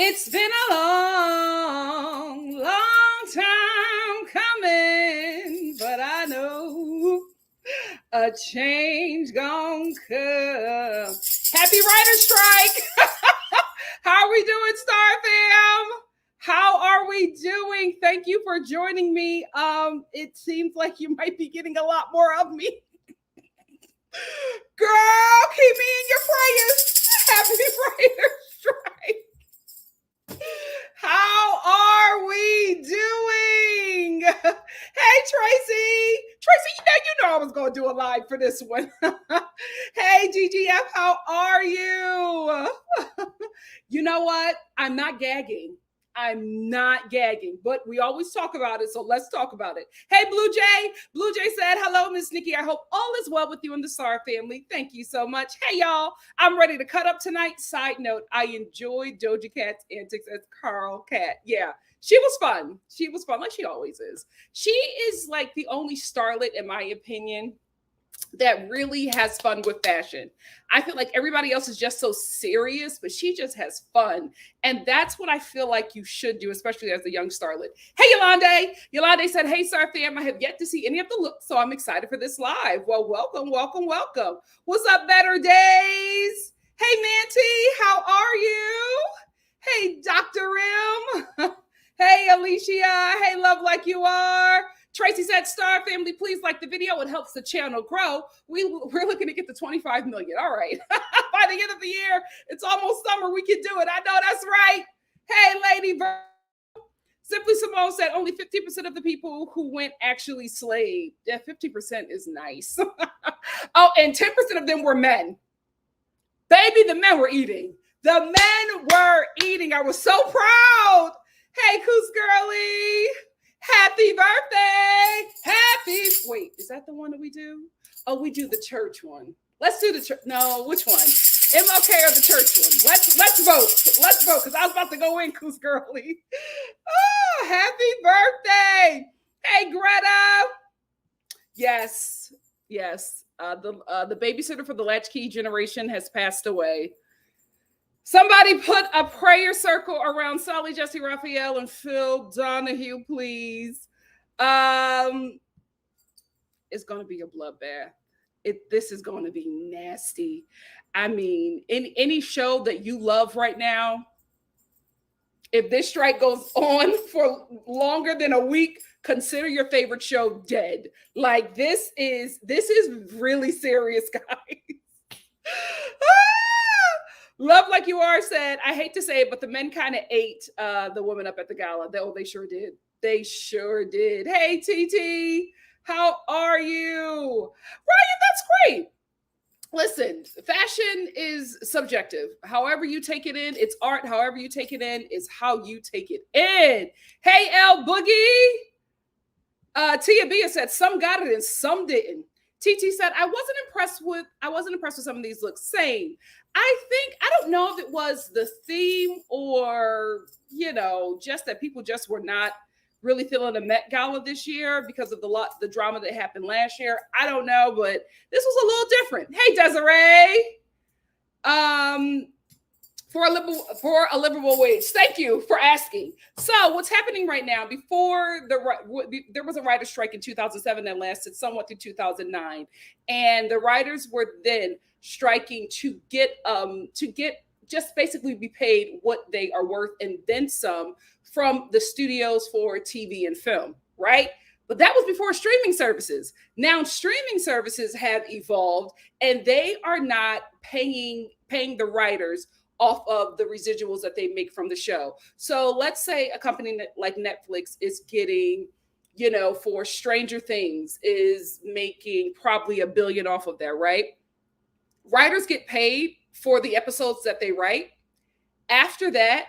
It's been a long, long time coming, but I know a change gon' come. Happy writer strike! How are we doing, Star Fam? How are we doing? Thank you for joining me. It seems like you might be getting a lot more of me. Girl, keep me in your prayers. Happy writer strike. How are we doing? Hey, Tracy. Tracy, you know I was going to do a live for this one. Hey, GGF, how are you? You know what? I'm not gagging. But we always talk about it, so let's talk about it. Hey, Blue Jay. Blue Jay said, hello, Miss Nikki. I hope all is well with you and the Star family. Thank you so much. Hey, y'all. I'm ready to cut up tonight. Side note, I enjoyed Doja Cat's antics as Karl Cat. Yeah, she was fun. She was fun, like she always is. She is like the only starlet, in my opinion, that really has fun with fashion. I feel like everybody else is just so serious, but she just has fun. And that's what I feel like you should do, especially as a young starlet. Hey, Yolande. Yolande said, hey, Star fam, I have yet to see any of the looks, so I'm excited for this live. Well, welcome. What's up, Better Days? Hey, Manty, how are you? Hey, Dr. Rim. Hey, Alicia. Hey, Love Like You Are. Tracy said, Star family, please like the video. It helps the channel grow. We're looking to get to 25 million. All right. By the end of the year, it's almost summer. We can do it. I know that's right. Hey, Lady Bird. Simply Simone said only 50% of the people who went actually slaved. Yeah, 50% is nice. Oh, and 10% of them were men. Baby, the men were eating. The men were eating. I was so proud. Hey, Coos Girlie. Happy birthday. Wait, is that the one that we do? Oh, we do the church one. Let's do the church. No, which one? MLK or the church one? Let's vote, because I was about to go in, Coos Girlie. Oh, happy birthday. Hey, Greta. Yes. The babysitter for the latchkey generation has passed away. Somebody put a prayer circle around Sally Jesse Raphael and Phil Donahue, please. It's going to be a bloodbath. This is going to be nasty. I mean, in any show that you love right now, if this strike goes on for longer than a week, consider your favorite show dead. Like this is really serious, guys. Love Like You Are said, I hate to say it, but the men kind of ate the woman up at the gala. They sure did. They sure did. Hey, TT, how are you? Ryan, that's great. Listen, fashion is subjective. However you take it in, it's art. However you take it in is how you take it in. Hey, L Boogie. Tia Bia said, some got it and some didn't. TT said, I wasn't impressed with some of these looks. Same. I don't know if it was the theme or, just that people just were not really feeling the Met Gala this year because of the drama that happened last year. I don't know, but this was a little different. Hey, Desiree. For a livable wage. Thank you for asking. So what's happening right now, there was a writer's strike in 2007 that lasted somewhat through 2009. And the writers were then striking to get just basically be paid what they are worth and then some from the studios for TV and film, right? But that was before streaming services. Now streaming services have evolved and they are not paying the writers off of the residuals that they make from the show. So let's say a company like Netflix is getting, for Stranger Things is making probably $1 billion off of that, right? Writers get paid for the episodes that they write. After that,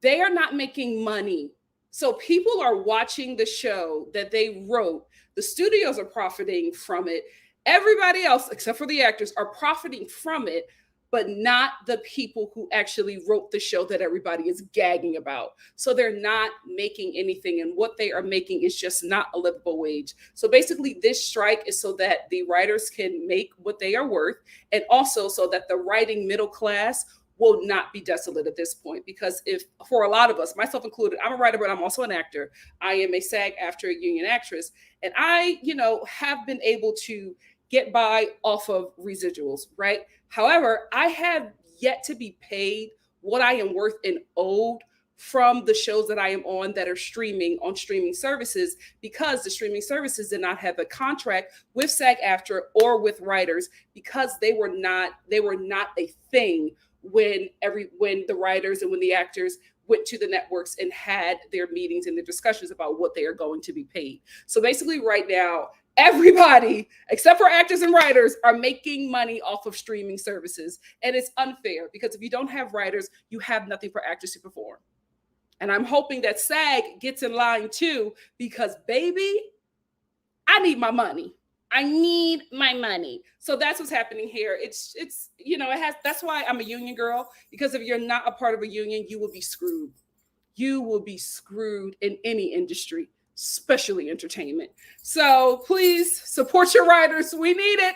they are not making money. So people are watching the show that they wrote. The studios are profiting from it. Everybody else, except for the actors, are profiting from it, but not the people who actually wrote the show that everybody is gagging about. So they're not making anything, and what they are making is just not a livable wage. So basically this strike is so that the writers can make what they are worth, and also so that the writing middle class will not be desolate at this point, because if for a lot of us, myself included, I'm a writer, but I'm also an actor. I am a SAG-AFTRA union actress, and I, have been able to get by off of residuals, right? However, I have yet to be paid what I am worth and owed from the shows that I am on that are streaming on streaming services, because the streaming services did not have a contract with SAG-AFTRA or with writers, because they were not a thing when the writers and when the actors went to the networks and had their meetings and their discussions about what they are going to be paid. So basically right now, everybody except for actors and writers are making money off of streaming services. And it's unfair, because if you don't have writers, you have nothing for actors to perform. And I'm hoping that SAG gets in line too, because baby, I need my money. I need my money. So that's what's happening here. That's why I'm a union girl, because if you're not a part of a union, you will be screwed. You will be screwed in any industry, especially entertainment. So please support your writers. We need it.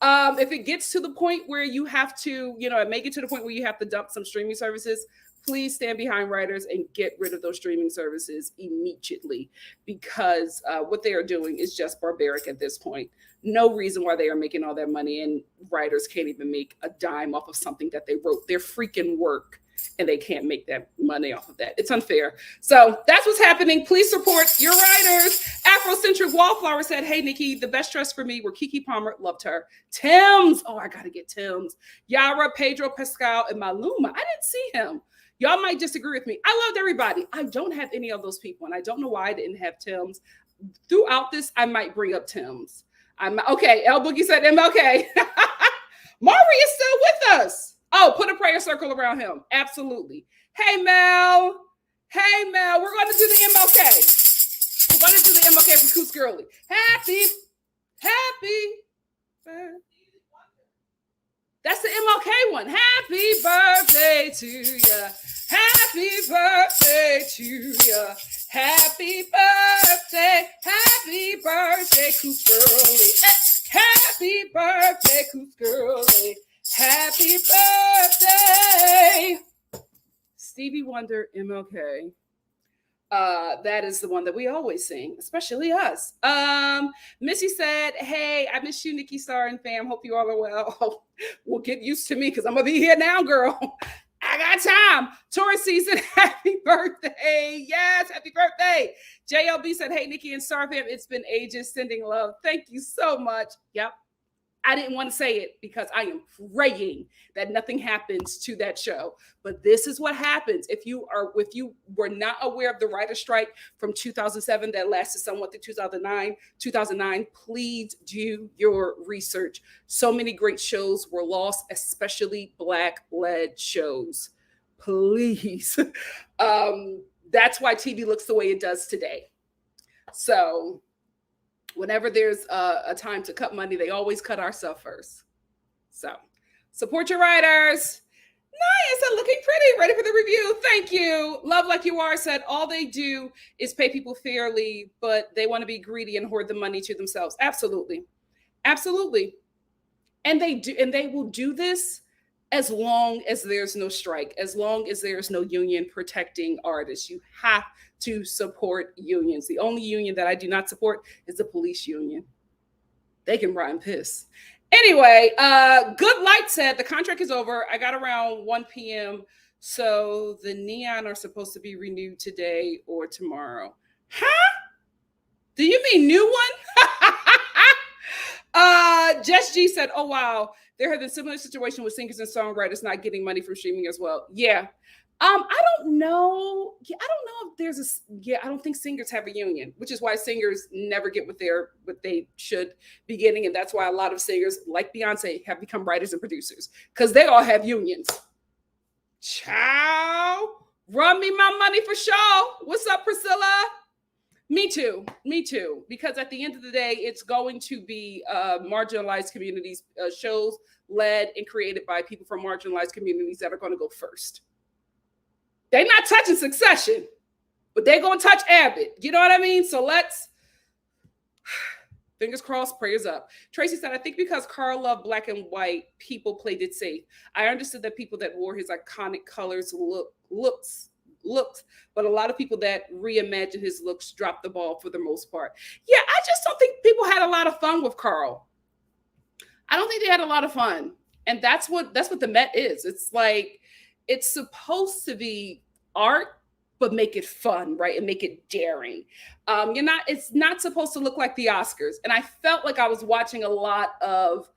If it gets to the point where you have to, make it to the point where you have to dump some streaming services, please stand behind writers and get rid of those streaming services immediately, because what they are doing is just barbaric at this point. No reason why they are making all that money, and writers can't even make a dime off of something that they wrote. Their freaking work, and they can't make that money off of that. It's unfair. So that's what's happening. Please support your writers. Afrocentric Wallflower said, hey, Nikki, the best dress for me were Keke Palmer. Loved her. Tim's. Oh, I got to get Tim's. Yara, Pedro Pascal, and Maluma. I didn't see him. Y'all might disagree with me. I loved everybody. I don't have any of those people, and I don't know why I didn't have Tim's. Throughout this, I might bring up Tim's. Okay, El Boogie said MLK. Maury is still with us. Oh, put a prayer circle around him. Absolutely. Hey, Mel. We're going to do the MLK. We're going to do the MLK for Coos Girly. Happy birthday. That's the MLK one. Happy birthday to ya. Happy birthday to ya. Happy birthday. Happy birthday, Coos Girly. Happy birthday, Coos Girly. Happy birthday. Stevie Wonder, MLK. That is the one that we always sing, especially us. Missy said, hey, I miss you, Nikki.Star and fam. Hope you all are well. Well, get used to me, because I'm going to be here now, girl. I got time. Taurus season, happy birthday. Yes, happy birthday. JLB said, hey, Nikki and Star fam, it's been ages, sending love. Thank you so much. Yep. I didn't want to say it because I am praying that nothing happens to that show. But this is what happens if you were not aware of the writer's strike from 2007 that lasted somewhat to 2009, please do your research. So many great shows were lost, especially Black-led shows. Please. That's why TV looks the way it does today. So whenever there's a time to cut money, they always cut our stuff first. So support your writers. Nice, I'm looking pretty. Ready for the review. Thank you. Love Like You Are said, all they do is pay people fairly, but they want to be greedy and hoard the money to themselves. Absolutely. Absolutely. And they will do this as long as there's no strike, as long as there's no union protecting artists. You have to support unions. The only union that I do not support is the police union. They can run piss. Anyway, Good Light said the contract is over. I got around 1 p.m. So the neon are supposed to be renewed today or tomorrow. Huh? Do you mean new one? Jess G said, oh, wow. There has been a similar situation with singers and songwriters not getting money from streaming as well. Yeah. I don't know. Yeah, I don't know if there's I don't think singers have a union, which is why singers never get what they should be getting. And that's why a lot of singers like Beyonce have become writers and producers, because they all have unions. Ciao. Run me my money for sure. What's up, Priscilla? Me too. Because at the end of the day, it's going to be marginalized communities, shows led and created by people from marginalized communities that are going to go first. They're not touching Succession, but they're going to touch Abbott. You know what I mean? So let's Fingers crossed, prayers up. Tracy said, I think because Karl loved black and white, people played it safe. I understood that people that wore his iconic colors looks, but a lot of people that reimagined his looks dropped the ball for the most part. Yeah, I just don't think people had a lot of fun with Karl. I don't think they had a lot of fun. And that's what the Met is. It's like it's supposed to be art, but make it fun, right? And make it daring. It's not supposed to look like the Oscars. And I felt like I was watching a lot of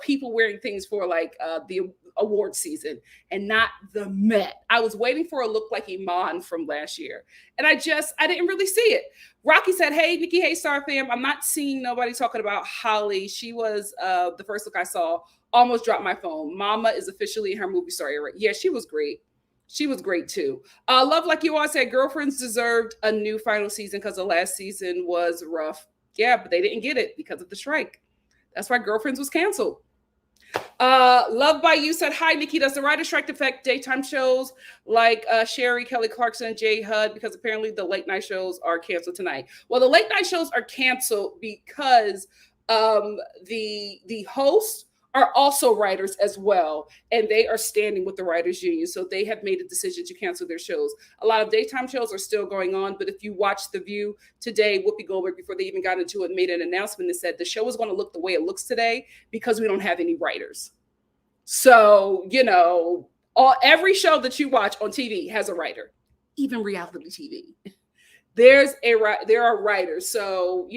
people wearing things for like the award season and not the Met. I was waiting for a look like Iman from last year. And I didn't really see it. Rocky said, hey, Nikki, hey, Star fam. I'm not seeing nobody talking about Holly. She was the first look I saw. Almost dropped my phone. Mama is officially in her movie star era. Yeah, she was great. She was great too. Love, like you all said, Girlfriends deserved a new final season because the last season was rough. Yeah, but they didn't get it because of the strike. That's why Girlfriends was canceled. Love by You said, hi, Nikki. Does the writer strike affect daytime shows like Sherry, Kelly Clarkson, and Jay Hud? Because apparently the late night shows are canceled tonight. Well, the late night shows are canceled because the hosts are also writers as well, and they are standing with the writers union. So they have made a decision to cancel their shows. A lot of daytime shows are still going on, but if you watch The View today, Whoopi Goldberg, before they even got into it, made an announcement that said the show is going to look the way it looks today because we don't have any writers. So, every show that you watch on TV has a writer, even reality TV. There are writers. So,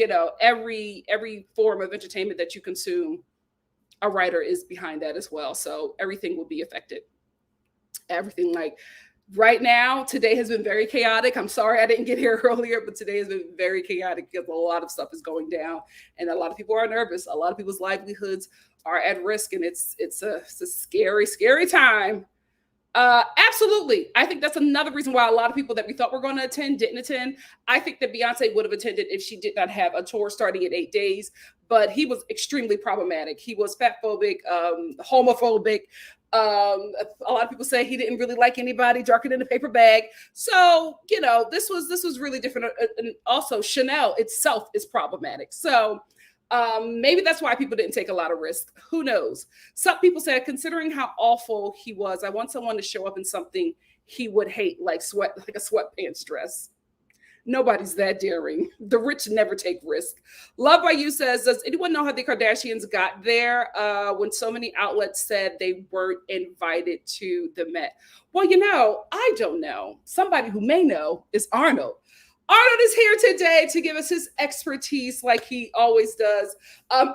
every form of entertainment that you consume, a writer is behind that as well. So everything will be affected. Everything, like right now, today has been very chaotic. I'm sorry I didn't get here earlier, but today has been very chaotic because a lot of stuff is going down and a lot of people are nervous. A lot of people's livelihoods are at risk, and it's a scary, scary time. Absolutely. I think that's another reason why a lot of people that we thought were going to attend didn't attend. I think that Beyonce would have attended if she did not have a tour starting in 8 days, but he was extremely problematic. He was fatphobic, homophobic. A lot of people say he didn't really like anybody darker than a paper bag. So, this was really different. And also Chanel itself is problematic. So maybe that's why people didn't take a lot of risks. Who knows? Some people said, considering how awful he was, I want someone to show up in something he would hate, like a sweatpants dress. Nobody's that daring. The rich never take risks. Love by You says, does anyone know how the Kardashians got there when so many outlets said they weren't invited to the Met? Well, I don't know. Somebody who may know is Arnold. Arnold is here today to give us his expertise like he always does.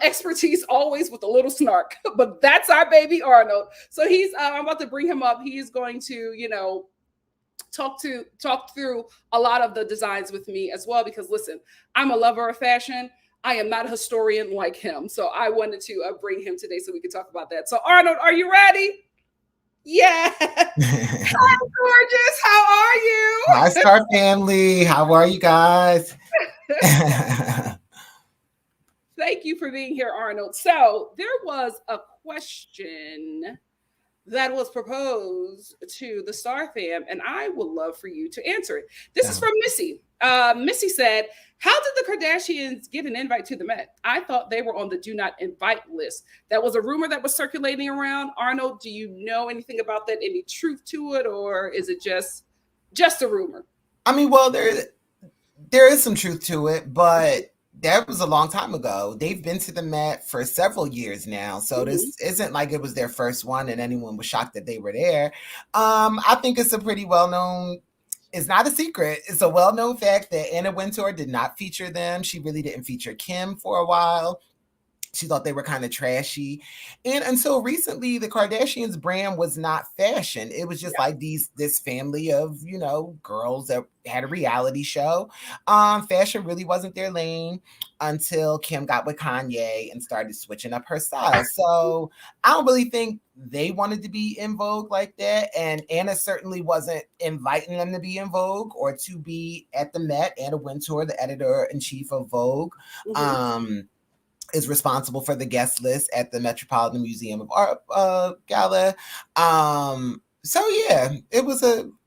Expertise always with a little snark, but that's our baby Arnold. So I'm about to bring him up. He is going to, talk through a lot of the designs with me as well, because listen, I'm a lover of fashion. I am not a historian like him. So I wanted to bring him today so we could talk about that. So Arnold, are you ready? Yeah. Hi, gorgeous. How are you? Hi, Star family. How are you guys? Thank you for being here, Arnold. So there was a question that was proposed to the Star fam, and I would love for you to answer it. This is from Missy. Missy said, how did the Kardashians get an invite to the Met? I thought they were on the do not invite list. That was a rumor that was circulating around. Arnold, do you know anything about that? Any truth to it, or is it just a rumor? I mean, well, there is some truth to it, but that was a long time ago. They've been to the Met for several years now. So this isn't like it was their first one and anyone was shocked that they were there. I think it's a pretty well-known, it's not a secret. It's a well-known fact that Anna Wintour did not feature them. She really didn't feature Kim for a while. She thought they were kind of trashy. And until recently, the Kardashians brand was not fashion. It was just like this family of, girls that had a reality show. Fashion really wasn't their lane until Kim got with Kanye and started switching up her style. So I don't really think they wanted to be in Vogue like that. And Anna certainly wasn't inviting them to be in Vogue or to be at the Met. Anna Wintour, the editor-in-chief of Vogue, is responsible for the guest list at the Metropolitan Museum of Art Gala. So yeah, it was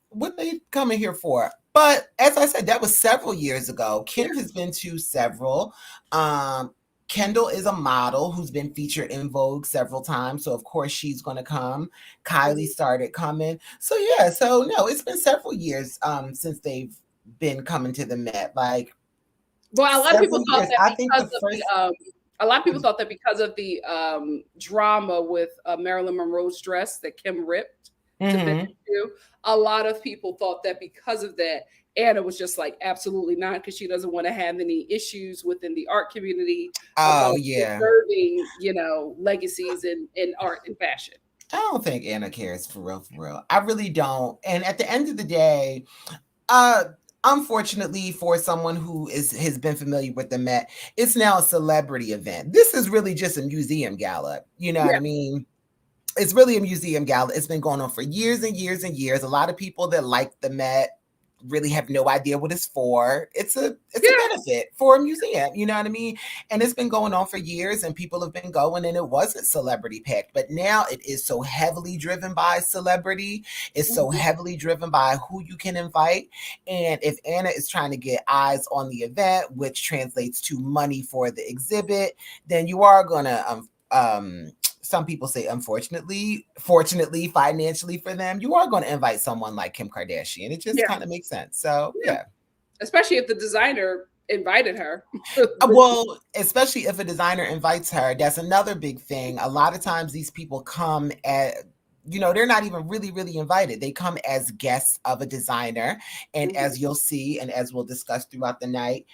what they coming here for? But as I said, that was several years ago. Yeah. Kim has been to several. Um, Kendall is a model who's been featured in Vogue several times, so of course she's going to come. Kylie Mhm. started coming, so yeah. So no, it's been several years since they've been coming to the Met. Like Well, a lot of people several thought years. that I think because the of first. a lot of people thought that because of the drama with Marilyn Monroe's dress that Kim ripped to fit Mm-hmm. the shoe, a lot of people thought that because of that, Anna was just like, absolutely not, because she doesn't want to have any issues within the art community Oh about yeah. preserving, legacies in art and fashion. I don't think Anna cares for real, for real. I really don't. And at the end of the day, uh, unfortunately for someone who has been familiar with the Met, it's now a celebrity event. This is really just a museum gala. You know what Yeah. I mean? It's really a museum gala. It's been going on for years and years and years. A lot of people that like the Met really have no idea what it's for. It's a Yeah. benefit for a museum, you know what I mean? And it's been going on for years and people have been going and it wasn't celebrity packed, but now it is so heavily driven by celebrity. It's so Mhm. heavily driven by who you can invite. And if Anna is trying to get eyes on the event, which translates to money for the exhibit, then you are going to some people say unfortunately, fortunately, financially for them, you are going to invite someone like Kim Kardashian. It just Yeah. kind of makes sense. So Yeah. yeah. Especially if the designer invited her. Well, especially if a designer invites her, that's another big thing. A lot of times these people come at they're not even really, really invited. They come as guests of a designer. And Mhm. as you'll see, and as we'll discuss throughout the night,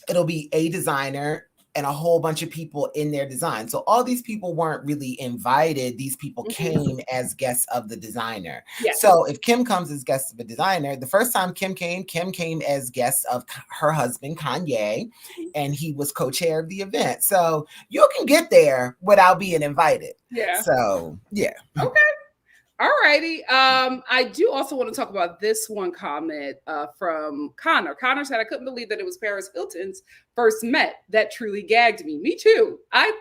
it'll be a designer and a whole bunch of people in their design. So all these people weren't really invited. These people Mhm. came as guests of the designer. Yes. So if Kim comes as guest of a designer, the first time Kim came as guest of her husband, Kanye, Mhm. and he was co-chair of the event. So you can get there without being invited. Yeah. So yeah. Okay. All righty. I do also want to talk about this one comment from Connor. Connor said, "I couldn't believe that it was Paris Hilton's first Met. That truly gagged me. Me too. I've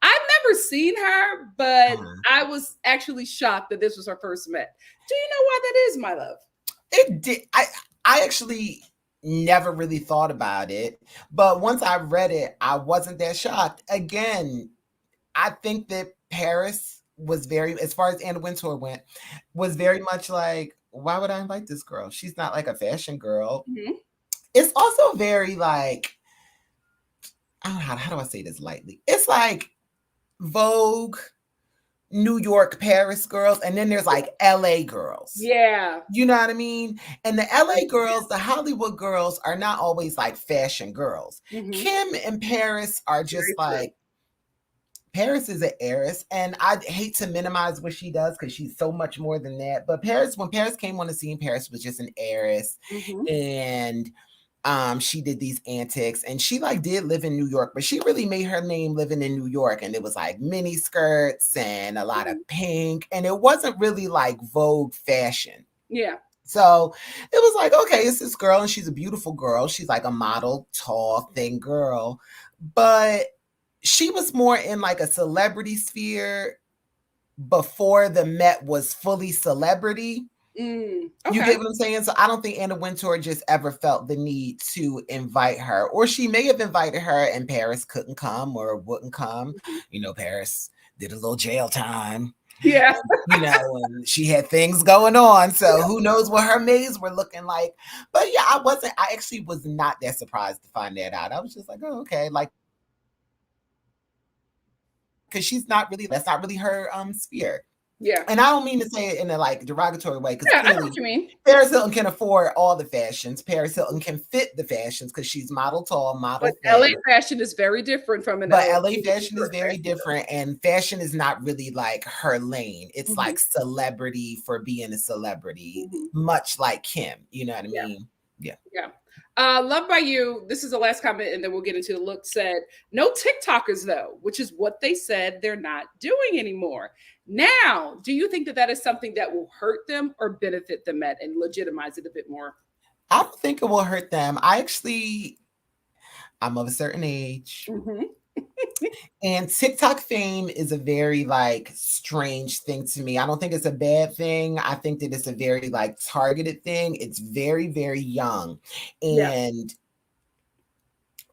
never seen her, but Uh-huh. I was actually shocked that this was her first Met. Do you know why that is, my love?" It did. I actually never really thought about it, but once I read it, I wasn't that shocked. Again, I think that Paris was very, as far as Anna Wintour went, was very much like, why would I invite this girl? She's not like a fashion girl. Mhm. It's also very like, I don't know how do I say this lightly? It's like Vogue, New York, Paris girls, and then there's like LA girls. Yeah. You know what I mean? And the LA girls, the Hollywood girls are not always like fashion girls. Mhm. Kim and Paris are Very just true. like, Paris is an heiress, and I hate to minimize what she does because she's so much more than that. But Paris, when Paris came on the scene, Paris was just an heiress, Mhm. and she did these antics, and she like did live in New York, but she really made her name living in New York, and it was like mini skirts and a lot of Mhm. pink, and it wasn't really like Vogue fashion. Yeah. So it was like, okay, it's this girl, and she's a beautiful girl. She's like a model, tall, thin girl, but she was more in like a celebrity sphere before the Met was fully celebrity. You Okay. get what I'm saying? So I don't think Anna Wintour just ever felt the need to invite her, or she may have invited her and Paris couldn't come or wouldn't come. Mhm. Paris did a little jail time. Yeah. And she had things going on. So who knows what her maids were looking like. But yeah, I actually was not that surprised to find that out. I was just like, oh, okay. Like, because that's not really her sphere. Yeah. And I don't mean to say it in a like derogatory way, because Yeah. I know what clearly you mean. Paris Hilton can afford all the fashions. Paris Hilton can fit the fashions because she's model tall, But model LA thin. fashion is very different from an But LA LA New fashion is York very fashion. different, and fashion is not really like her lane. It's Mhm. like celebrity for being a celebrity, Mhm. much like Kim. You know what I Yeah. mean? Yeah. Yeah. Love by You. This is the last comment, and then we'll get into the look. Said no TikTokers though, which is what they said they're not doing anymore. Now, do you think that that is something that will hurt them or benefit the Met and legitimize it a bit more? I don't think it will hurt them. I'm of a certain age. Mhm. And TikTok fame is a very like strange thing to me. I don't think it's a bad thing. I think that it's a very like targeted thing. It's very, very young. Yeah. And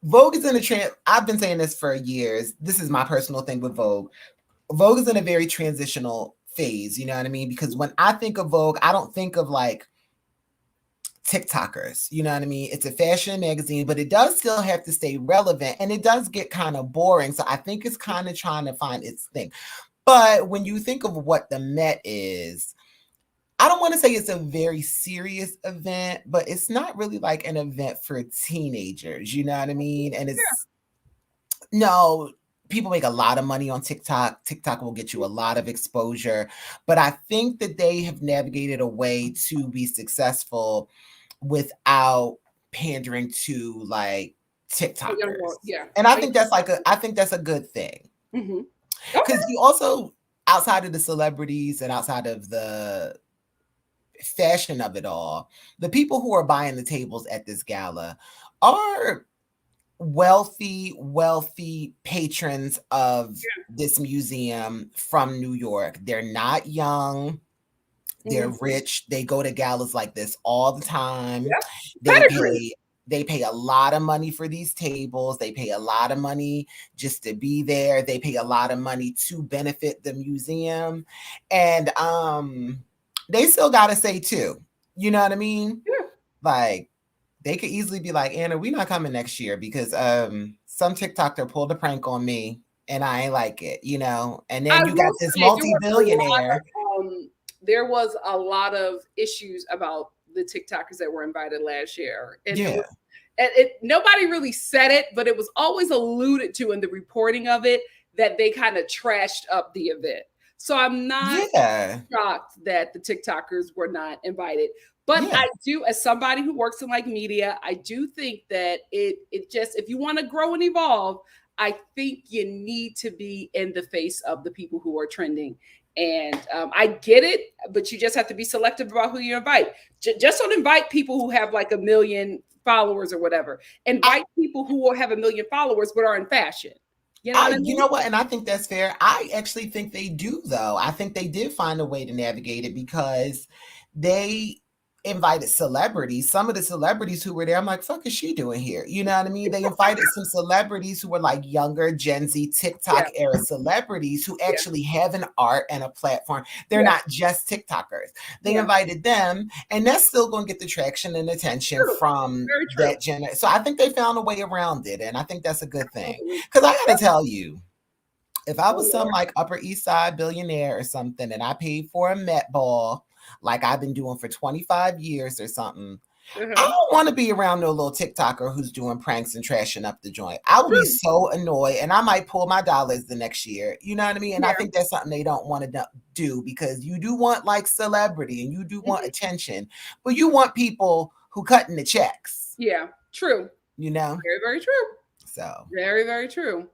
Vogue is in a trend. I've been saying this for years. This is my personal thing with Vogue. Vogue is in a very transitional phase, you know what I mean? Because when I think of Vogue, I don't think of like TikTokers, you know what I mean? It's a fashion magazine, but it does still have to stay relevant and it does get kind of boring. So I think it's kind of trying to find its thing. But when you think of what the Met is, I don't want to say it's a very serious event, but it's not really like an event for teenagers, you know what I mean? And it's no, people make a lot of money on TikTok. TikTok will get you a lot of exposure, but I think that they have navigated a way to be successful without pandering to like TikTokers. Yeah. And I think that's a good thing. Mm-hmm. Because Okay. you also, outside of the celebrities and outside of the fashion of it all, the people who are buying the tables at this gala are wealthy patrons of Yeah. this museum from New York. They're not young. They're Mm-hmm. rich. They go to galas like this all the time. Yep. They Pedigree. pay they pay a lot of money for these tables. They pay a lot of money just to be there. They pay a lot of money to benefit the museum. And they still got to say too. You know what I mean? Yeah. Like they could easily be like, Anna, we're not coming next year because some TikToker pulled a prank on me and I ain't like it, you know. And I then you got will this say multi-billionaire. there was a lot of issues about the TikTokers that were invited last year, and Yeah. nobody really said it, but it was always alluded to in the reporting of it that they kind of trashed up the event. So I'm not Yeah. shocked that the TikTokers were not invited. But Yeah. I do, as somebody who works in like media, I do think that it just, if you want to grow and evolve, I think you need to be in the face of the people who are trending. And I get it, but you just have to be selective about who you invite. Just don't invite people who have like a million followers or whatever. Invite people who will have a million followers but are in fashion. You know what I You mean? know what? And I think that's fair. I actually think they do, though. I think they did find a way to navigate it because they invited celebrities. Some of the celebrities who were there, I'm like, fuck is she doing here? You know what I mean? They invited some celebrities who were like younger Gen Z Yeah, TikTok era celebrities who yeah, actually have an art and a platform. They're yeah, not just TikTokers. They yeah. invited them, and that's still going to get the traction and attention True. from Very true. that generation. So I think they found a way around it, and I think that's a good thing. Absolutely. Because I got to tell you, if I Oh was some Lord. like Upper East Side billionaire or something and I paid for a Met Ball like I've been doing for 25 years or something, I Uh-huh. don't want to be around no little TikToker who's doing pranks and trashing up the joint. I would be True. so annoyed and I might pull my dollars the next year. You know what I mean? And I Yeah. think that's something they don't want to do because you do want like celebrity and you do want Mhm. attention, but you want people who cutting the checks, Yeah. True. you know? Very, very true. So, Very, very true.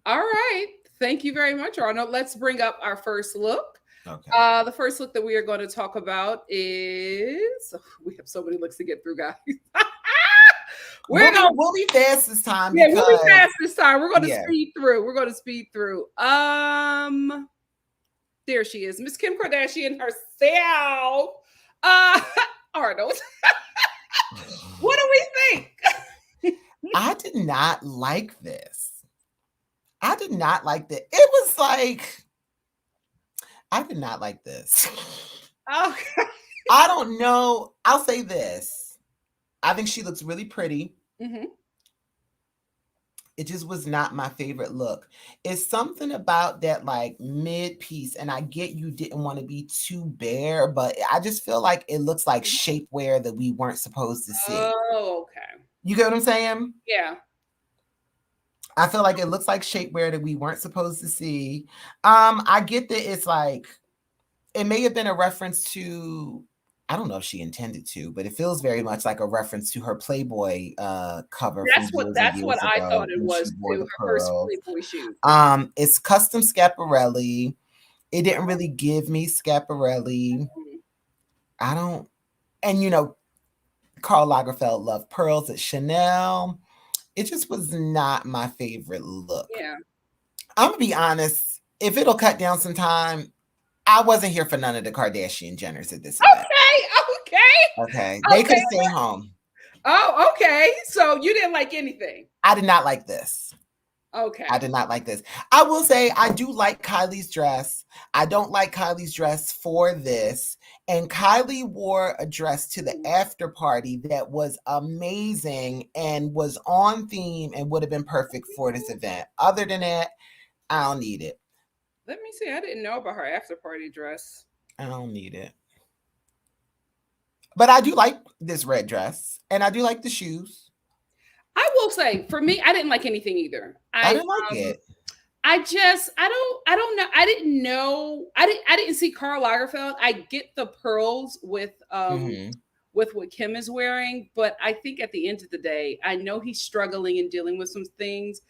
All right. Thank you very much, Arnold. Let's bring up our first look. okay. The first look that we are going to talk about is we have so many looks to get through, guys. We're gonna We'll be fast this time Yeah, we'll be because fast this time. We're gonna yeah. speed through. We're gonna speed through. There she is, Miss Kim Kardashian herself. Uh Arnold. What do we think? I did not like this. I did not like that. It was like, I did not like this. Okay. I don't know. I'll say this. I think she looks really pretty. Mm-hmm. It just was not my favorite look. It's something about that like mid piece, and I get you didn't want to be too bare, but I just feel like it looks like shapewear that we weren't supposed to see. Oh, okay. You get what I'm saying? Yeah. I feel like it looks like shapewear that we weren't supposed to see. I get that it's like it may have been a reference to I don't know if she intended to, but it feels very much like a reference to her Playboy cover from That's what years I ago thought it when she was wore too. the Her first pearls. Playboy shoot. It's custom Schiaparelli. It didn't really give me Schiaparelli. I don't, and you know, Karl Lagerfeld loved pearls at Chanel. It just was not my favorite look. Yeah. I'm gonna be honest. If it'll cut down some time, I wasn't here for none of the Kardashian Jenners at this event. Okay. Okay, they Okay. could stay home. Oh, okay. So you didn't like anything. I did not like this. Okay. I did not like this. I will say I do like Kylie's dress. I don't like Kylie's dress for this. And Kylie wore a dress to the after party that was amazing and was on theme and would have been perfect for this event. Other than that, I don't need it. Let me see. I didn't know about her after party dress. I don't need it. But I do like this red dress and I do like the shoes. I will say, for me, I didn't like anything either. I didn't like it. I didn't know. I didn't see Karl Lagerfeld. I get the pearls with what Kim is wearing, but I think at the end of the day, I know he's struggling and dealing with some things.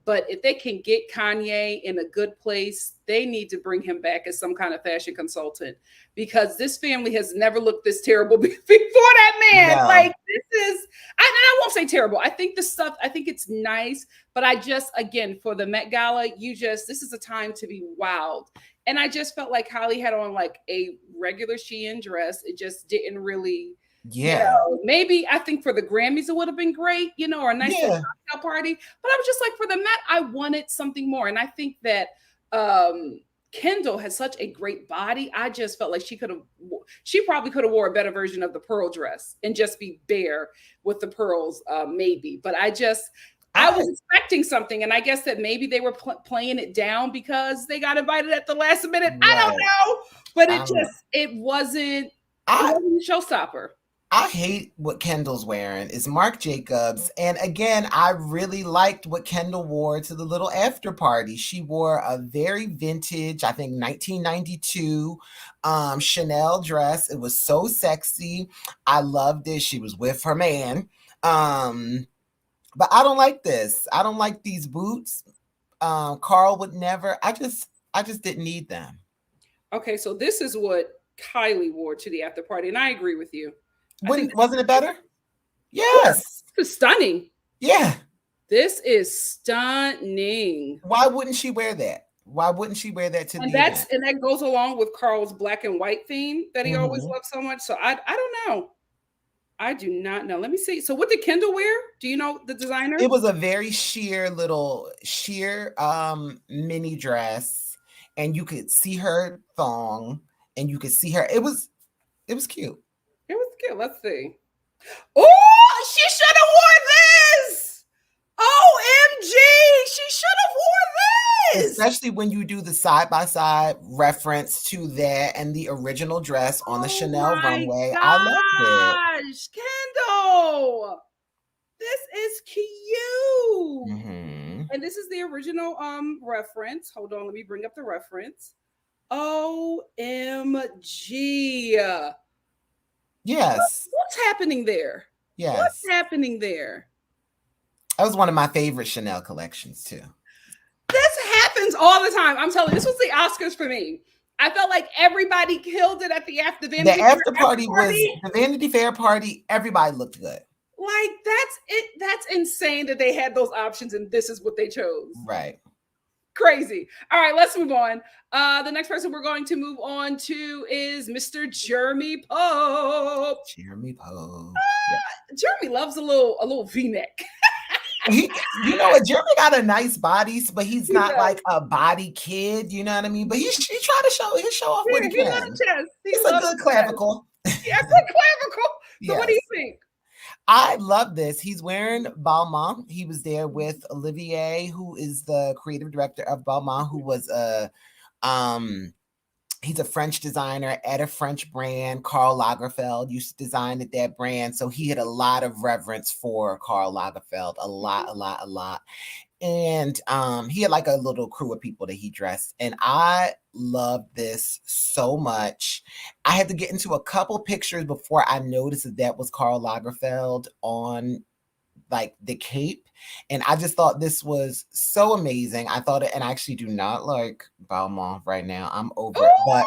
But if they can get Kanye in a good place, they need to bring him back as some kind of fashion consultant, because this family has never looked this terrible before that man. No. Like, this is, I won't say terrible. I think the stuff, I think it's nice, but I just, again, for the Met Gala, this is a time to be wowed. And I just felt like Kylie had on like a regular Shein dress. It just didn't really, maybe I think for the Grammys it would have been great, or a nice little cocktail party. But I was just like, for the Met, I wanted something more. And I think that Kendall has such a great body. I just felt like she probably could have wore a better version of the pearl dress and just be bare with the pearls, maybe. But I was expecting something, and I guess that maybe they were playing it down because they got invited at the last minute. Right. I don't know, but it wasn't a showstopper. I hate what Kendall's wearing. It's Marc Jacobs. And again, I really liked what Kendall wore to the little after party. She wore a very vintage, I think 1992 Chanel dress. It was so sexy. I loved it. She was with her man. But I don't like this. I don't like these boots. Karl would never. I just didn't need them. Okay, so this is what Kylie wore to the after party, and I agree with you. Wasn't it better? Yes. Yeah, it's stunning. Yeah. This is stunning. Why wouldn't she wear that? Why wouldn't she wear that to the event? And that goes along with Karl's black and white theme that he always loved so much. So I don't know. I do not know. Let me see. So what did Kendall wear? Do you know the designer? It was a very sheer mini dress, and you could see her thong, and you could see her. It was cute. It was cute. Let's see. Oh, she should have wore this. OMG, she should have wore this. Especially when you do the side-by-side reference to that and the original dress on the Chanel runway. Gosh, I loved it. Kendall, this is cute. And this is the original reference. Hold on, let me bring up the reference. OMG. Yes. What's happening there? Yes. What's happening there? That was one of my favorite Chanel collections too. This happens all the time. I'm telling you, this was the Oscars for me. I felt like everybody killed it at the Vanity party. The Vanity Fair party. Everybody looked good. Like, that's it. That's insane that they had those options and this is what they chose. Right. Crazy. All right, let's move on. The next person we're going to move on to is Mr. Jeremy Pope. Jeremy Pope. Jeremy loves a little V-neck. You know what? Jeremy got a nice body, but he's not like a body kid. You know what I mean? But he tried to show off what he can. He's a good clavicle. Yeah, good clavicle. So what do you think? I love this. He's wearing Balmain. He was there with Olivier, who is the creative director of Balmain, who was he's a French designer at a French brand. Karl Lagerfeld used to design at that brand. So he had a lot of reverence for Karl Lagerfeld, a lot. And he had like a little crew of people that he dressed. And I love this so much. I had to get into a couple pictures before I noticed that was Karl Lagerfeld on like the cape. And I just thought this was so amazing. I thought it, and I actually do not like Balmain right now. I'm over it. But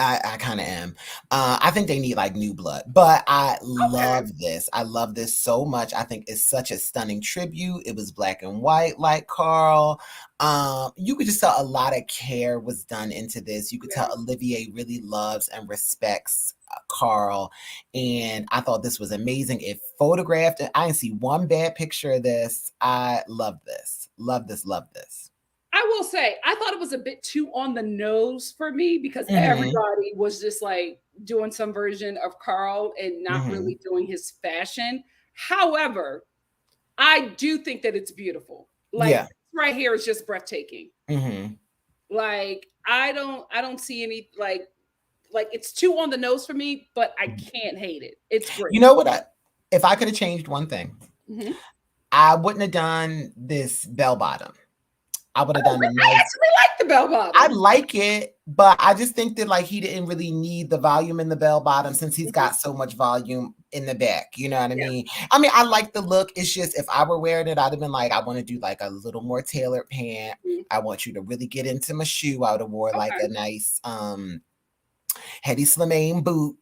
I kind of am. I think they need like new blood, but I Okay. love this. I love this so much. I think it's such a stunning tribute. It was black and white, like Karl. You could just tell a lot of care was done into this. You could tell Yeah. Olivier really loves and respects Karl, and I thought this was amazing. It photographed. I didn't see one bad picture of this. I love this. Love this. Love this. I will say, I thought it was a bit too on the nose for me because Mm-hmm. everybody was just like doing some version of Karl and not Mm-hmm. really doing his fashion. However, I do think that it's beautiful. Like Yeah. this right here is just breathtaking. Mm-hmm. Like I don't see any like it's too on the nose for me, but I can't hate it. It's You great. know what? If I could have changed one thing, Mhm. I wouldn't have done this bell bottom. I would have Oh, done a I nice. actually like the bell I bottom. like it, but I just think that like he didn't really need the volume in the bell bottom since he's Mhm. got so much volume in the back. You know what I Yeah. mean? I mean, I like the look. It's just if I were wearing it, I'd have been like, I want to do like a little more tailored pant. Mhm. I want you to really get into my shoe. I would have wore like Okay. a nice Hedy Slimane boot,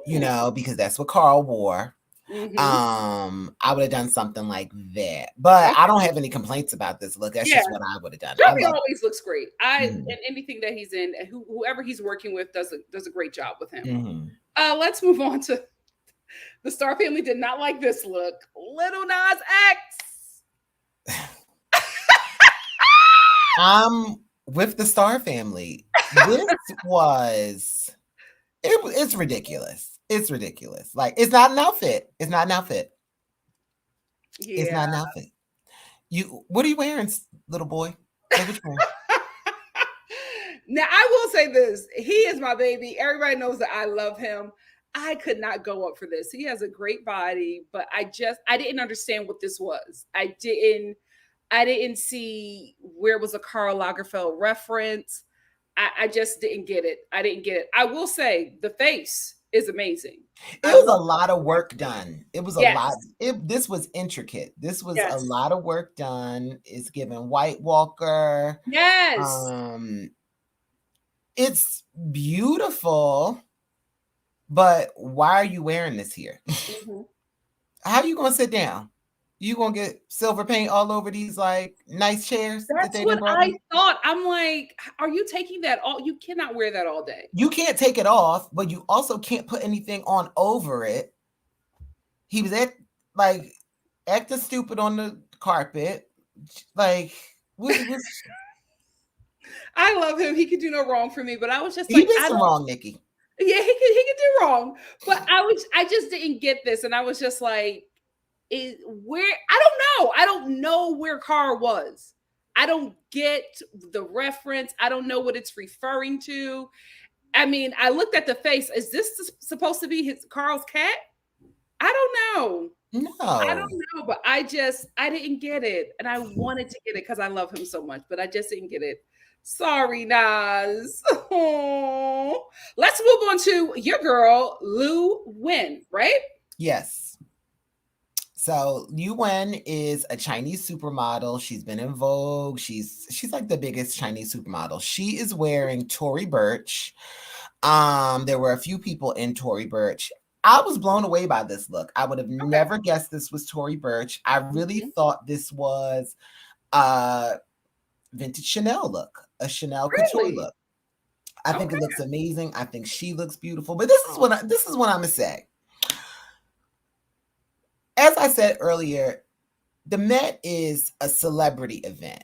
you Mm. know, because that's what Karl wore. Mhm. I would have done something like that. But I Okay. don't have any complaints about this look. That's Yeah. just what I would have done. I Johnny love always looks great. mhm, And anything that he's in, and whoever he's working with does a great job with him. mhm. Let's move on to the Star family. Did not like this look. Little Nas X. I'm with the Star family. This was it's ridiculous. It's ridiculous. Like it's not an outfit. It's not an outfit. It's Yeah. not an outfit. You what are you wearing, little boy? Like what you wearing? Now I will say this: he is my baby. Everybody knows that I love him. I could not go up for this. He has a great body, but I didn't understand what this was. I didn't see where was a Karl Lagerfeld reference. I just didn't get it. I didn't get it. I will say the face is amazing. It I was a love lot of it. work done. It was a lot. Yes. This was intricate. This was a Yes. lot of work done. It's given White Walker. Yes. Um, it's beautiful, but why are you wearing this here? Mhm. How you gonna sit down? You gonna get silver paint all over these like nice chairs that That's they done what brought I in? thought. I'm like, are you taking that all? You cannot wear that all day. You can't take it off, but you also can't put anything on over it. He was like acting stupid on the carpet. Like was I love him. He could do no wrong for me, but I was just he like, did I some don't. wrong, Nikki. Yeah, he could do wrong, but I just didn't get this, and I was just like, where I don't know where Carl was. I don't get the reference. I don't know what it's referring to. I mean, I looked at the face. Is this supposed to be his Carl's cat? I don't know. I No. don't know, but I didn't get it, and I wanted to get it because I love him so much, but I just didn't get it. Sorry, Nas. Aw. Let's move on to your girl, Lu Wen, right? Yes. So Liu Wen is a Chinese supermodel. She's been in Vogue. She's like the biggest Chinese supermodel. She is wearing Tory Burch. There were a few people in Tory Burch. I was blown away by this look. I would have Okay. never guessed this was Tory Burch. I really Mhm. thought this was a vintage Chanel look, a Chanel couture Really? look. I think it Okay. looks amazing. I think she looks beautiful. But this is what I'm gonna say. As I said earlier, the Met is a celebrity event,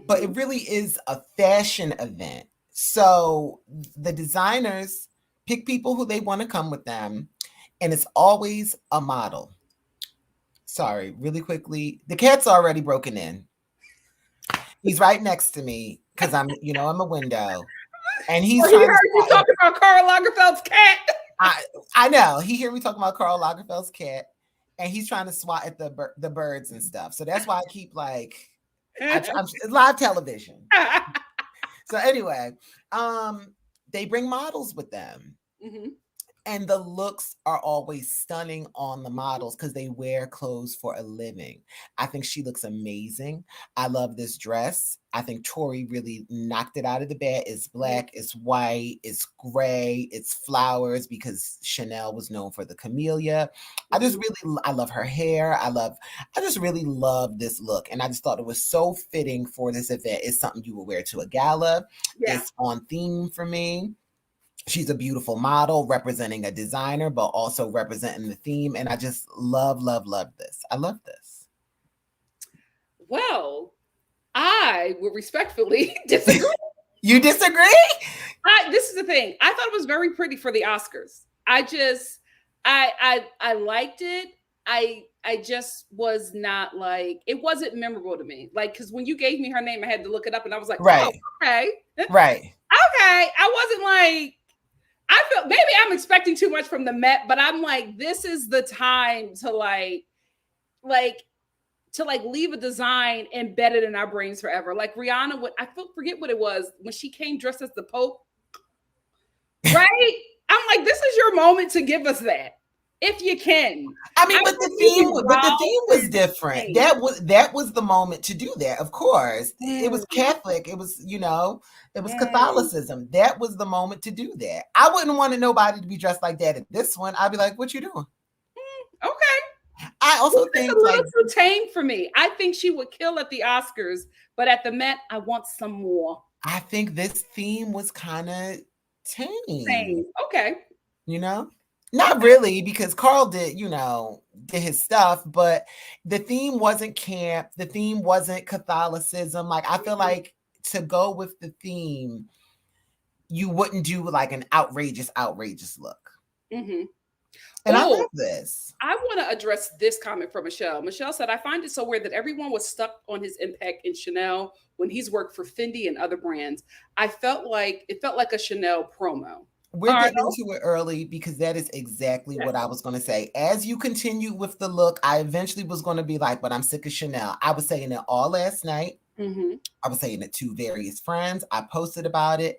but Mhm. it really is a fashion event. So the designers pick people who they want to come with them, and it's always a model. Sorry, really quickly. The cat's already broken in. He's right next to me because I'm a window, and he's Well, he trying to heard you swat at talking about Karl Lagerfeld's cat. I know. He hear me talking about Karl Lagerfeld's cat, and he's trying to swat at the birds and stuff. So that's why I keep like I'm it's live television. So anyway, they bring models with them. Mhm. And the looks are always stunning on the models because they wear clothes for a living. I think she looks amazing. I love this dress. I think Tori really knocked it out of the bed. It's black, it's white, it's gray, it's flowers because Chanel was known for the camellia. I love her hair. I just really love this look. And I just thought it was so fitting for this event. It's something you would wear to a gala. Yeah. It's on theme for me. She's a beautiful model representing a designer, but also representing the theme. And I just love, love, love this. I love this. Well, I would respectfully disagree. You disagree? This is the thing. I thought it was very pretty for the Oscars. I liked it. I just was not like, it wasn't memorable to me. Like, because when you gave me her name, I had to look it up, and I was like, right. Oh, okay, right, okay. I wasn't like, I felt maybe I'm expecting too much from the Met, but I'm like, this is the time to like leave a design embedded in our brains forever. Like Rihanna would, forget what it was when she came dressed as the Pope. Right? I'm like, this is your moment to give us that. If you can. I mean, but the theme was different. That was the moment to do that. Of course, it was Catholic. It was, it was Catholicism. That was the moment to do that. I wouldn't want nobody to be dressed like that at this one. I'd be like, "What you doing?" Okay. I also think it's a little too tame for me. I think she would kill at the Oscars, but at the Met, I want some more. I think this theme was kind of tame. Okay. Not really, because Karl did his stuff, but the theme wasn't camp. The theme wasn't Catholicism. Like, I feel like to go with the theme, you wouldn't do like an outrageous look. And I love this. I want to address this comment from Michelle. Michelle said, I find it so weird that everyone was stuck on his impact in Chanel when he's worked for Fendi and other brands. It felt like a Chanel promo. We're getting into it early because that is exactly what I was going to say. As you continue with the look, I eventually was going to be like, but I'm sick of Chanel. I was saying it all last night. I was saying it to various friends. I posted about it.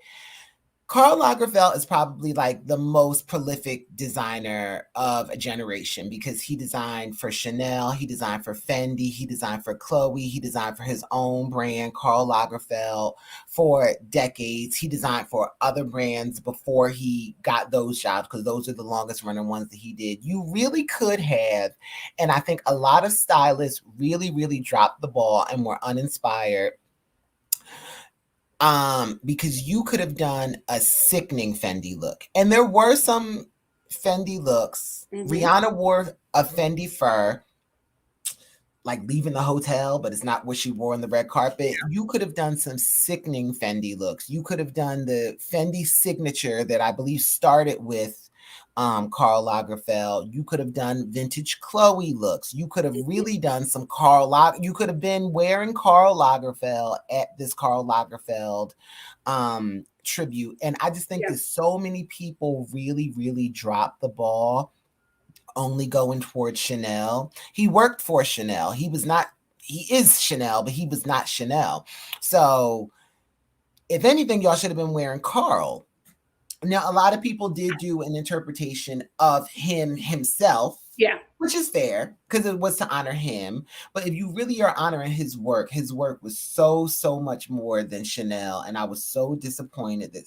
Karl Lagerfeld is probably like the most prolific designer of a generation because he designed for Chanel, he designed for Fendi, he designed for Chloe, he designed for his own brand, Karl Lagerfeld, for decades. He designed for other brands before he got those jobs because those are the longest running ones that he did. You really could have, and I think a lot of stylists really, really dropped the ball and were uninspired. Because you could have done a sickening Fendi look. And there were some Fendi looks. Rihanna wore a Fendi fur, like leaving the hotel, but it's not what she wore on the red carpet. Yeah. You could have done some sickening Fendi looks. You could have done the Fendi signature that I believe started with Karl Lagerfeld. You could have done vintage Chloe looks. You could have really done some you could have been wearing Karl Lagerfeld at this Karl Lagerfeld tribute. And I just think that so many people really, really dropped the ball only going towards Chanel. He worked for Chanel. He is Chanel, but he was not Chanel. So if anything, y'all should have been wearing Karl. Now, a lot of people did do an interpretation of himself, which is fair because it was to honor him. But if you really are honoring his work was so, so much more than Chanel. And I was so disappointed that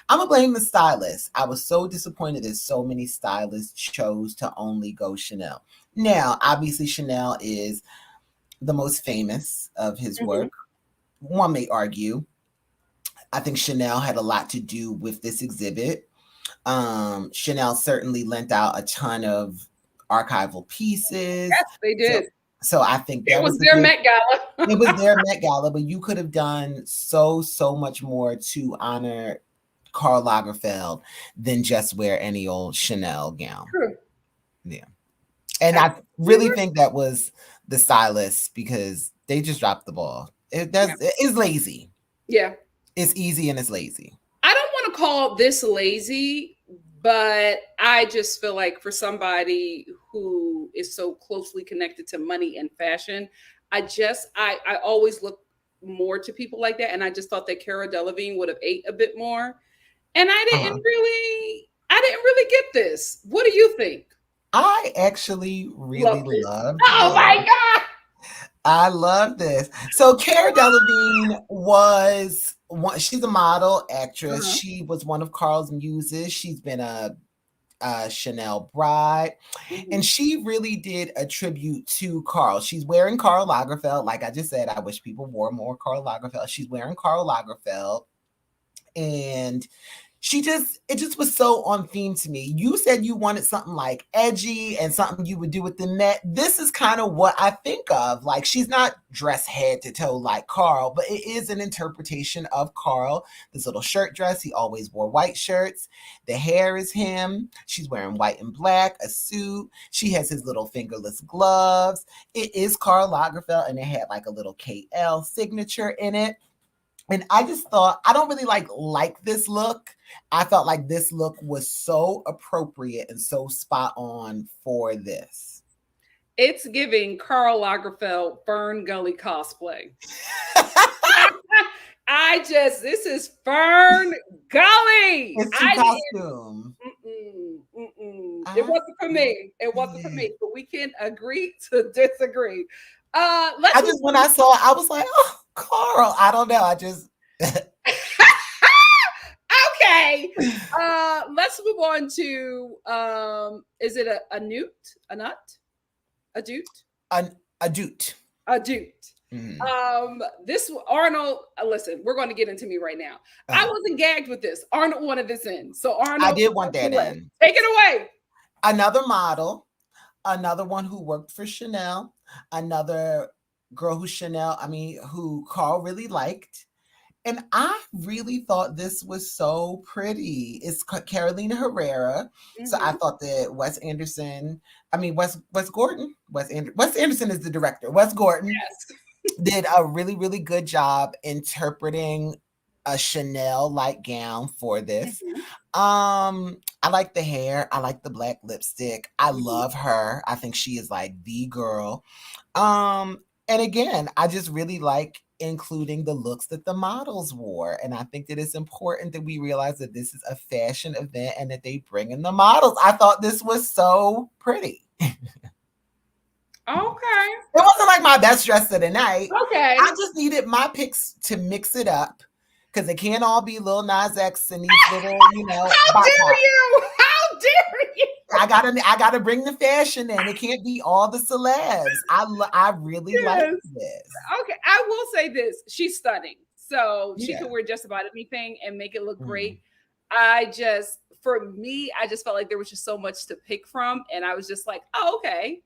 I'm going to blame the stylist. I was so disappointed that so many stylists chose to only go Chanel. Now, obviously, Chanel is the most famous of his work. One may argue. I think Chanel had a lot to do with this exhibit. Chanel certainly lent out a ton of archival pieces. Yes, they did. So I think that was their Met Gala. It was their Met Gala, but you could have done so much more to honor Karl Lagerfeld than just wear any old Chanel gown. True. Yeah. And I really think that was the stylist because they just dropped the ball. It's lazy. Yeah. It's easy and it's lazy. I don't want to call this lazy, but I just feel like for somebody who is so closely connected to money and fashion, I always look more to people like that. And I just thought that Cara Delevingne would have ate a bit more. And I didn't really I didn't really get this. What do you think? I actually really Loved it. loved Oh this. my God. I love this. So Cara Delevingne was one, she's a model actress. Uh-huh. She was one of Carl's muses. She's been a Chanel bride. And Mhm. she really did a tribute to Karl. She's wearing Karl Lagerfeld. Like I just said, I wish people wore more Karl Lagerfeld. She's wearing Karl Lagerfeld. And it just was so on theme to me. You said you wanted something like edgy and something you would do with the Met. This is kind of what I think of. Like, she's not dressed head to toe like Karl, but it is an interpretation of Karl. This little shirt dress, he always wore white shirts. The hair is him. She's wearing white and black, a suit. She has his little fingerless gloves. It is Karl Lagerfeld, and it had like a little KL signature in it. And I just thought, I don't really like this look. I felt like this look was so appropriate and so spot on for this. It's giving Karl Lagerfeld Fern Gully cosplay. This is Fern Gully. It's too I didn't. costume. It I, wasn't for me. It wasn't for me. But we can agree to disagree. I Let's move just, when on. I saw it, I was like, oh, Karl. I don't know. I just. Okay. Let's move on to is it a newt? A nut? A jute? A jute. A jute. Mm-hmm. This Arnold, listen, we're going to get into me right now. I wasn't gagged with this. Arnold wanted this in. So I Arnold, did want that in. take it away. Another model, another one who worked for Chanel, another girl who Karl really liked. And I really thought this was so pretty. It's Carolina Herrera. So I Mm-hmm. thought that Wes Anderson is the director. Wes Gordon Yes. did a really, really good job interpreting a Chanel like gown for this. Mm-hmm. I like the hair. I like the black lipstick. I Mm-hmm. love her. I think she is like the girl. And again, I just really like including the looks that the models wore. And I think that it's important that we realize that this is a fashion event and that they bring in the models. I thought this was so pretty. Okay. It wasn't like my best dress of the night. Okay. I just needed my picks to mix it up because it can't all be Lil Nas X and these little, How bot dare tops. you? How dare you? I gotta bring the fashion in. It can't be all the celebs. I really like Yes. this. Okay. I will say this. She's stunning. So she Yeah. could wear just about anything and make it look Mhm. great. For me, I just felt like there was just so much to pick from. And I was just like, oh, okay.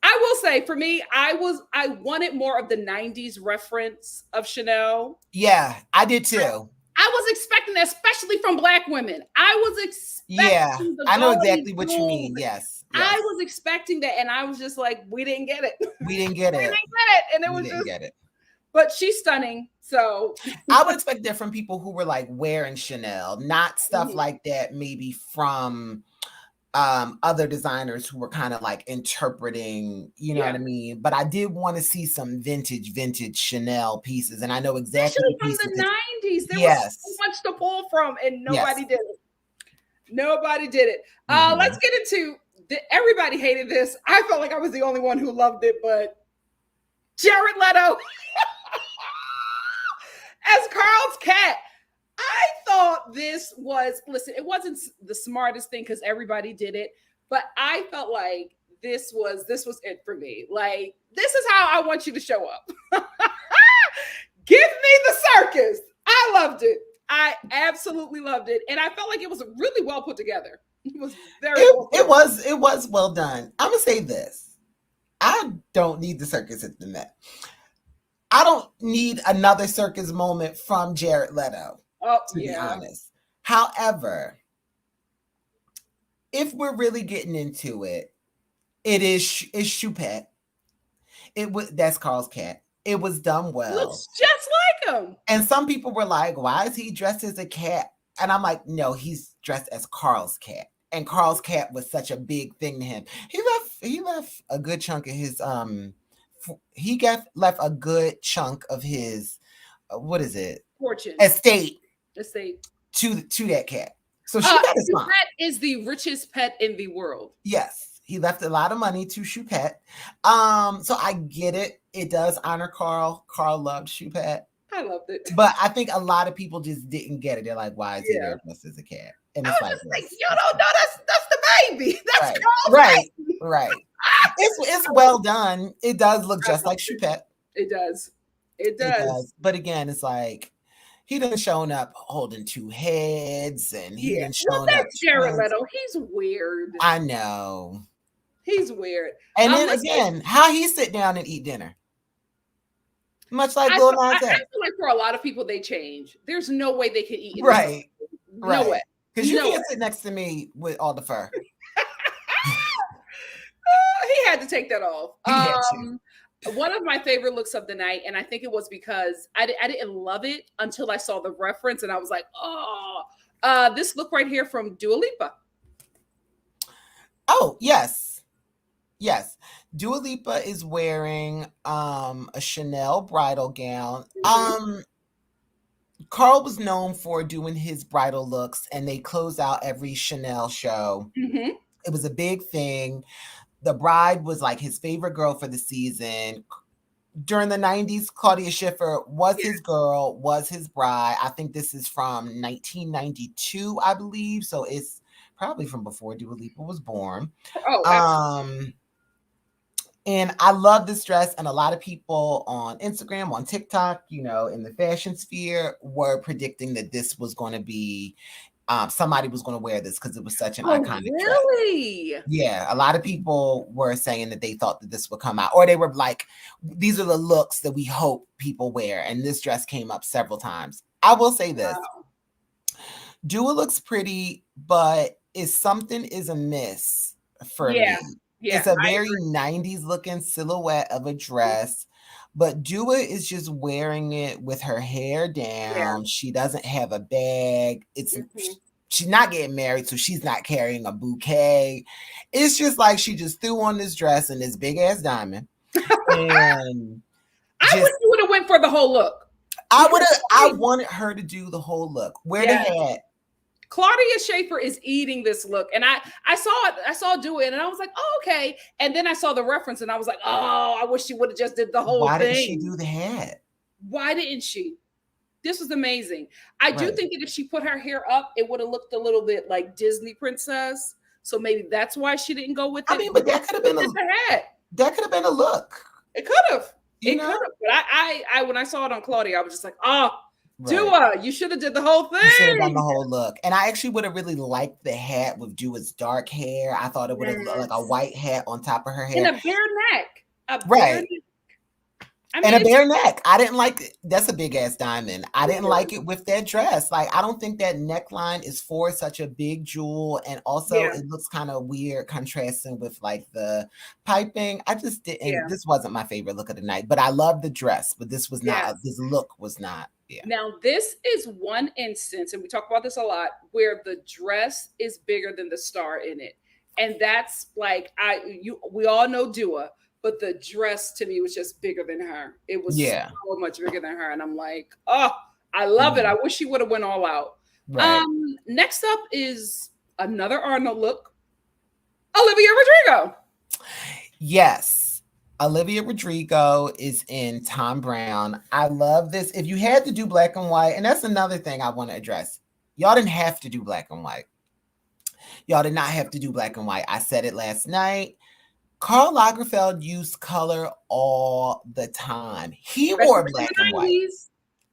I will say for me, I wanted more of the 90s reference of Chanel. Yeah, I did too. I was expecting that, especially from Black women. I was Yeah, expecting the I know golden exactly what you gold. mean. Yes, I yes. was expecting that, and I was just like, we didn't get it. We didn't get We it. didn't get it. And it We was didn't just, get it. but she's stunning. So I would expect that from people who were like wearing Chanel, not stuff mhm. like that maybe from other designers who were kind of like interpreting, you know Yeah, what I mean? But I did want to see some vintage Chanel pieces, and I know exactly especially the from pieces the that 90s. There was so yes, much to pull from, and yes. nobody did it. Nobody did it. Let's Mm-hmm. get into everybody hated this. I felt like I was the only one who loved it, but Jared Leto as Carl's cat. I thought this was, listen, it wasn't the smartest thing because everybody did it, but I felt like this was it for me. Like, this is how I want you to show up. Give me the circus. I loved it. I absolutely loved it. And I felt like it was really well put together. It was very well put together. It was well done. I'm gonna say this. I don't need the circus at the Met. I don't need another circus moment from Jared Leto, Oh, to be yeah. honest. However, if we're really getting into it, it's Choupette. That's Carl's cat. It was done well. Looks just like him. And some people were like, why is he dressed as a cat? And I'm like, no, he's dressed as Carl's cat. And Carl's cat was such a big thing to him. He left a good chunk of his left a good chunk of his what is it? Fortune. Estate Estate. to that cat. So Choupette is fine. Choupette is the richest pet in the world. Yes, he left a lot of money to Choupette. So I get it. It does honor Karl. Karl loved Choupette. I loved it. But I think a lot of people just didn't get it. They're like, why is he there dressed as a cat? And it's I was like, just like, you don't know that's the baby. That's Karl's right, baby. right. It's well done. It does look just like Choupette. It does. It does. It does. But again, it's like he done shown up holding two heads, and he done shown up. Jared Leto. He's weird. I know. He's weird. And then again, how he sit down and eat dinner. Much like Lil Nas X. I feel like for a lot of people, they change. There's no way they can eat. Right. No way. Because you can't sit next to me with all the fur. He had to take that off. One of my favorite looks of the night, and I think it was because I didn't love it until I saw the reference, and I was like, oh, this look right here from Dua Lipa. Oh, yes. Yes. Dua Lipa is wearing a Chanel bridal gown. Karl was known for doing his bridal looks, and they close out every Chanel show. It was a big thing. The bride was like his favorite girl for the season. During the 90s, Claudia Schiffer was his girl, was his bride. I think this is from 1992, I believe. So it's probably from before Dua Lipa was born. And I love this dress. And a lot of people on Instagram, on TikTok, in the fashion sphere were predicting that this was going to be, somebody was going to wear this because it was such an iconic really? dress. Yeah. A lot of people were saying that they thought that this would come out, or they were like, these are the looks that we hope people wear. And this dress came up several times. I will say this. Wow. Dua looks pretty, but something is amiss for me. Yeah, it's a very 90s looking silhouette of a dress, but Dua is just wearing it with her hair down. Yeah. She doesn't have a bag. She's not getting married, so she's not carrying a bouquet. It's just like she just threw on this dress and this big ass diamond. And I wish you would have went for the whole look. I wanted her to do the whole look. Wear the hat. Claudia Schiffer is eating this look, and I saw Dua it, and I was like, oh, okay. And then I saw the reference, and I was like, oh, I wish she would have just did the whole thing. Why didn't she do the hat? Why didn't she? This was amazing. I do think that if she put her hair up, it would have looked a little bit like Disney princess. So maybe that's why she didn't go with it. I mean, but that could have been that could have been a look. It could have. It could have. But I when I saw it on Claudia, I was just like, oh. Dua, you should have did the whole thing. You should have done the whole look. And I actually would have really liked the hat with Dua's dark hair. I thought it would have looked like a white hat on top of her hair. And a bare neck. Bare neck. And a bare neck. I didn't like it. That's a big ass diamond. I didn't like it with that dress. Like, I don't think that neckline is for such a big jewel. And also it looks kind of weird contrasting with like the piping. I just didn't. This wasn't my favorite look of the night. But I love the dress. But this was not. This look was not. Yeah. Now, this is one instance, and we talk about this a lot, where the dress is bigger than the star in it. And that's like, we all know Dua, but the dress to me was just bigger than her. It was so much bigger than her. And I'm like, oh, I love it. I wish she would have went all out. Right. Next up is another Arnold look, Olivia Rodrigo. Yes. Olivia Rodrigo is in Thom Browne. I love this. If you had to do black and white, and that's another thing I want to address. Y'all didn't have to do black and white. Y'all did not have to do black and white. I said it last night. Karl Lagerfeld used color all the time. He wore black and white.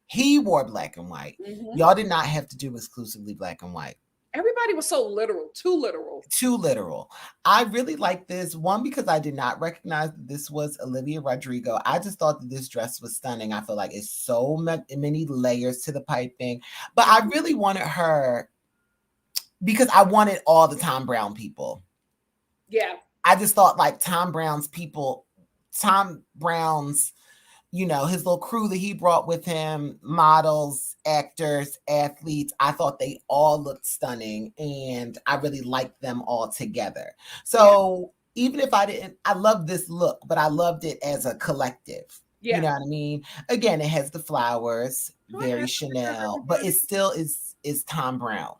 He wore black and white. Y'all did not have to do exclusively black and white. Everybody was so literal, too literal. Too literal. I really like this. One, because I did not recognize that this was Olivia Rodrigo. I just thought that this dress was stunning. I feel like it's so many layers to the piping. But I really wanted her because I wanted all the Thom Browne people. Yeah. I just thought like Thom Browne's people, Thom Browne's, his little crew that he brought with him, models, actors, athletes, I thought they all looked stunning and I really liked them all together. So even if I love this look, but I loved it as a collective. Yeah. You know what I mean? Again, it has the flowers, very Chanel, but it still is Thom Browne.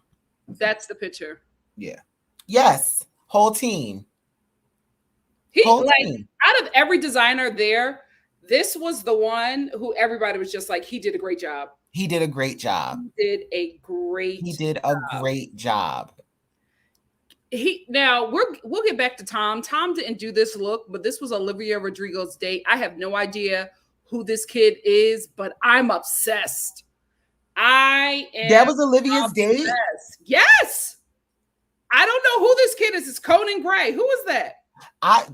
That's the picture. Yeah. Yes. Whole team. He Whole like team. out of every designer there, this was the one who everybody was just like, he did a great job. He did a great job. He did a great He did a job. great job. Now we'll get back to Tom. Tom didn't do this look, but this was Olivia Rodrigo's date. I have no idea who this kid is, but I'm obsessed. I am That was Olivia's date? obsessed. Yes. I don't know who this kid is. It's Conan Gray. Who is that? I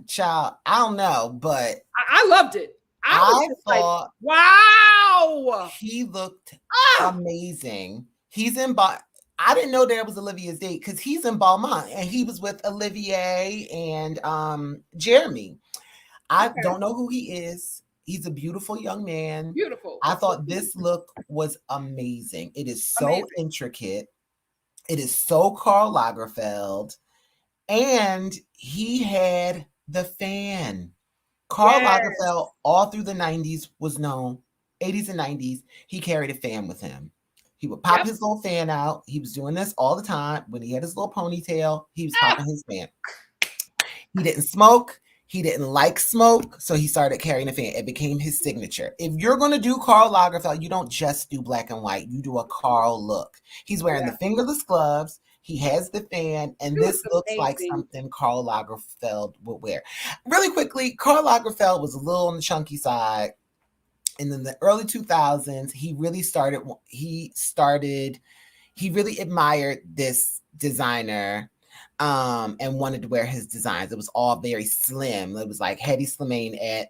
don't know, but I loved it. I thought, like, wow, he looked amazing. He's in I didn't know that was Olivia's date because he's in Balmain and he was with Olivier and Jeremy. I don't know who he is. He's a beautiful young man. Beautiful. I thought this look was amazing. It is so intricate. It is so Karl Lagerfeld. And he had the fan. Karl Lagerfeld, all through the 90s, was known, 80s and 90s, he carried a fan with him. He would pop his little fan out. He was doing this all the time. When he had his little ponytail, he was popping his fan. He didn't smoke. He didn't like smoke, so he started carrying a fan. It became his signature. If you're going to do Karl Lagerfeld, you don't just do black and white. You do a Karl look. He's wearing the fingerless gloves. He has the fan, and this looks like something Karl Lagerfeld would wear. Really quickly, Karl Lagerfeld was a little on the chunky side. And in the early 2000s, he really admired this designer and wanted to wear his designs. It was all very slim. It was like Hedy Slimane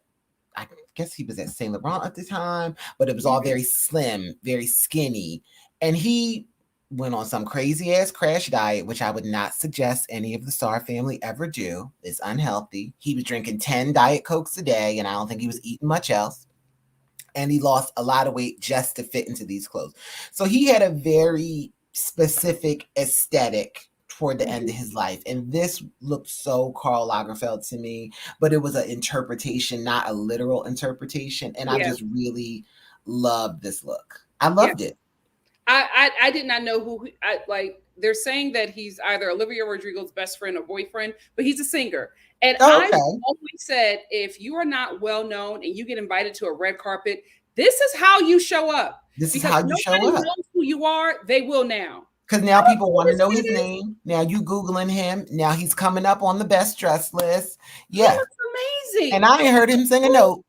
I guess he was at Saint Laurent at the time, but it was all very slim, very skinny. And he went on some crazy ass crash diet, which I would not suggest any of the Star family ever do. It's unhealthy. He was drinking 10 Diet Cokes a day, and I don't think he was eating much else. And he lost a lot of weight just to fit into these clothes. So he had a very specific aesthetic toward the end of his life. And this looked so Karl Lagerfeld to me, but it was an interpretation, not a literal interpretation. And I just really loved this look. I loved it. I did not know who they're saying that he's either Olivia Rodrigo's best friend or boyfriend, but he's a singer. And I always said, if you are not well known and you get invited to a red carpet, this is how you show up. This is how you show up. Nobody knows who you are. They will now. Because now people want to know his name. Now you Googling him. Now he's coming up on the best dress list. Yeah. He looks amazing. And I ain't heard him sing a note.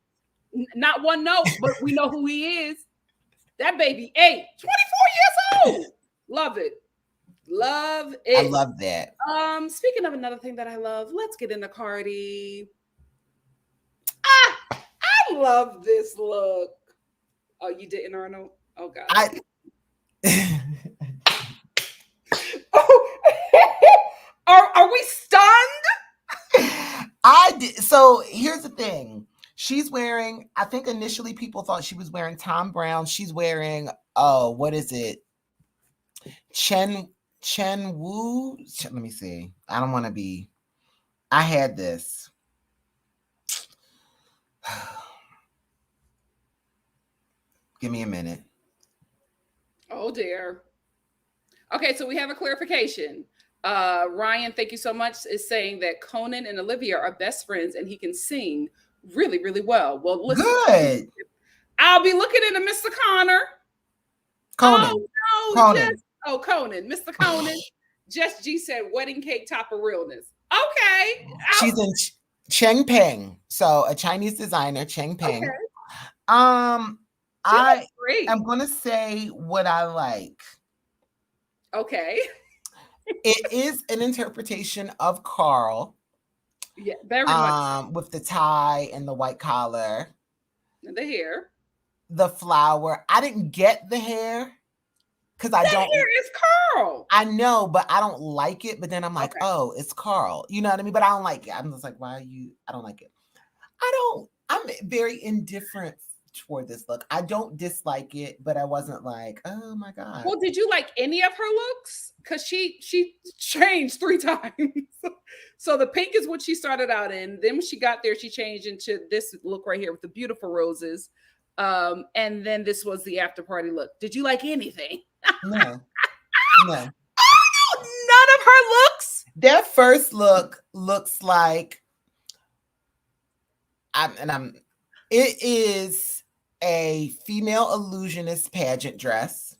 Not one note, but we know who he is. That baby 24 years old. Love it. Love it. I love that. Speaking of another thing that I love, let's get into Cardi. I love this look. Oh, you didn't, Arnold? Oh God. Are we stunned? I did. So here's the thing. She's wearing, I think initially people thought she was wearing Tom Brown. She's wearing, what is it? Chen Wu. Let me see. I don't want to be. I had this. Give me a minute. Oh dear. Okay, so we have a clarification. Ryan, thank you so much, is saying that Conan and Olivia are best friends and he can sing really, really well. Well, listen. Good. I'll be looking into Mr. Conan. Conan. Mr. Conan. Jess G said wedding cake top of realness. Okay. She's in Chengpeng. So a Chinese designer, Chengpeng. Okay. I am going to say what I like. Okay. It is an interpretation of Karl. Yeah, very much. With the tie and the white collar. And the hair. The flower. I didn't get the hair. Because I don't. Hair is Karl. I know, but I don't like it. But then I'm like, oh, it's Karl. You know what I mean? But I don't like it. I'm just like, why are you? I don't like it. I'm very indifferent toward this look. I don't dislike it, but I wasn't like, oh my God. Well, did you like any of her looks? Because she changed 3 times. So the pink is what she started out in. Then when she got there, she changed into this look right here with the beautiful roses. And then this was the after party look. Did you like anything? No. Oh, no, her looks? Their first look looks like it is a female illusionist pageant dress.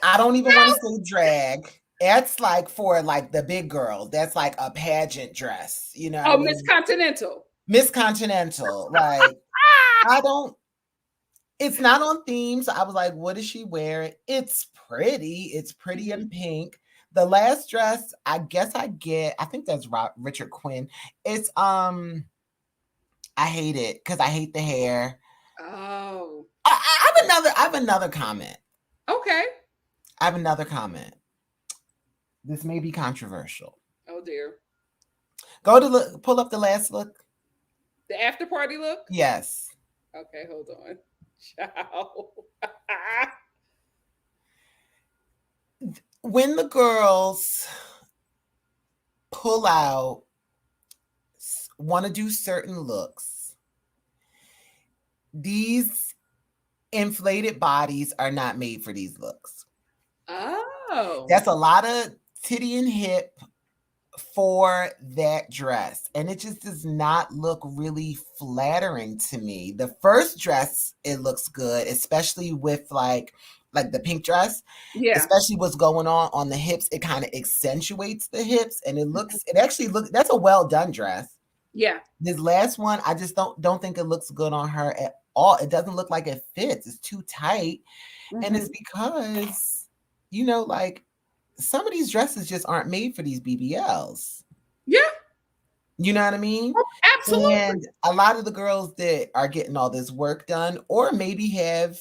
I don't even want to say drag. That's like for like the big girls. That's like a pageant dress. You know what I Oh, Miss mean? Continental. Miss Continental. Like, I don't, it's not on theme. So I was like, what is she wearing? It's pretty. It's pretty in pink. The last dress, I guess I think that's Richard Quinn. It's I hate it because I hate the hair. Oh. I have another comment. Okay. I have another comment. This may be controversial. Oh dear. Go to look, pull up the last look. The after party look? Yes. Okay, hold on. Ciao. When the girls pull out, want to do certain looks, these inflated bodies are not made for these looks. Oh. That's a lot of titty and hip for that dress, and it just does not look really flattering to me. The first dress, it looks good, especially with like the pink dress. Yeah. Especially what's going on the hips, it kind of accentuates the hips, and it actually looks, that's a well done dress. Yeah. This last one, I just don't think it looks good on her at all. It doesn't look like it fits. It's too tight. And it's because, like, some of these dresses just aren't made for these BBLs. Yeah. You know what I mean? Oh, absolutely. And a lot of the girls that are getting all this work done, or maybe have,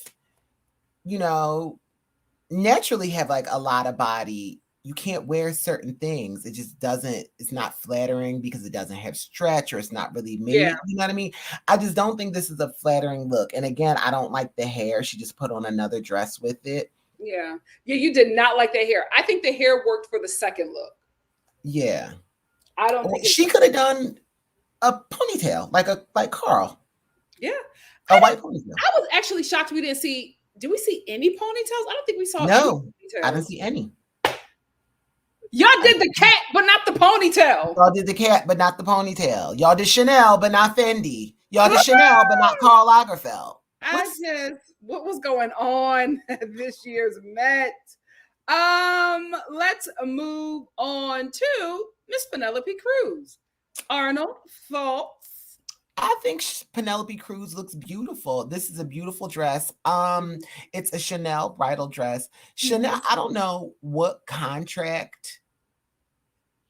naturally have like a lot of body, you can't wear certain things. It just doesn't, it's not flattering because it doesn't have stretch, or it's not really made. Yeah. You know what I mean? I just don't think this is a flattering look. And again, I don't like the hair. She just put on another dress with it. Yeah. Yeah, you did not like the hair. I think the hair worked for the second look. Yeah. I don't think she could have done a ponytail, like Karl. Yeah. A white ponytail. I was actually shocked we didn't see. Did we see any ponytails? I don't think we saw No, any I didn't see any. Y'all did the cat, but not the ponytail. Y'all did the cat, but not the ponytail. Y'all did Chanel, but not Fendi. Y'all did Chanel, but not Karl Lagerfeld. What was going on at this year's Met? Let's move on to Miss Penelope Cruz. Arnold, thoughts? I think Penelope Cruz looks beautiful. This is a beautiful dress. It's a Chanel bridal dress. Chanel, I don't know what contract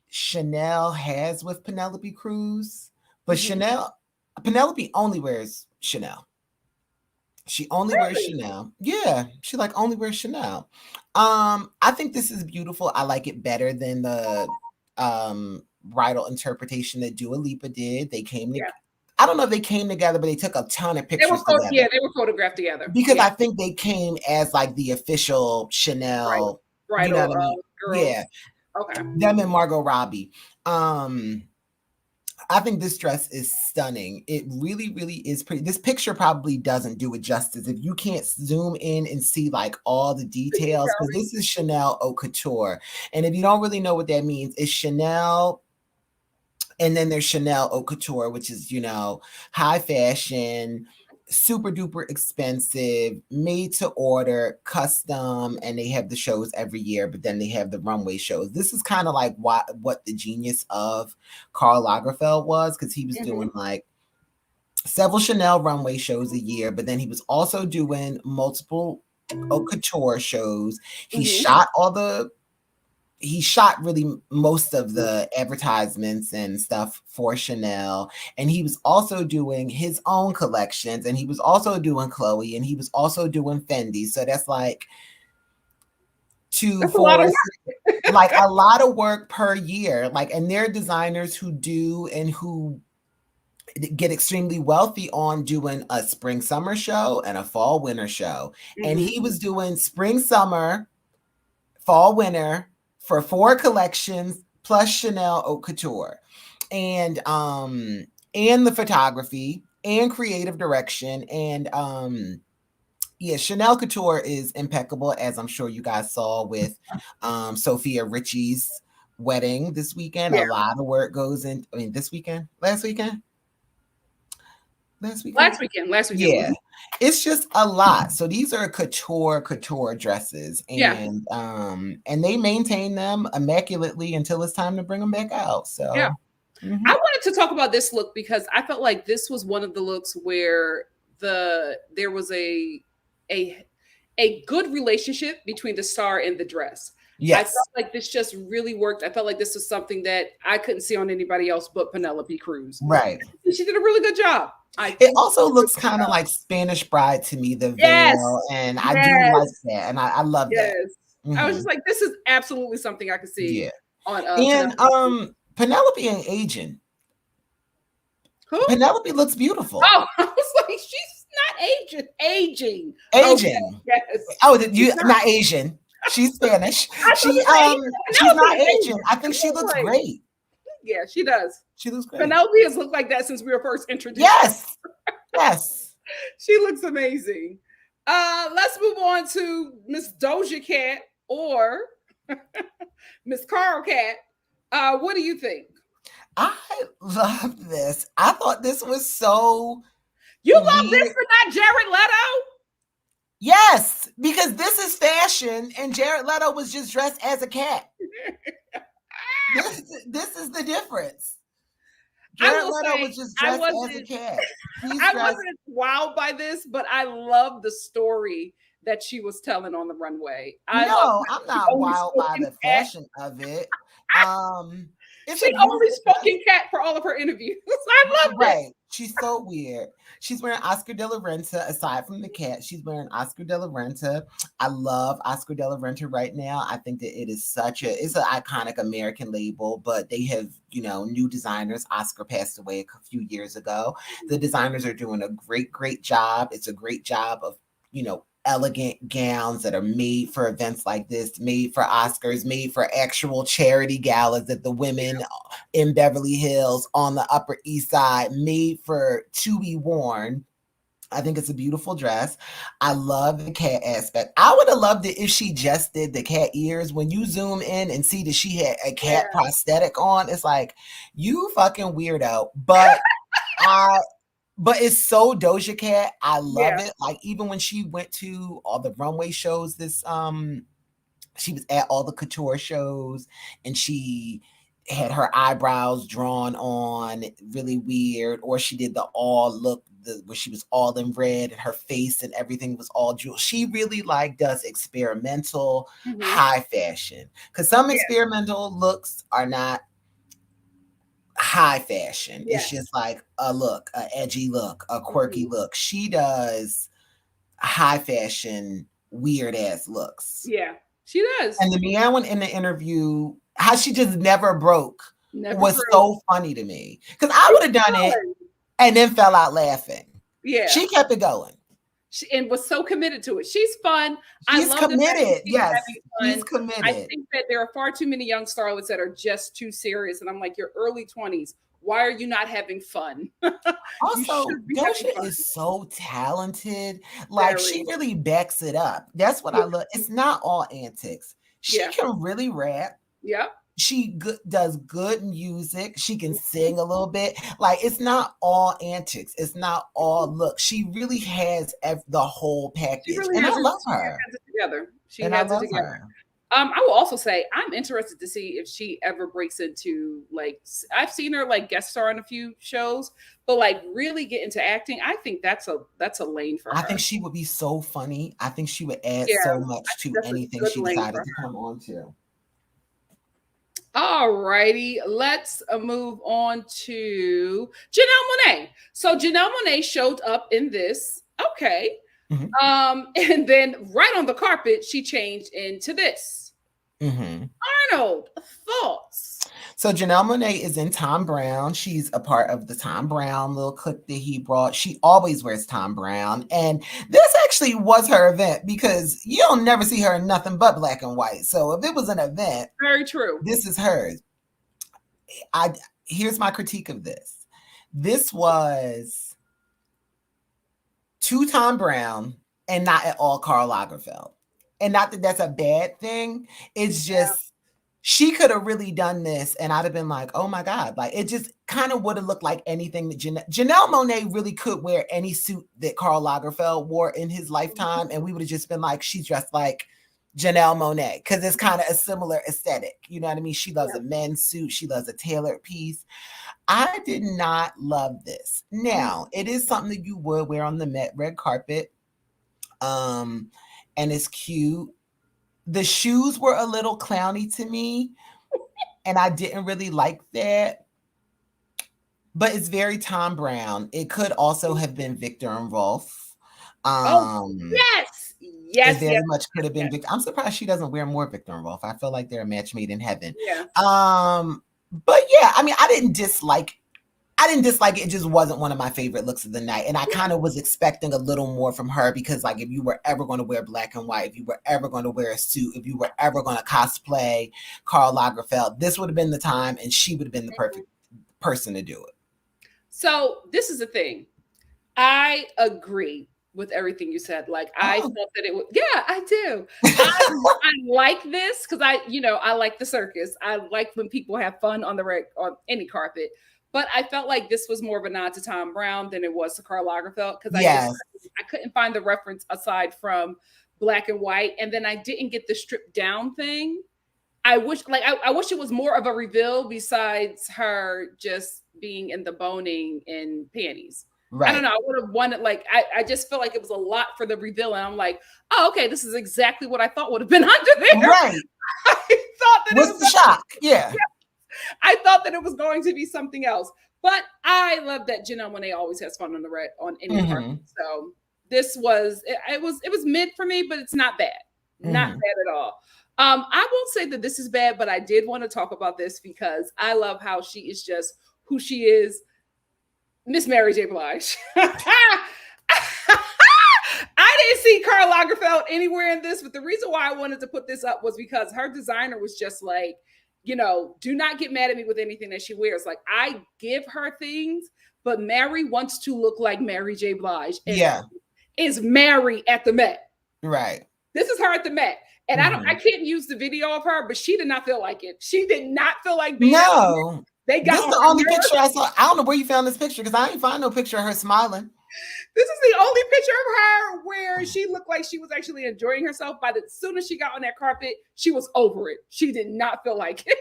Chanel has with Penelope Cruz, but Penelope only wears Chanel. She only wears Chanel. Yeah, she only wears Chanel. I think this is beautiful. I like it better than the bridal interpretation that Dua Lipa did. They came together. I don't know if they came together, but they took a ton of pictures together. Yeah, they were photographed together. Because I think they came as like the official Chanel bridal, you know what I mean? Girls. Yeah. Okay. Them and Margot Robbie. I think this dress is stunning. It really, really is pretty. This picture probably doesn't do it justice if you can't zoom in and see like all the details, because this is Chanel Haute Couture. And if you don't really know what that means, it's Chanel, and then there's Chanel Haute Couture, which is, high fashion, super duper expensive, made to order, custom, and they have the shows every year, but then they have the runway shows. This is kind of like what the genius of Karl Lagerfeld was, because he was doing like several Chanel runway shows a year, but then he was also doing multiple Haute Couture shows. He shot really most of the advertisements and stuff for Chanel. And he was also doing his own collections, and he was also doing Chloe, and he was also doing Fendi. So that's like a lot of work per year. And there are designers who do and who get extremely wealthy on doing a spring summer show and a fall winter show. And he was doing spring summer, fall winter, for 4 collections plus Chanel Haute Couture, and the photography and creative direction, and Yeah, Chanel Couture is impeccable, as I'm sure you guys saw with Sophia Richie's wedding this weekend. Yeah. A lot of work goes in. I mean, this weekend, last weekend. Last weekend. Yeah, it's just a lot. So these are couture dresses, Yeah. And they maintain them immaculately until it's time to bring them back out. So Yeah. I wanted to talk about this look because I felt like this was one of the looks where there was a good relationship between the star and the dress. I yes, felt like this just really worked. I felt like this was something that I couldn't see on anybody else but Penelope Cruz. right. She did a really good job. It also looks kind of like Spanish Bride to me, the Yes. veil, and I do like Yes. that, and I love that. Yes. I was Mhm. just like, this is absolutely something I could see Yeah, on and Penelope. Penelope ain't aging. Who? Penelope looks beautiful. Oh, I was like, she's not aging. Aging. Okay. Aging. Yes. Oh, you not Asian. She's Spanish. She's not Asian. I think she looks great. Yeah, she does. She looks great. Penelope has looked like that since we were first introduced. Yes. Yes. She looks amazing. Let's move on to Miss Doja Cat or Miss Karl Cat. What do you think? I love this. I thought this was so You weird. love this and not Jared Leto? Yes, because this is fashion and Jared Leto was just dressed as a cat. This is the difference. Jared Leto was just dressed as a cat. I wasn't wowed by this, but I love the story that she was telling on the runway. I'm not wild by the fashion of it. She only spoke in cat for all of her interviews. I love it. She's so weird. She's wearing Oscar de la Renta. Aside from the cat, she's wearing Oscar de la Renta. I love Oscar de la Renta right now. I think that it's an iconic American label, but they have, new designers. Oscar passed away a few years ago. The designers are doing a great job. It's a great job of, elegant gowns that are made for events like this, made for Oscars, made for actual charity galas that the women in Beverly Hills on the Upper East Side made to be worn. I think it's a beautiful dress. I love the cat aspect. I would have loved it if she just did the cat ears. When you zoom in and see that she had a cat prosthetic on, it's like, you fucking weirdo. But it's so Doja Cat. I love it. Like, even when she went to all the runway shows, she was at all the couture shows and she had her eyebrows drawn on really weird, or she did the all look where she was all in red and her face and everything was all jewel. She really does experimental high fashion, because some experimental looks are not high fashion. It's just like a look, an edgy look, a quirky look. She does high fashion, weird ass looks. Yeah, she does. And the meow one in the interview, how she just never broke was so funny to me. Because I would have done it and then fell out laughing. Yeah. She kept it going. And was so committed to it. She's fun. She's committed. Yes, she's committed. I think that there are far too many young starlets that are just too serious. And I'm like, you're early 20s. Why are you not having fun? Also, Doja is so talented. Like, she really backs it up. That's what I love. It's not all antics. She can really rap. Yeah. She does good music. She can sing a little bit. Like, it's not all antics. It's not all look. She really has the whole package. And I love her. She has it together. I will also say I'm interested to see if she ever breaks into, like, I've seen her guest star on a few shows, but really get into acting. I think that's a lane for her. I think she would be so funny. I think she would add so much to anything she decided to come on to. All righty, let's move on to Janelle Monáe. So Janelle Monáe showed up in this. Okay. And then right on the carpet, she changed into this. Arnold, thoughts? So Janelle Monáe is in Tom Brown. She's a part of the Tom Brown little clique that he brought. She always wears Tom Brown. And this actually was her event, because you'll never see her in nothing but black and white. So if it was an event, very true, this is hers. Here's my critique of this. This was to Tom Brown and not at all Karl Lagerfeld. And not that that's a bad thing. It's just she could have really done this, and I'd have been like, oh my God. Like, it just kind of would have looked like anything that Janelle Monáe really could wear any suit that Karl Lagerfeld wore in his lifetime, and we would have just been like, she's dressed like Janelle Monáe, because it's kind of a similar aesthetic. You know what I mean? She loves a men's suit. She loves a tailored piece. I did not love this. Now, it is something that you would wear on the Met red carpet. And it's cute. The shoes were a little clowny to me, and I didn't really like that. But it's very Tom Brown. It could also have been Victor and Rolf. Yes. It very much could have been Victor. I'm surprised she doesn't wear more Victor and Rolf. I feel like they're a match made in heaven. Yeah. But yeah, I mean, I didn't dislike it. It just wasn't one of my favorite looks of the night. And I kind of was expecting a little more from her, because like, if you were ever going to wear black and white, if you were ever going to wear a suit, if you were ever going to cosplay Karl Lagerfeld, this would have been the time, and she would have been the perfect person to do it. So this is the thing. I agree with everything you said. Like, I thought that it would, yeah, I do. I like this because I like the circus. I like when people have fun on any carpet. But I felt like this was more of a nod to Tom Brown than it was to Karl Lagerfeld, because I couldn't find the reference aside from black and white, and then I didn't get the stripped down thing. I wish it was more of a reveal besides her just being in the boning and panties. Right. I don't know. I would have wanted, like, I just felt like it was a lot for the reveal, and I'm like, oh, okay, this is exactly what I thought would have been under there. Right. I thought that was the shock. Yeah. I thought that it was going to be something else, but I love that Janelle Monáe always has fun on any carpet. So this was it was mid for me, but it's not bad, not bad at all. I won't say that this is bad, but I did want to talk about this because I love how she is just who she is, Miss Mary J. Blige. I didn't see Karl Lagerfeld anywhere in this, but the reason why I wanted to put this up was because her designer was just like, do not get mad at me with anything that she wears. Like, I give her things, but Mary wants to look like Mary J. Blige. And is Mary at the Met. Right. This is her at the Met. And I can't use the video of her, but she did not feel like it. She did not feel like being No. They got this is the only picture I saw. I don't know where you found this picture, because I ain't find no picture of her smiling. This is the only picture of her where she looked like she was actually enjoying herself. But as soon as she got on that carpet, she was over it. She did not feel like it.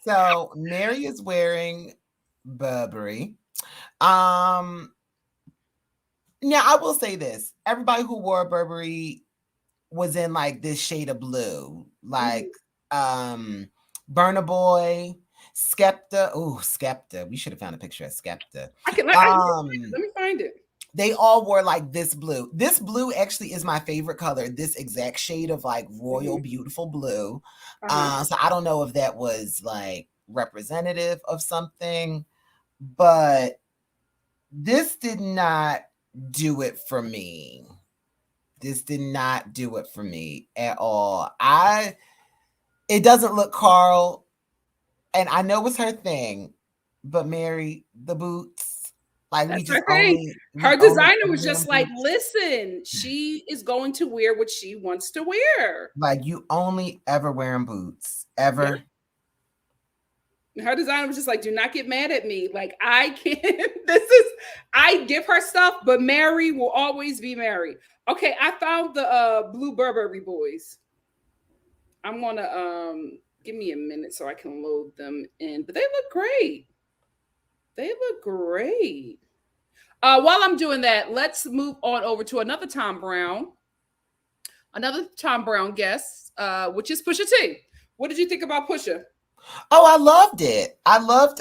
So Mary is wearing Burberry. Now I will say this: everybody who wore Burberry was in like this shade of blue, like Burna Boy, Skepta. Oh, Skepta. We should have found a picture of Skepta. Let me find it. They all wore like this blue. This blue actually is my favorite color. This exact shade of like royal, beautiful blue. So I don't know if that was like representative of something, but this did not do it for me. This did not do it for me at all. It doesn't look Karl, and I know it's her thing, but Mary, the boots. Like, that's her thing. Her designer was just like, listen, she is going to wear what she wants to wear. Like, you only ever wearing boots, ever. Yeah. Her designer was just like, do not get mad at me. Like, I can't, I give her stuff, but Mary will always be Mary. Okay, I found the blue Burberry boys. I'm gonna, give me a minute so I can load them in, but they look great. They look great. While I'm doing that, let's move on over to another Tom Brown guest, which is Pusha T. What did you think about Pusha? Oh, I loved it. I loved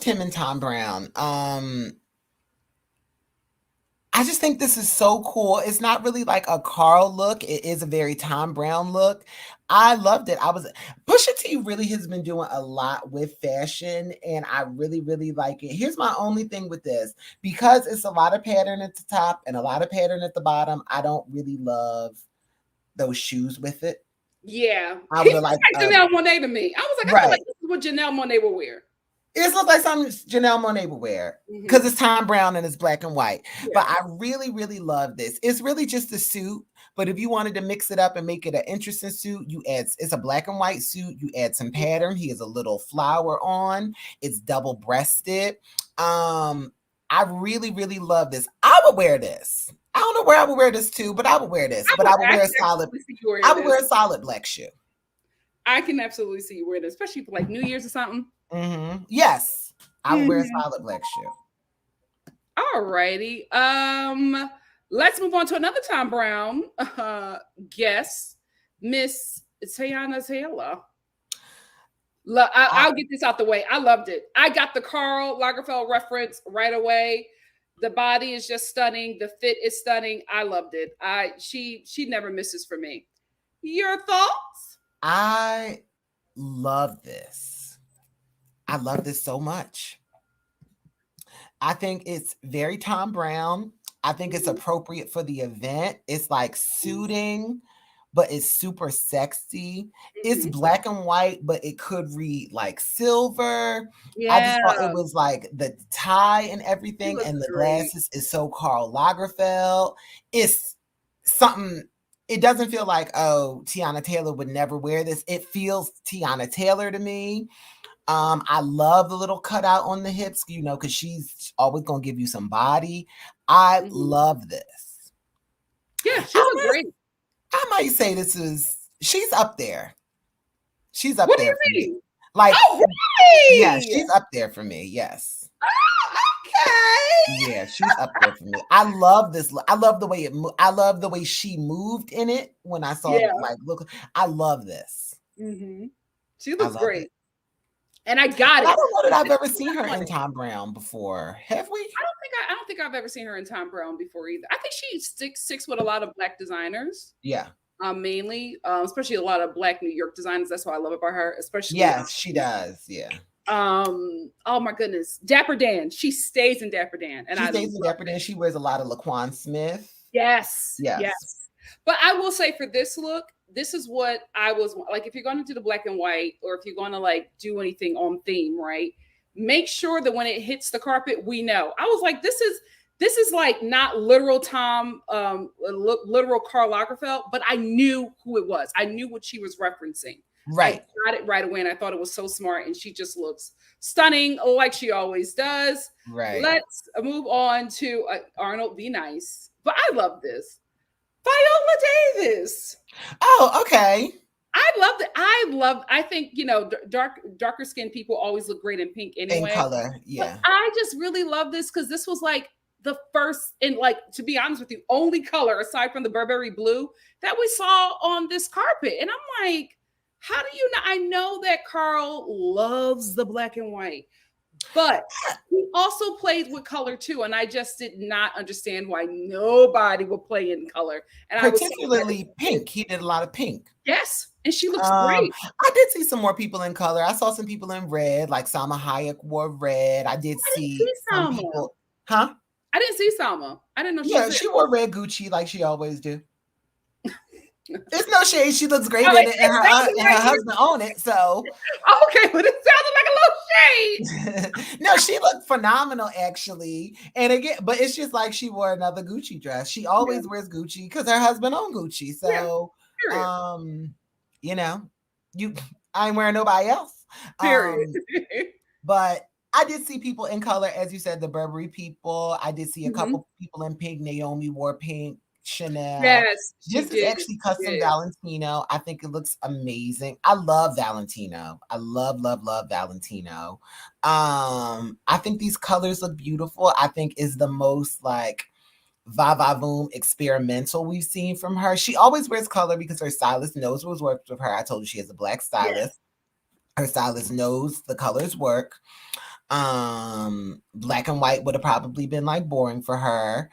him and Tom Brown. I just think this is so cool. It's not really like a Karl look. It is a very Tom Brown look. I loved it. Pusha T really has been doing a lot with fashion, and I really, really like it. Here's my only thing with this. Because it's a lot of pattern at the top and a lot of pattern at the bottom, I don't really love those shoes with it. Yeah. I would like Janelle Monáe to me. I was like, I feel like this is what Janelle Monáe will wear. It looks like something Janelle Monáe would wear because it's Tom Brown and it's black and white. Yeah. But I really, really love this. It's really just a suit. But if you wanted to mix it up and make it an interesting suit, it's a black and white suit. You add some pattern. He has a little flower on. It's double-breasted. I really, really love this. I would wear this. I don't know where I would wear this to, but I would wear this. But I would wear a solid. I would wear a solid black shoe. I can absolutely see you wearing it, especially for like New Year's or something. Mm-hmm. Yes, I would wear a solid black shoe. All righty. Let's move on to another Tom Brown guest, Miss Teyana Taylor. I'll get this out the way. I loved it. I got the Karl Lagerfeld reference right away. The body is just stunning. The fit is stunning. I loved it. She never misses for me. Your thoughts? I love this. I love this so much. I think it's very Tom Brown. I think it's appropriate for the event. It's like suiting, but it's super sexy. It's black and white, but it could read like silver. Yeah. I just thought it was like the tie and everything, and the glasses is so Karl Lagerfeld. It's something. It doesn't feel like, oh, Teyana Taylor would never wear this. It feels Teyana Taylor to me. I love the little cutout on the hips, because she's always going to give you some body. I love this. Yeah, she was great. I might say she's up there. She's up what there for me. Like, oh, really? Yeah, she's up there for me. Yes. Okay. Yeah, she's up there for me. I love this. I love the way I love the way she moved in it when I saw it. Like, look, I love this. She looks great. And I got it. I don't know that I've ever seen her in Tom Brown before. Have we? I don't think I've ever seen her in Tom Brown before either. I think she sticks with a lot of Black designers. Yeah. Mainly, especially a lot of Black New York designers. That's what I love about her. Especially. Yes, she does. Yeah. Oh my goodness, Dapper Dan. She stays in Dapper Dan, and she stays in Dapper Dan. She wears a lot of Laquan Smith. Yes. But I will say for this look, this is what I was like. If you're going to do the black and white, or if you're going to like do anything on theme, right? Make sure that when it hits the carpet, we know. I was like, this is like not literal literal Karl Lagerfeld, but I knew who it was. I knew what she was referencing. Right. I got it right away, and I thought it was so smart, and she just looks stunning like she always does. Right. Let's move on to Arnold Be Nice. But I love this. Viola Davis. Oh, okay. I think, darker skinned people always look great in pink anyway. In color, yeah. But I just really love this because this was like the first, and like, to be honest with you, only color aside from the Burberry blue that we saw on this carpet. And I'm like, how do you know? I know that Karl loves the black and white, but he also played with color too. And I just did not understand why nobody would play in color. And particularly pink. He did a lot of pink. Yes. And she looks great. I did see some more people in color. I saw some people in red, like Salma Hayek wore red. I did see some people. Huh? I didn't see Salma. I didn't know she wore red Gucci like she always do. It's no shade. She looks great in it, and her husband own it. So okay, but it sounded like a little shade. No, she looked phenomenal actually. And again, but it's just like she wore another Gucci dress. She always wears Gucci because her husband own Gucci. So I ain't wearing nobody else. Period. But I did see people in color, as you said, the Burberry people. I did see a couple people in pink. Naomi wore pink. Chanel. Yes. This is actually custom Valentino. I think it looks amazing. I love Valentino. I love Valentino. I think these colors look beautiful. I think is the most like va-va-voom experimental we've seen from her. She always wears color because her stylist knows what's worked with her. I told you she has a black stylist. Yes. Her stylist knows the colors work. Black and white would have probably been like boring for her.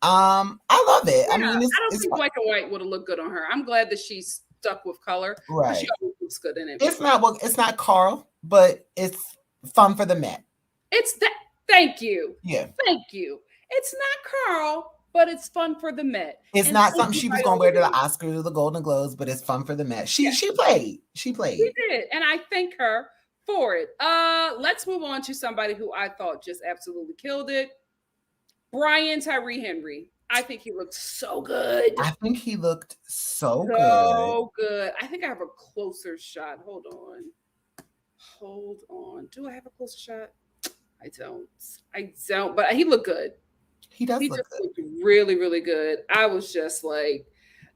I love it. Yeah, I don't think black and white would have looked good on her. I'm glad that she's stuck with color. Right. She always looks good in it. It's not Karl, but it's fun for the Met. It's that. Thank you. Yeah. Thank you. It's not Karl, but it's fun for the Met. It's not something she was going to wear to the Oscars or the Golden Globes, but it's fun for the Met. She played. She did, and I thank her for it. Let's move on to somebody who I thought just absolutely killed it. Brian Tyree Henry. I think he looked so good. I think he looked so good. So good. I think I have a closer shot. Hold on. Hold on. Do I have a closer shot? I don't. I don't. But he looked good. He does He look just good. looked really, really good. I was just like,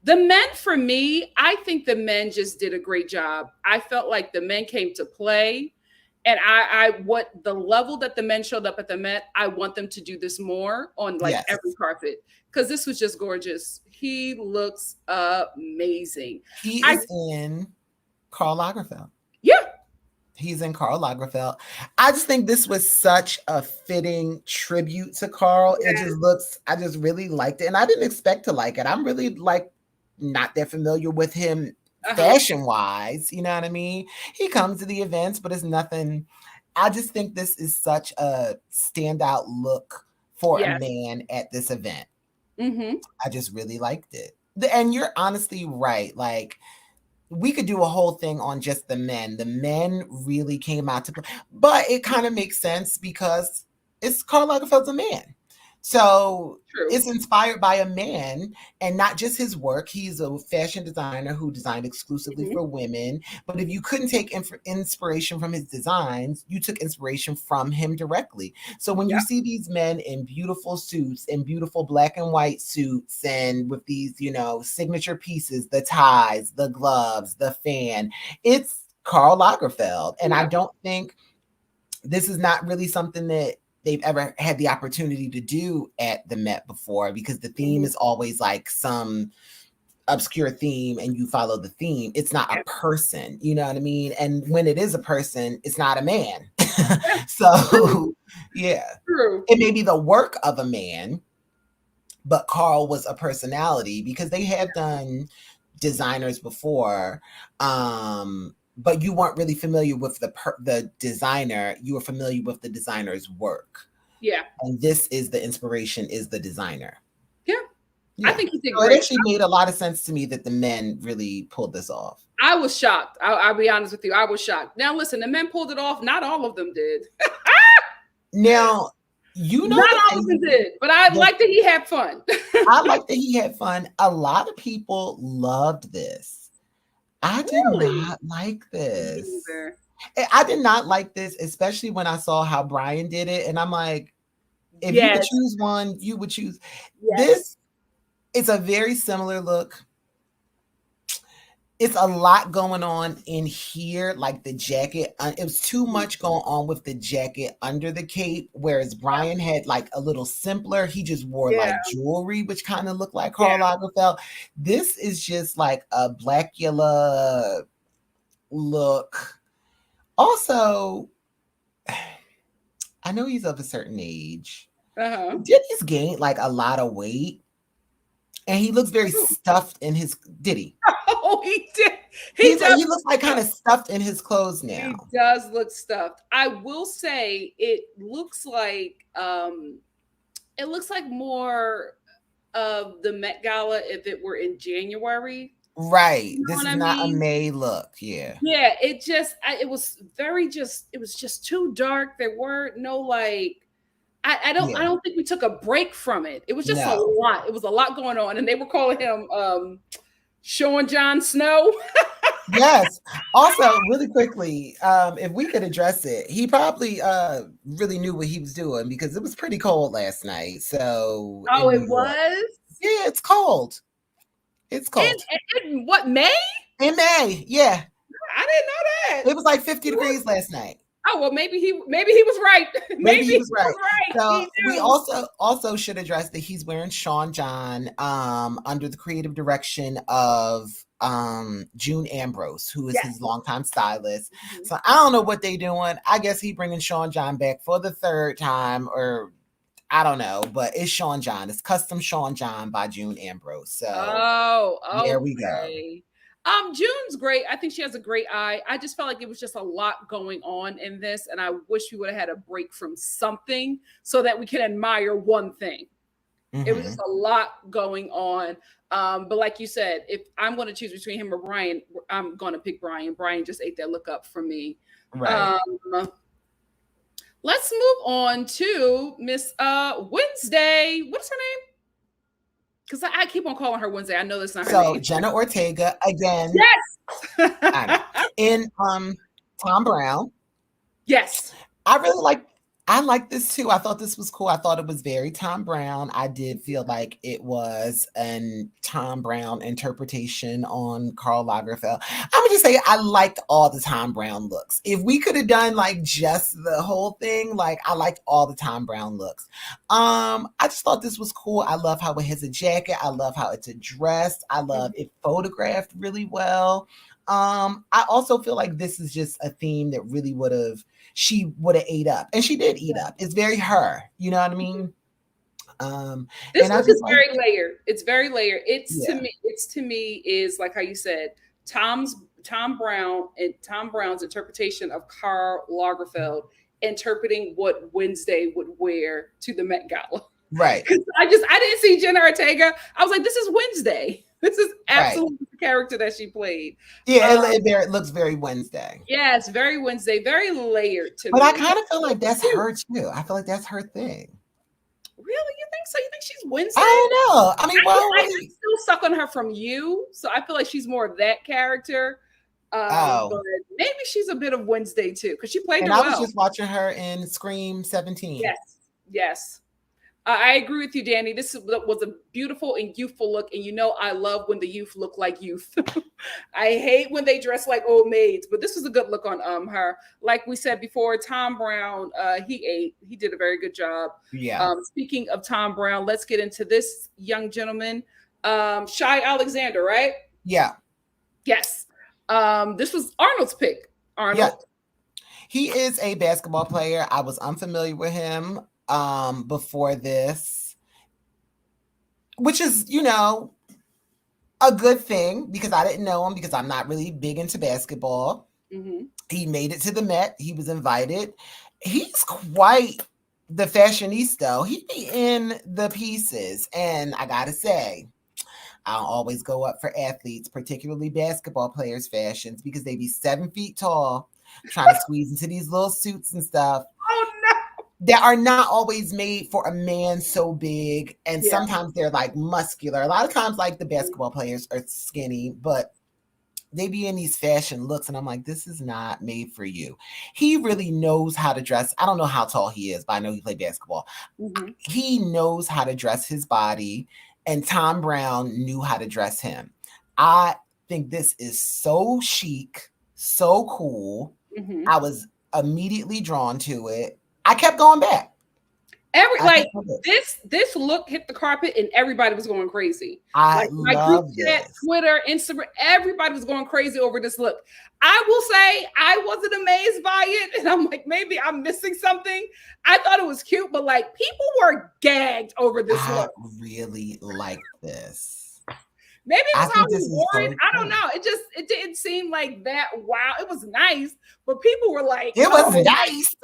the men for me, I think the men just did a great job. I felt like the men came to play. And what the level that the men showed up at the Met, I want them to do this more on like every Yes. carpet because this was just gorgeous. He looks amazing. He I is in Karl Lagerfeld. Yeah, He's in Karl Lagerfeld. I just think this was such a fitting tribute to Karl. It yeah, just looks, I just really liked it. And I didn't expect to like it. I'm really like not that familiar with him uh-huh, fashion wise. You know what I mean? He comes to the events, but it's nothing. I just think this is such a standout look for a yes, man at this event. mm-hmm, I just really liked it. And you're honestly right. Like, we could do a whole thing on just the men. The men really came out to play, but it kind of makes sense because it's Karl Lagerfeld's a man. So true, it's inspired by a man and not just his work. He's a fashion designer who designed exclusively mm-hmm, for women. But if you couldn't take inspiration from his designs, you took inspiration from him directly. So when you yeah, see these men in beautiful suits and beautiful black and white suits and with these, signature pieces, the ties, the gloves, the fan, it's Karl Lagerfeld. And I yeah, don't think this is not really something that they've ever had the opportunity to do at the Met before because the theme mm-hmm, is always like some obscure theme and you follow the theme. It's not a yeah, person, you know what I mean? And when it is a person, it's not a man. yeah, true, So, yeah, true, it may be the work of a man, but Karl was a personality because they have done designers before, but you weren't really familiar with the designer. You were familiar with the designer's work, yeah, and this is the inspiration is the designer. yeah. I Yeah, think he did so it great. actually made a lot of sense to me that the men really pulled this off. I was shocked. I'll be honest with you. I was shocked. Now, listen, the men pulled it off. Not all of them did. Now, you know Not the all of them thing did, but I that like that he had fun. I like that he had fun. A lot of people loved this. I did Really? not like Me this. neither. I did not like this, especially when I saw how Brian did it. And I'm like, if you could Yes. choose one, you would choose Yes. this. It's a very similar look. It's a lot going on in here, like the jacket. It was too much going on with the jacket under the cape, whereas Brian had like a little simpler. He just wore Yeah. like jewelry, which kind of looked like Yeah. Karl Lagerfeld. This is just like a Blackula look. Also, I know he's of a certain age. Uh-huh. Did he's gained like a lot of weight? And he looks very True. stuffed in his did he? Oh, he did. He He's like does he looks like kind of stuffed in his clothes he now. does look stuffed. I will say it looks like more of the Met Gala if it were in January. Right. You know This what is I not a mean? May look. Yeah. Yeah, it was just too dark. There were no like I Yeah. don't think we took a break from it. It was just a No. lot. It was a lot going on. And they were calling him Sean John Snow. Yes. Also, really quickly, if we could address it, he probably really knew what he was doing because it was pretty cold last night. So Oh, in New it York. was? Yeah, it's cold. It's cold. In what, May? In May, yeah. I didn't know It that. was like 50 degrees last night. Oh well, maybe he was right. Maybe Maybe he he was was right. right. So He we knew. also should address that he's wearing Sean John under the creative direction of June Ambrose, who is his Yes. longtime stylist. Mhm. So I don't know what they doing. I guess he bringing Sean John back for the third time, or I don't know, but it's Sean John. It's custom Sean John by June Ambrose. So there Oh, we go. okay. June's great. I think she has a great eye. I just felt like it was just a lot going on in this, and I wish we would have had a break from something so that we can admire one thing. It was just Hmm. a lot going on. But like you said, if I'm going to choose between him or Brian, I'm going to pick Brian. Brian just ate that look up for me. Right. Let's move on to Miss Wednesday. What's her name? Because I keep on calling her Wednesday. I know that's not her So name. Jenna Ortega again. Yes. I know. In Tom Brown. Yes. I like this too. I thought this was cool. I thought it was very Tom Brown. I did feel like it was an Tom Brown interpretation on Karl Lagerfeld. I'm gonna just say I liked all the Tom Brown looks. If we could have done like just the whole thing, like I liked all the Tom Brown looks. I just thought this was cool. I love how it has a jacket. I love how it's addressed. I love it photographed really well. I also feel like this is just a theme that really she would have ate up, and she did eat up. It's very her, you know what I mean? This and look is very layered. It's very layered. It's to me is like how you said, Tom Brown and Tom Brown's interpretation of Karl Lagerfeld interpreting what Wednesday would wear to the Met Gala. Right. I didn't see Jenna Ortega. I was like, this is Wednesday. This is absolutely the character that she played. Yeah, it looks very Wednesday. Yeah, it's very Wednesday, very layered to me. But I kind of feel like that's her too. I feel like that's her thing. Really? You think so? You think she's Wednesday? I don't know. I mean, I still stuck on her from You, so I feel like she's more of that character. But maybe she's a bit of Wednesday too, because she played it well. I was just watching her in Scream 17. Yes. I agree with you, Danny. This was a beautiful and youthful look, and you know I love when the youth look like youth. I hate when they dress like old maids, but this was a good look on her. Like we said before, Tom Brown, he did a very good job. Yeah. Speaking of Tom Brown, let's get into this young gentleman, Shai Alexander, right? Yeah. Yes. This was Arnold's pick. Arnold. Yeah. He is a basketball player. I was unfamiliar with him before this, which is, you know, a good thing because I didn't know him because I'm not really big into basketball. He made it to the Met. He was invited. He's quite the fashionista. He be in the pieces. And I gotta say, I'll always go up for athletes, particularly basketball players' fashions, because they be 7 feet tall, trying to squeeze into these little suits and stuff. Oh no! That are not always made for a man so big, and sometimes they're like muscular. A lot of times, like the basketball players are skinny, but they be in these fashion looks, and I'm like, this is not made for you. He really knows how to dress. I don't know how tall he is, but I know he played basketball. He knows how to dress his body, and Tom Brown knew how to dress him. I think this is so chic, so cool. I was immediately drawn to it. I kept going back. This look hit the carpet and everybody was going crazy. My group chat, Twitter, Instagram, everybody was going crazy over this look. I will say I wasn't amazed by it, and I'm like, maybe I'm missing something. I thought it was cute, but like people were gagged over this look. I really like this. Maybe it was how we wore it. I don't know. It didn't seem like that. Wow, it was nice, but people were like, it was nice.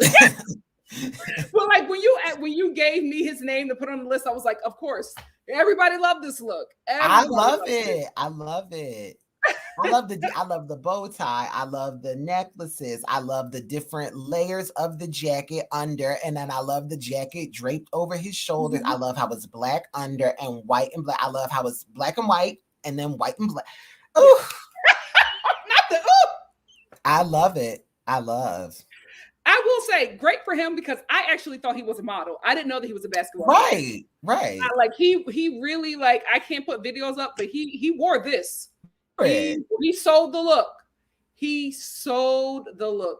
But like when you gave me his name to put on the list, I was like, of course, everybody loved this look. I love it. I love the bow tie. I love the necklaces. I love the different layers of the jacket under, and then I love the jacket draped over his shoulders. I love how it's black under and white and black. I love how it's black and white and then white and black. Ooh. Not the ooh. I love it. I will say, great for him because I actually thought he was a model. I didn't know that he was a basketball player. Right. Like he really like, I can't put videos up, but he wore this. Right. He sold the look.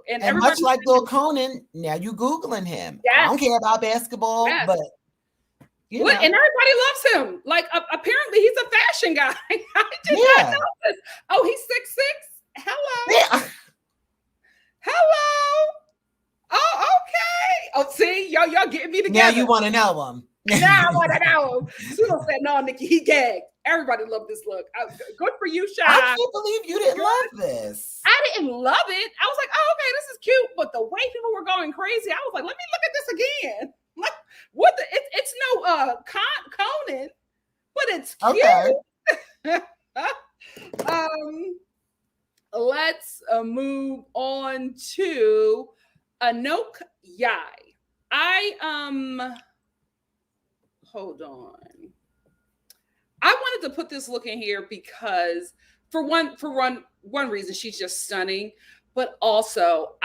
And much like Lil Conan, now you Googling him. Yes. I don't care about basketball, but and everybody loves him. Like apparently he's a fashion guy. I did not know this. Oh, he's 6'6". Hello. Yeah. Hello. Oh, okay. Oh, see, y'all getting me together. Now you want to know him. Now I want to know him. Suno said, no, Nikki, he gagged. Everybody loved this look. Good for you, Shai. I can't believe you didn't love this. I didn't love it. I was like, oh, okay, this is cute. But the way people were going crazy, I was like, let me look at this again. Like, what the? It's no Conan, but it's cute. Okay. let's move on to Anok Yai. I hold on. I wanted to put this look in here because for one reason, she's just stunning. But also,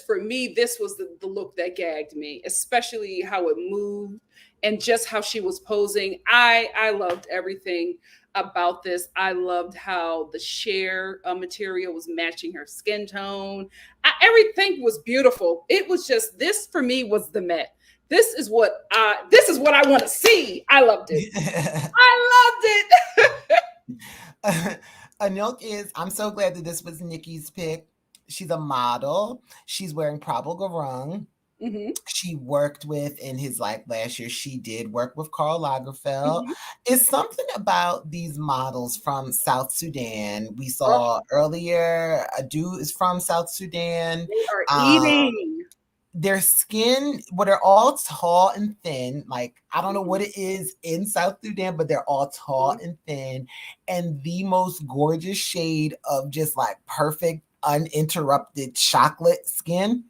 for me, this was the look that gagged me, especially how it moved and just how she was posing. I loved everything about this. I loved how the sheer material was matching her skin tone. Everything was beautiful. It was just, this for me was the Met. This is what I want to see. I loved it. I loved it. Anilk is, I'm so glad that this was Nikki's pick. She's a model. She's wearing Prabal Garung. Mm-hmm. She worked with, in his like last year, she did work with Karl Lagerfeld. Mm-hmm. It's something about these models from South Sudan. We Oh, saw earlier a dude is from South Sudan. they are Um, eating. their skin, well, they're all tall and thin. Like, I don't know what it is in South Sudan, but they're all tall and thin, and the most gorgeous shade of just like perfect, uninterrupted chocolate skin.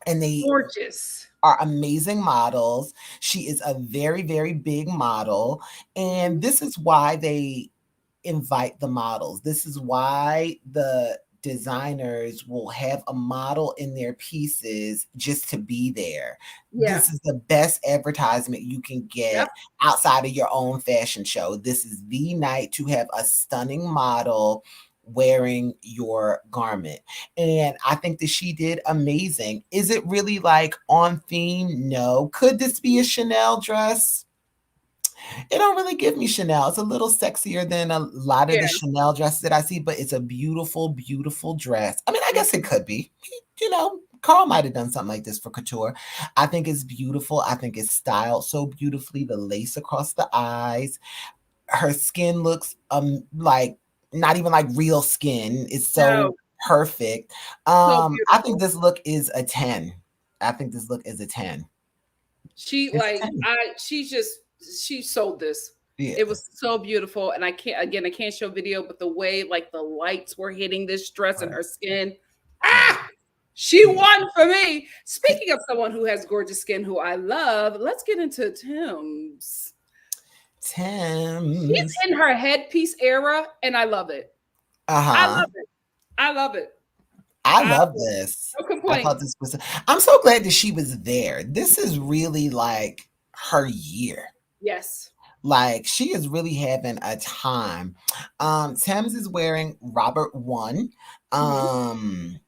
And they Gorgeous. are amazing models. She is a very, very big model. And this is why they invite the models. This is why the designers will have a model in their pieces just to be there. Yeah. This is the best advertisement you can get Yep. outside of your own fashion show. This is the night to have a stunning model wearing your garment. And I think that she did amazing. Is it really like on theme? No. Could this be a Chanel dress? It don't really give me Chanel. It's a little sexier than a lot of Yeah. the Chanel dresses that I see, but it's a beautiful, beautiful dress. I mean, I guess it could be. You know, Karl might have done something like this for couture. I think it's beautiful. I think it's styled so beautifully. The lace across the eyes. Her skin looks like not even like real skin. It's so No. perfect. So I think beautiful. this look is a 10. I think this look is a 10. She It's like 10. she sold this. Yeah. It was so beautiful. And I can't show video, but the way like the lights were hitting this dress and her skin. Ah, she won for me. Speaking of someone who has gorgeous skin who I love, let's get into Tim's. She's Tim's. in her headpiece era, and I love it. I Uh-huh. love it. I love it. I I love this. no I thought complaints. this was, I'm so glad that she was there. This is really like her year. Yes. Like she is really having a time. Thames is wearing Robert One. Mhm.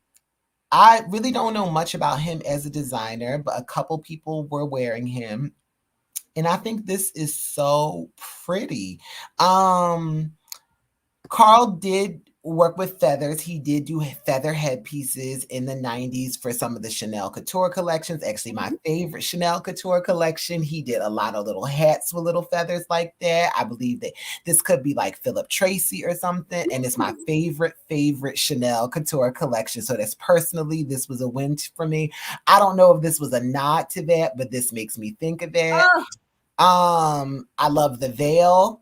I really don't know much about him as a designer, but a couple people were wearing him. And I think this is so pretty. Karl did work with feathers. He did do feather headpieces in the 90s for some of the Chanel Couture collections. Actually, my Mhm. favorite Chanel Couture collection. He did a lot of little hats with little feathers like that. I believe that this could be like Philip Tracy or something. And it's my favorite Chanel Couture collection. So that's personally, this was a win for me. I don't know if this was a nod to that, but this makes me think of that. Oh, I love the veil.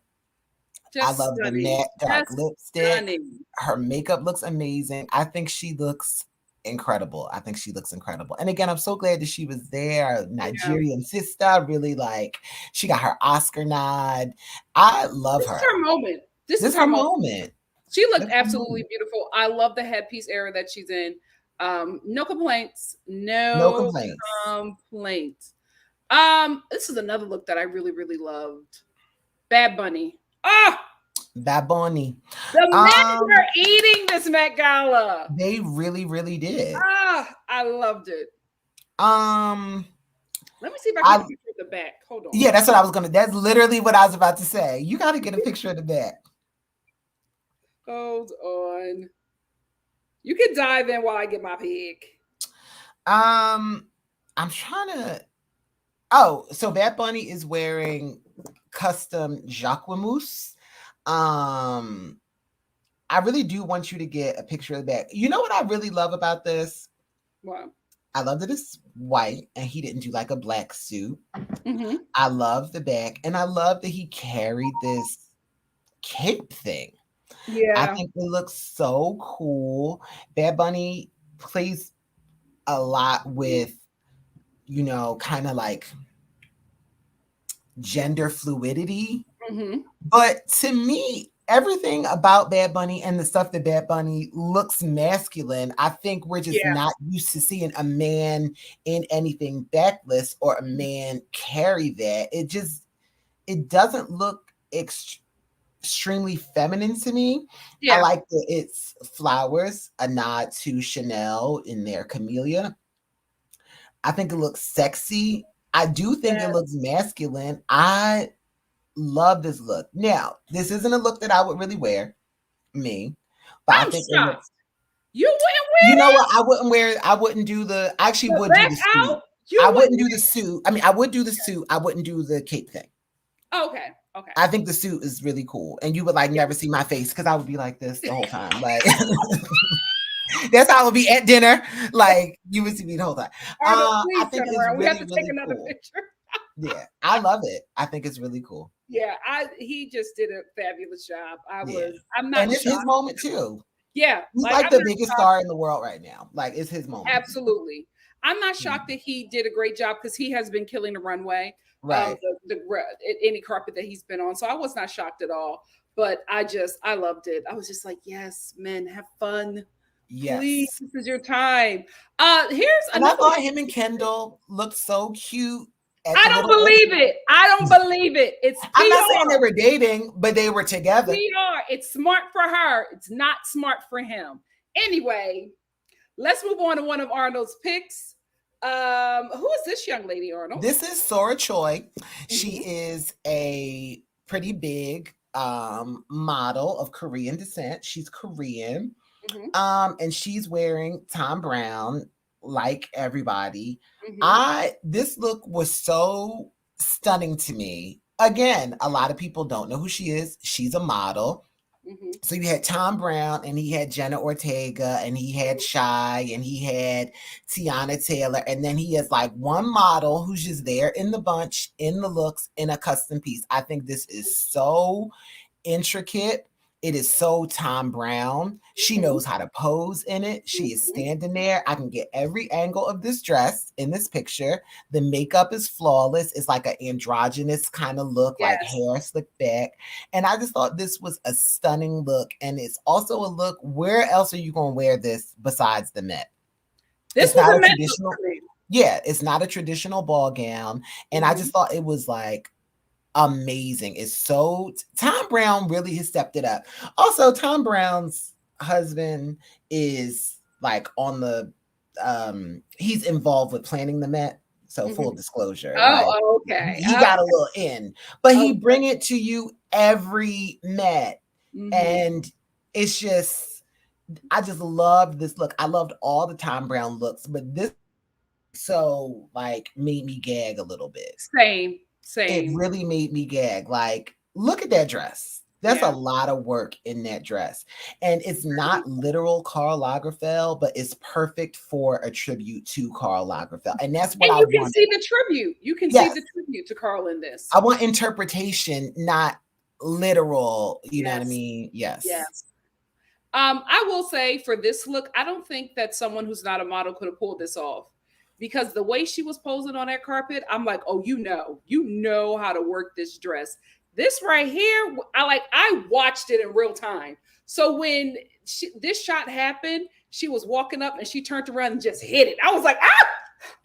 I just love the stunning. matte dark Just lipstick. stunning. Her makeup looks amazing. I think she looks incredible. I think she looks incredible. And again, I'm so glad that she was there. Yeah. Nigerian sister, really like, she got her Oscar nod. I love This is her. her moment. This This is is her her moment. moment. She looked This is her absolutely moment. beautiful. I love the headpiece era that she's in. No complaints. No No complaints. complaints. This is another look that I really, really loved. Bad Bunny. Ah, Bad Bunny. the men Um, were eating this Met Gala. they really, really did. Ah, I loved it. Um, Let me see if I can get I a picture of the back. Hold on. yeah, that's what I was gonna. That's literally what I was about to say. You got to get a picture of the back. Hold on. You can dive in while I get my pick. Um, I'm trying to. Oh, so Bad Bunny is wearing custom Jacquemus. Um, I really do want you to get a picture of the back. You know what I really love about this? Wow. I love that it's white and he didn't do like a black suit. Mm-hmm. I love the back and I love that he carried this cape thing. I Yeah. think it looks so cool. Bad Bunny plays a lot with, kind of like gender fluidity. Mm-hmm. But to me, everything about Bad Bunny and the stuff that Bad Bunny looks masculine, I think we're just Yeah. not used to seeing a man in anything backless or a man carry that. It doesn't look extremely feminine to me. I Yeah. like that it's flowers, a nod to Chanel in their Camellia. I think it looks sexy. I do think it Yes. looks masculine. I love this look. Now, this isn't a look that I would really wear, me, but I I'm think it shocked. looks. You wouldn't You wear know that? what? I wouldn't wear. I wouldn't do the. I actually The would do back the out? suit. I You wouldn't wouldn't do the suit. I mean, I would do the suit. I wouldn't do the cape thing. Okay. Okay. I think the suit is really cool, and you would like Yeah. never see my face because I would be like this the whole time. Like that's how I would be at dinner. Like you would see me the whole time. Arnold, I please think turn it's around. We have really to take really another cool. picture. Yeah, I love it. I think it's really cool. Yeah, he just did a fabulous job. Yeah, I'm not and it's his shocked. moment too. Yeah, He's like like I'm the not biggest shocked. star in the world right now. Like it's his moment. Absolutely. I'm not shocked Mhm. that he did a great job because he has been killing the runway, Right. any carpet that he's been on. So I was not shocked at all. But I loved it. I was just like, yes, men, have fun. Please, Yes. this is your time. Here's And I another thought one. him and Kendall looked so cute at I the don't little believe opening. it. I don't believe it. It's I'm not saying they PR. were dating, but they were together. PR. It's smart for her. It's not smart for him. Anyway, let's move on to one of Arnold's picks. Who is this young lady, Arnold? This is Sora Choi. She Mm-hmm. is a pretty big model of Korean descent. She's Korean. Mm-hmm. And she's wearing Tom Brown like everybody. Mm-hmm. I This look was so stunning to me. Again, a lot of people don't know who she is. She's a model. Mm-hmm. So you had Tom Brown and he had Jenna Ortega and he had Shy and he had Tiana Taylor. And then he has like one model who's just there in the bunch, in the looks, in a custom piece. I think this is so intricate. It is so Tom Brown. She Mm-hmm. knows how to pose in it. She is Mm-hmm. standing there. I can get every angle of this dress in this picture. The makeup is flawless. It's like an androgynous kind of look, like Yes. hair slicked back. And I just thought this was a stunning look. And it's also a look, where else are you going to wear this besides the Met? This It's was not a a mess traditional, for me. yeah, it's not a traditional ball gown. And I Mm-hmm. just thought it was like amazing. It's so Tom Brown really has stepped it up. Also, Tom Brown's husband is like on the he's involved with planning the Met. So full Mm-hmm. disclosure, like Oh, okay. he got a little in, but he Okay. bring it to you every Met. Mm-hmm. And it's just I just loved this look. I loved all the Tom Brown looks, but this so like made me gag a little bit. Same. It Same. really made me gag. Like, look at that dress. That's a Yeah. lot of work in that dress. And it's not literal Karl Lagerfeld, but it's perfect for a tribute to Karl Lagerfeld. And that's what And I you can wanted. see the tribute. You can see Yes. the tribute to Karl in this. I want interpretation, not literal. You know what I Yes. mean? Yes. Yes. I will say for this look, I don't think that someone who's not a model could have pulled this off because the way she was posing on that carpet, I'm like, oh, you know how to work this dress. This right here, I watched it in real time. So when this shot happened, she was walking up and she turned around and just hit it. I was like, ah,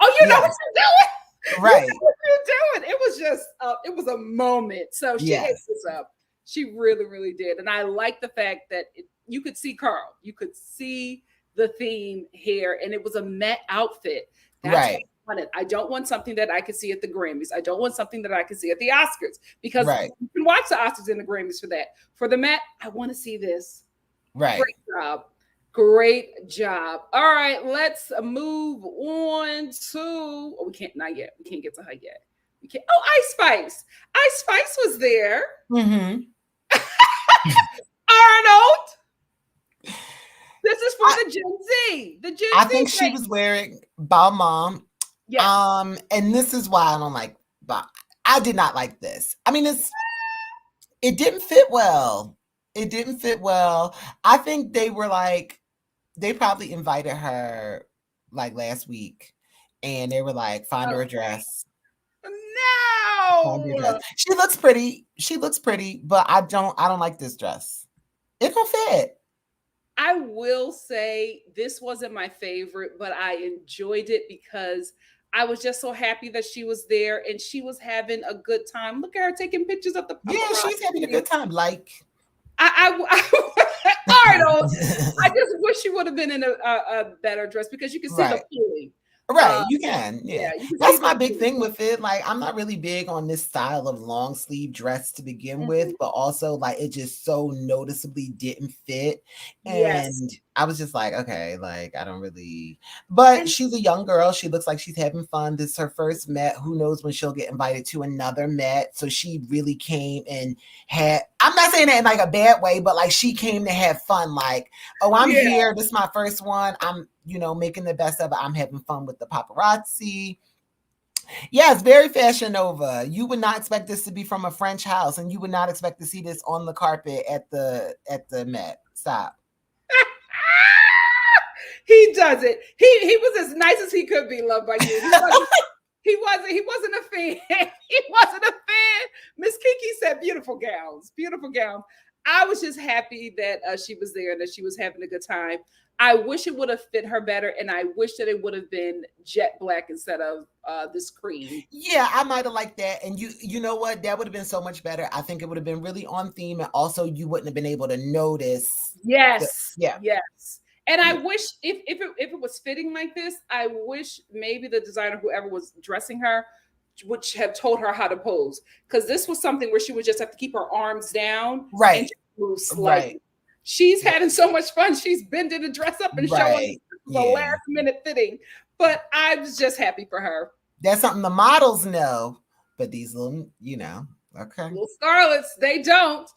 oh, you know what Yes. you're doing. Right. You know what you're doing. It was just, it was a moment. So she ate Yes. this up. She really, really did. And I like the fact that you could see Karl. You could see the theme here. And it was a Met outfit. That's Right. what I wanted. I don't want something that I could see at the Grammys. I don't want something that I could see at the Oscars because Right. you can watch the Oscars and the Grammys for that. For the Met, I want to see this. Right. Great job. Great job. All right, let's move on to. Oh, we can't, not yet. We can't get to her yet. We can't. Oh, Ice Spice. Ice Spice was there. Mm-hmm. Arnold. This is for the Gen Z. The Gen I Z. think she was wearing Bao Mom. Yes. And this is why I don't like, but I did not like this. I mean, it didn't fit well. It didn't fit well. I think they were like, they probably invited her like last week, and they were like, find her a dress. Find her a dress. No. She looks pretty. She looks pretty, but I don't like this dress. It don't fit. I will say this wasn't my favorite, but I enjoyed it because I was just so happy that she was there and she was having a good time. Look at her taking pictures of the Yeah, she's having a paparazzi. good time. Like, All right, I just wish she would have been in a better dress because you can see the right. feeling. Right, you can, Yeah, yeah. you can see That's the my big feeling. thing with it. Like, I'm not really big on this style of long sleeve dress to begin with, Mhm. but also like it just so noticeably didn't fit. Yes. And I was just like, okay, like I don't really, but And she's a young girl. She looks like she's having fun. This is her first Met. Who knows when she'll get invited to another Met. So she really came and had, I'm not saying that in like a bad way, but like she came to have fun. Like, oh, I'm yeah, here. This is my first one. I'm, making the best of it. I'm having fun with the paparazzi. Yeah, it's very Fashion Nova. You would not expect this to be from a French house, and you would not expect to see this on the carpet at the Met. Stop. he does it. He was as nice as he could be loved by you. He wasn't a fan. He wasn't a fan. Miss Kiki said beautiful gowns, beautiful gowns. I was just happy that she was there and that she was having a good time. I wish it would have fit her better, and I wish that it would have been jet black instead of this cream. Yeah, I might have liked that. And you know what? That would have been so much better. I think it would have been really on theme, and also you wouldn't have been able to notice. Yes, Yeah, yes. And I yeah, wish if it was fitting like this, I wish maybe the designer, whoever was dressing her, would have told her how to pose. Because this was something where she would just have to keep her arms down and right, just move right, slightly. She's having so much fun. She's bending the dress up and showing right. the Yeah, last minute fitting. But I was just happy for her. that's something the models know, but these little, okay. Little Scarlets, they don't.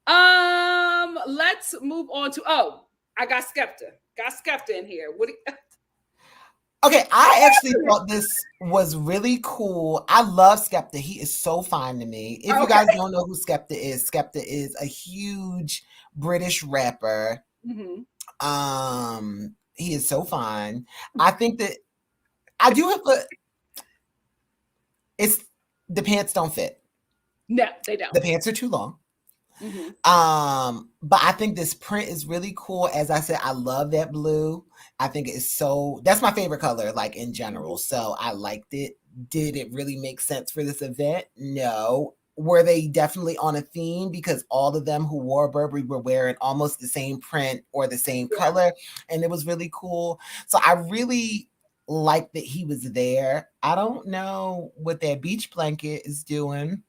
Let's move on to I got Skepta. Got Skepta in here. What do you, Okay, I actually thought this was really cool. I love Skepta. He is so fine to me. If you okay. guys don't know who Skepta is a huge British rapper. Mm-hmm. He is so fine. I think that I do have it's the pants don't fit. No, they don't. The pants are too long. Mm-hmm. But I think this print is really cool. As I said, I love that blue. I think it's that's my favorite color, like in general. So I liked it. Did it really make sense for this event? No. Were they definitely on a theme? Because all of them who wore Burberry were wearing almost the same print or the same Yeah. color. And it was really cool. So I really like that he was there. I don't know what that beach blanket is doing.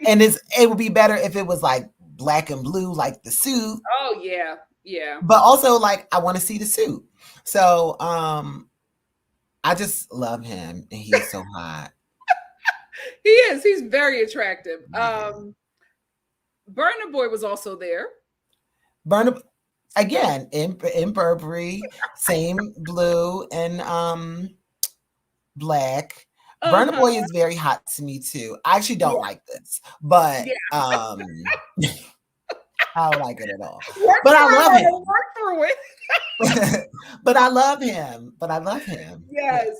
And it would be better if it was like black and blue, like the suit. Oh yeah, yeah. But also like I want to see the suit. So I just love him and he's so hot. He is. He's very attractive. Yeah. Burna Boy was also there. Burn again in Burberry, same blue and black. Burna Uh-huh. Boy is very hot to me too. I actually don't Yeah. like this, but Yeah. I don't like it at all. Work But I through love it. him. Work through it. But I love him. But I love him. Yeah. Yes.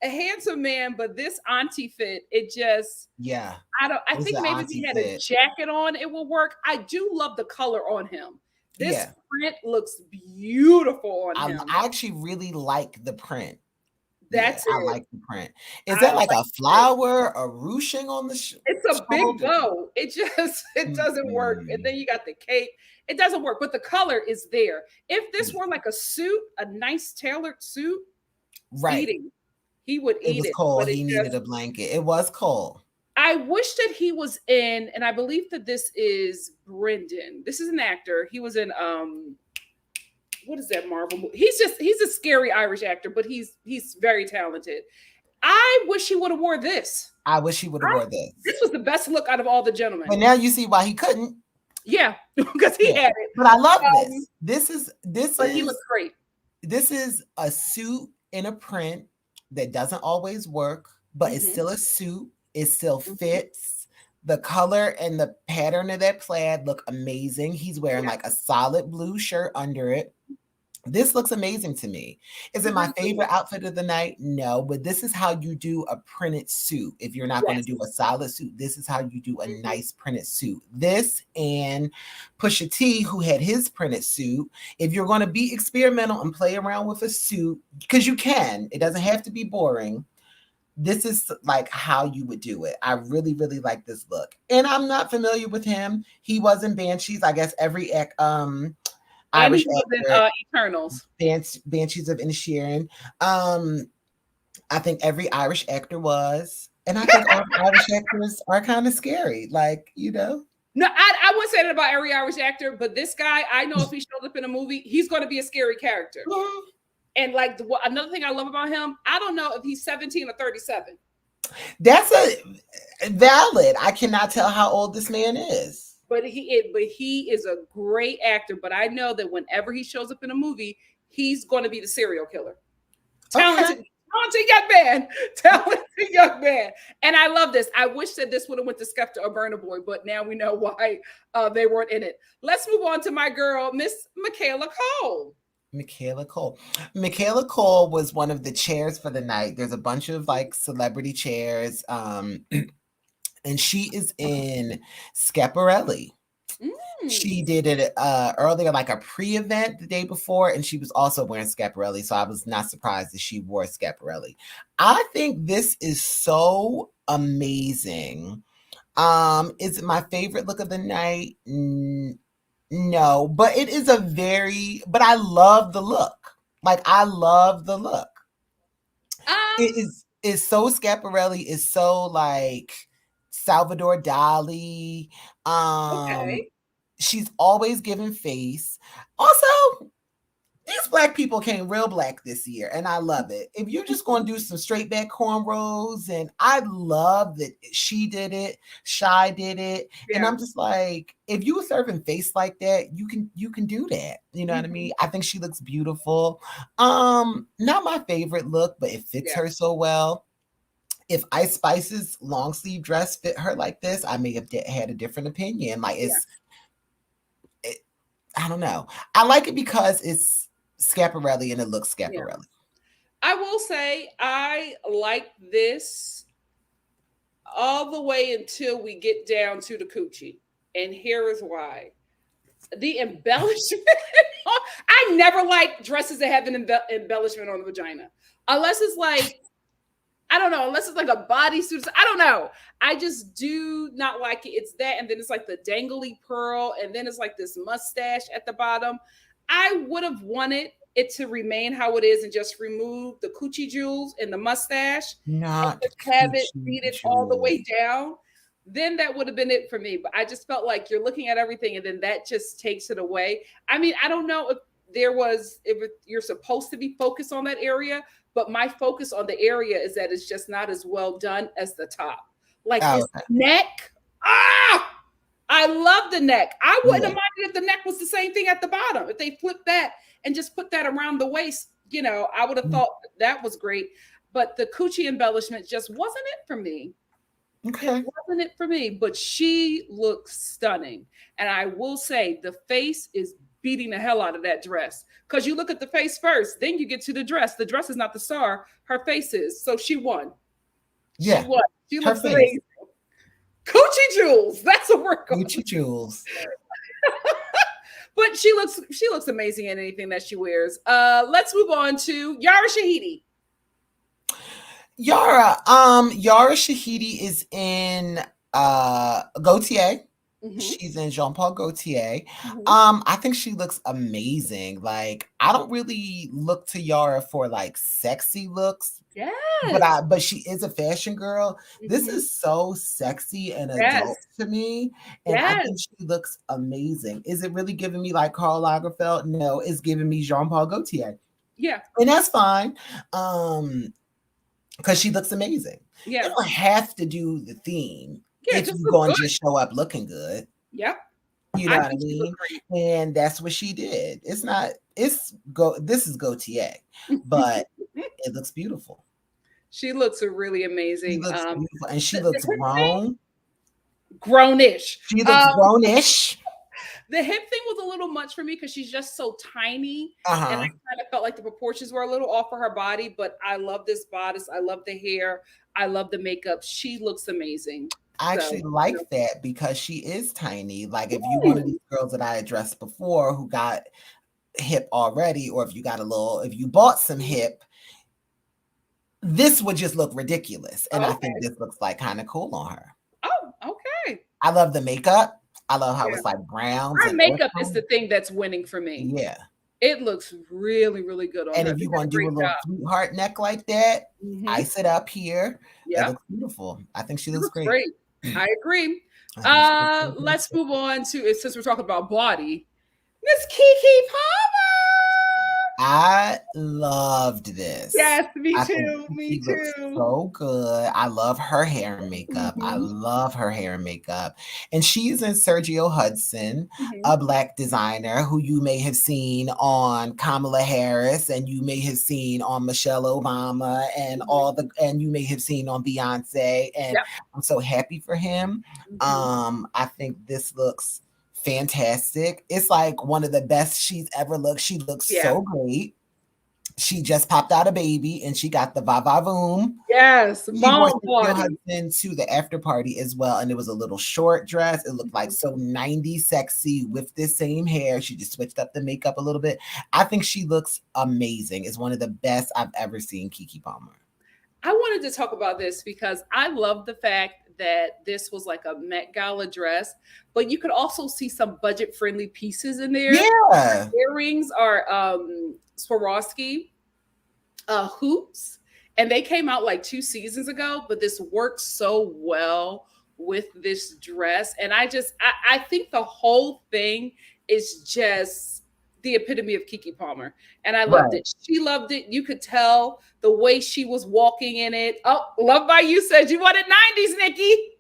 A handsome man, but this auntie fit, it just Yeah. I It's think an maybe if auntie he had a fit. jacket on, it will work. I do love the color on him. This Yeah. print looks beautiful on him. I actually really like the print. Yeah, That's I it. like the print. Is I that like like a it. flower, a ruching on the It's a big shoulder? bow. It just it doesn't work. And then Mm-mm. you got the cape. It doesn't work, but the color is there. If this Yeah. were like a suit, a nice tailored suit, Right. eating, he would It eat was it. cold. But it He needed just a blanket. It was cold. I wish that he was in, and I believe that this is Brendan. This is an actor. He was in what is that Marvel movie? He's a scary Irish actor, but he's very talented. I wish he would have wore this. I wish he would have wore This this. was the best look out of all the gentlemen. But now you see why he couldn't. Yeah, because he Yeah. had it. But I love Um, this. This but he is looked great. this is a suit in a print that doesn't always work, but it's Mhm, still a suit. It still mhm. fits. The color and the pattern of that plaid look amazing. He's wearing Yeah. like a solid blue shirt under it. This looks amazing to me. Is it my Mhm. favorite outfit of the night? No, but this is how you do a printed suit. If you're not going to Yes. do a solid suit, this is how you do a Mhm. nice printed suit. This and Pusha T, who had his printed suit. If you're going to be experimental and play around with a suit, because you can, it doesn't have to be boring. This is like how you would do it. I really, really like this look. And I'm not familiar with him. He was in Banshees. I guess every And he Irish was in actor, Eternals. Banshees of Inisherin. I think every Irish actor was. And I think all Irish actors are kind of scary. Like, you know. No, I wouldn't say that about every Irish actor, but this guy, I know if he shows up in a movie, he's going to be a scary character. And like another thing I love about him, I don't know if he's 17 or 37. That's a valid. I cannot tell how old this man is. But he is a great actor. But I know that whenever he shows up in a movie, he's going to be the serial killer. Talented, Okay. talented young man, talented young man. And I love this. I wish that this would have went to Skepta or Burna Boy, but now we know why they weren't in it. Let's move on to my girl, Miss Michaela Cole. Michaela Cole. Michaela Cole was one of the chairs for the night. There's a bunch of like celebrity chairs. And she is in Schiaparelli. She did it earlier, like a pre-event the day before, and she was also wearing Schiaparelli. So I was not surprised that she wore Schiaparelli. I think this is so amazing. Is it my favorite look of the night? No, but it is but I love the look. Like I love the look. It's so Schiaparelli is so like Salvador Dali. Okay. She's always giving face. Also, these black people came real black this year, and I love it. If you're just going to do some straight back cornrows, and I love that she did it, Shy did it, and Yeah. I'm just like, if you were serving face like that, you can do that. You know what I mean? I think she looks beautiful. Not my favorite look, but it fits Yeah. her so well. If Ice Spice's long sleeve dress fit her like this, I may have had a different opinion. Like I don't know. I like it because it's Schiaparelli and it looks Yeah. Schiaparelli. I will say I like this all the way until we get down to the coochie. And here is why. The embellishment. I never like dresses that have an embellishment on the vagina. Unless it's like, I don't know, unless it's like a bodysuit. I don't know. I just do not like it. It's that, and then it's like the dangly pearl, and then it's like this mustache at the bottom. I would have wanted it to remain how it is and just remove the coochie jewels and the mustache and Not just have it coochie beat it all the jewels. way down. Then that would have been it for me. But I just felt like you're looking at everything and then that just takes it away. I mean, I don't know if you're supposed to be focused on that area, but my focus on the area is that it's just not as well done as the top. Like Oh, this neck. Ah, I love the neck. I wouldn't yeah. have minded if the neck was the same thing at the bottom. If they flipped that and just put that around the waist, I would have thought that was great. But the coochie embellishment just wasn't it for me. It Okay. wasn't it for me, but she looks stunning. And I will say the face is beating the hell out of that dress. Because you look at the face first, then you get to the dress. The dress is not the star, her face is. So she won. Yeah. She won. She Her looks face. amazing. Coochie jewels. That's a word. Gucci jewels. But she looks amazing in anything that she wears. Let's move on to Yara Shahidi. Yara Shahidi is in Gaultier. Mm-hmm. She's in Jean Paul Gaultier. Mm-hmm. I think she looks amazing. Like, I don't really look to Yara for like sexy looks. Yes. But she is a fashion girl. Mm-hmm. This is so sexy and adult to me. And I think she looks amazing. Is it really giving me like Karl Lagerfeld? No, it's giving me Jean Paul Gaultier. Yeah. And that's fine. Because she looks amazing. Yeah. You don't have to do the theme if you're going to just show up looking good. Yep. You know what I mean? And that's what she did. This is Gaultier, but it looks beautiful. She looks really amazing. She looks beautiful. And she looks grown. grownish. She looks grownish. The hip thing was a little much for me because she's just so tiny. And I Uh-huh. kind of felt like the proportions were a little off for her body, but I love this bodice. I love the hair. I love the makeup. She looks amazing. I So, actually you know. like that because she is tiny. Like if you one of these girls that I addressed before who got hip already, or if you got if you bought some hip, this would just look ridiculous. And I think Okay. this looks like kind of cool on her. Oh, okay. I love the makeup. I love how Yeah. it's like browns Her and earth makeup is the tones. thing that's winning for me. Yeah. It looks really, really good on And her. if They you're did a gonna do a great little job. sweetheart neck like that, Hmm. ice it up here. It Yep. looks beautiful. I think she It looks looks great. great. I agree. I think she looks Let's fantastic. move on to, since we're talking about body, Miss Kiki Palmer. I loved this. Yes, me I think too. Me she looks too. so good. I love her hair and makeup. I Hmm. love her hair and makeup. And she's in Sergio Hudson, Hmm. a Black designer who you may have seen on Kamala Harris, and you may have seen on Michelle Obama, and Hmm. and you may have seen on Beyonce. And Yep. I'm so happy for him. Hmm. I think this looks fantastic. It's like one of the best she's ever looked. She looks Yeah. so great. She just popped out a baby and she got the va va voom. Yes. She wore Mom Cynthia party. Hudson to the after party as well, and it was a little short dress. It looked like Mhm. so 90s sexy with this same hair. She just switched up the makeup a little bit. I think she looks amazing. It's one of the best I've ever seen Keke Palmer. I wanted to talk about this because I love the fact that this was like a Met Gala dress, but you could also see some budget friendly pieces in there. Yeah. Earrings are Swarovski hoops, and they came out like 2 seasons ago, but this works so well with this dress. And I think the whole thing is just the epitome of Kiki Palmer. And I loved Right. it. She loved it. You could tell the way she was walking in it. Oh, Love by You says you wanted 90s, Nikki.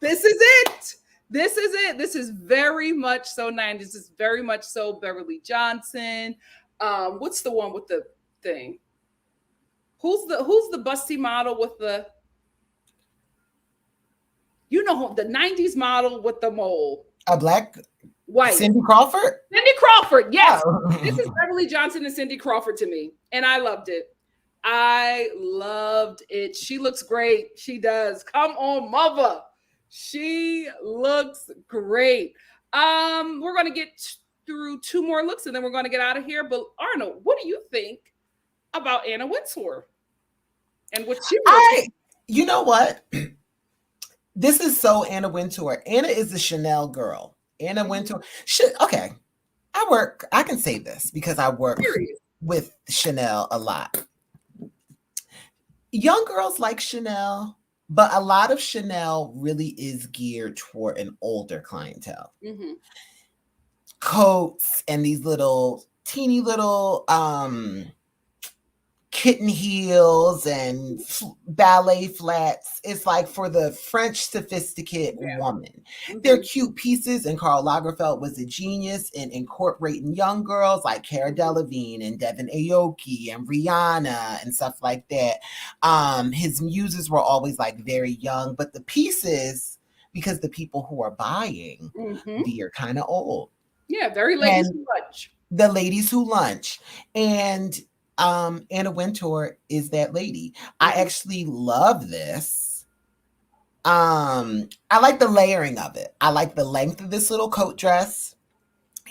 This is it. This is it. This is very much so 90s. This is very much so Beverly Johnson. What's the one with the thing? Who's the busty model with the, the 90s model with the mole? A Black White. Cindy Crawford? Cindy Crawford. Yes. This is Oh. Beverly Johnson and Cindy Crawford to me. And I loved it. I loved it. She looks great. She does. Come on, mother. She looks great. We're gonna get through two more looks and then we're gonna get out of here. But Arnold, what do you think about Anna Wintour and what she wore? You know what? This is so Anna Wintour. Anna is the Chanel girl. Anna Wintour. Okay. I can say this because I work with Chanel a lot. Young girls like Chanel, but a lot of Chanel really is geared toward an older clientele. Mm-hmm. Coats and these little teeny little kitten heels and ballet flats. It's like for the French sophisticated woman. Mm-hmm. They're cute pieces, and Karl Lagerfeld was a genius in incorporating young girls like Cara Delevingne and Devin Aoki and Rihanna and stuff like that. His muses were always like very young, but the pieces, because the people who are buying, they're kind of old. Yeah, very ladies who lunch. The ladies who lunch. And Anna Wintour is that lady. I actually love this. I like the layering of it. I like the length of this little coat dress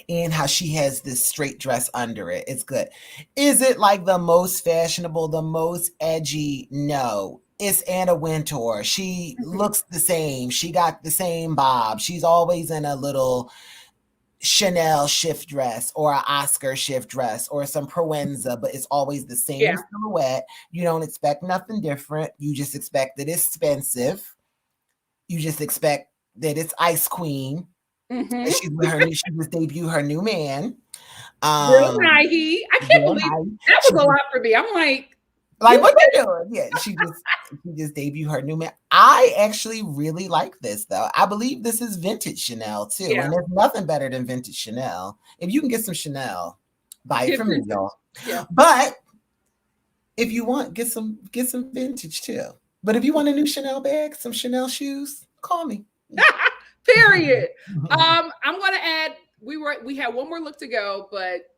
and how she has this straight dress under it. It's good. Is it like the most fashionable, the most edgy? No. It's Anna Wintour. She looks the same. She got the same bob. She's always in a little Chanel shift dress or an Oscar shift dress or some Proenza, but it's always the same silhouette. You don't expect nothing different. You just expect that it's expensive. You just expect that it's Ice Queen. And she's with her new, she just debuted her new man. Real nice. I can't believe that was a lot for me. I'm like what they doing? Yeah, she just debuted her new man. I actually really like this though. I believe this is vintage Chanel too, and there's nothing better than vintage Chanel. If you can get some Chanel, buy it from me, y'all. Yeah. But if you want, get some vintage too. But if you want a new Chanel bag, some Chanel shoes, call me. 'Cause I got you. Beautiful. But if you want, get some vintage too. But if you want, get some vintage too. But if you want a new Chanel bag, some Chanel shoes, call me. 'Cause I got you. But if you want a new Chanel bag, some Chanel shoes, call me. Period. I'm gonna add. We had one more look to go, but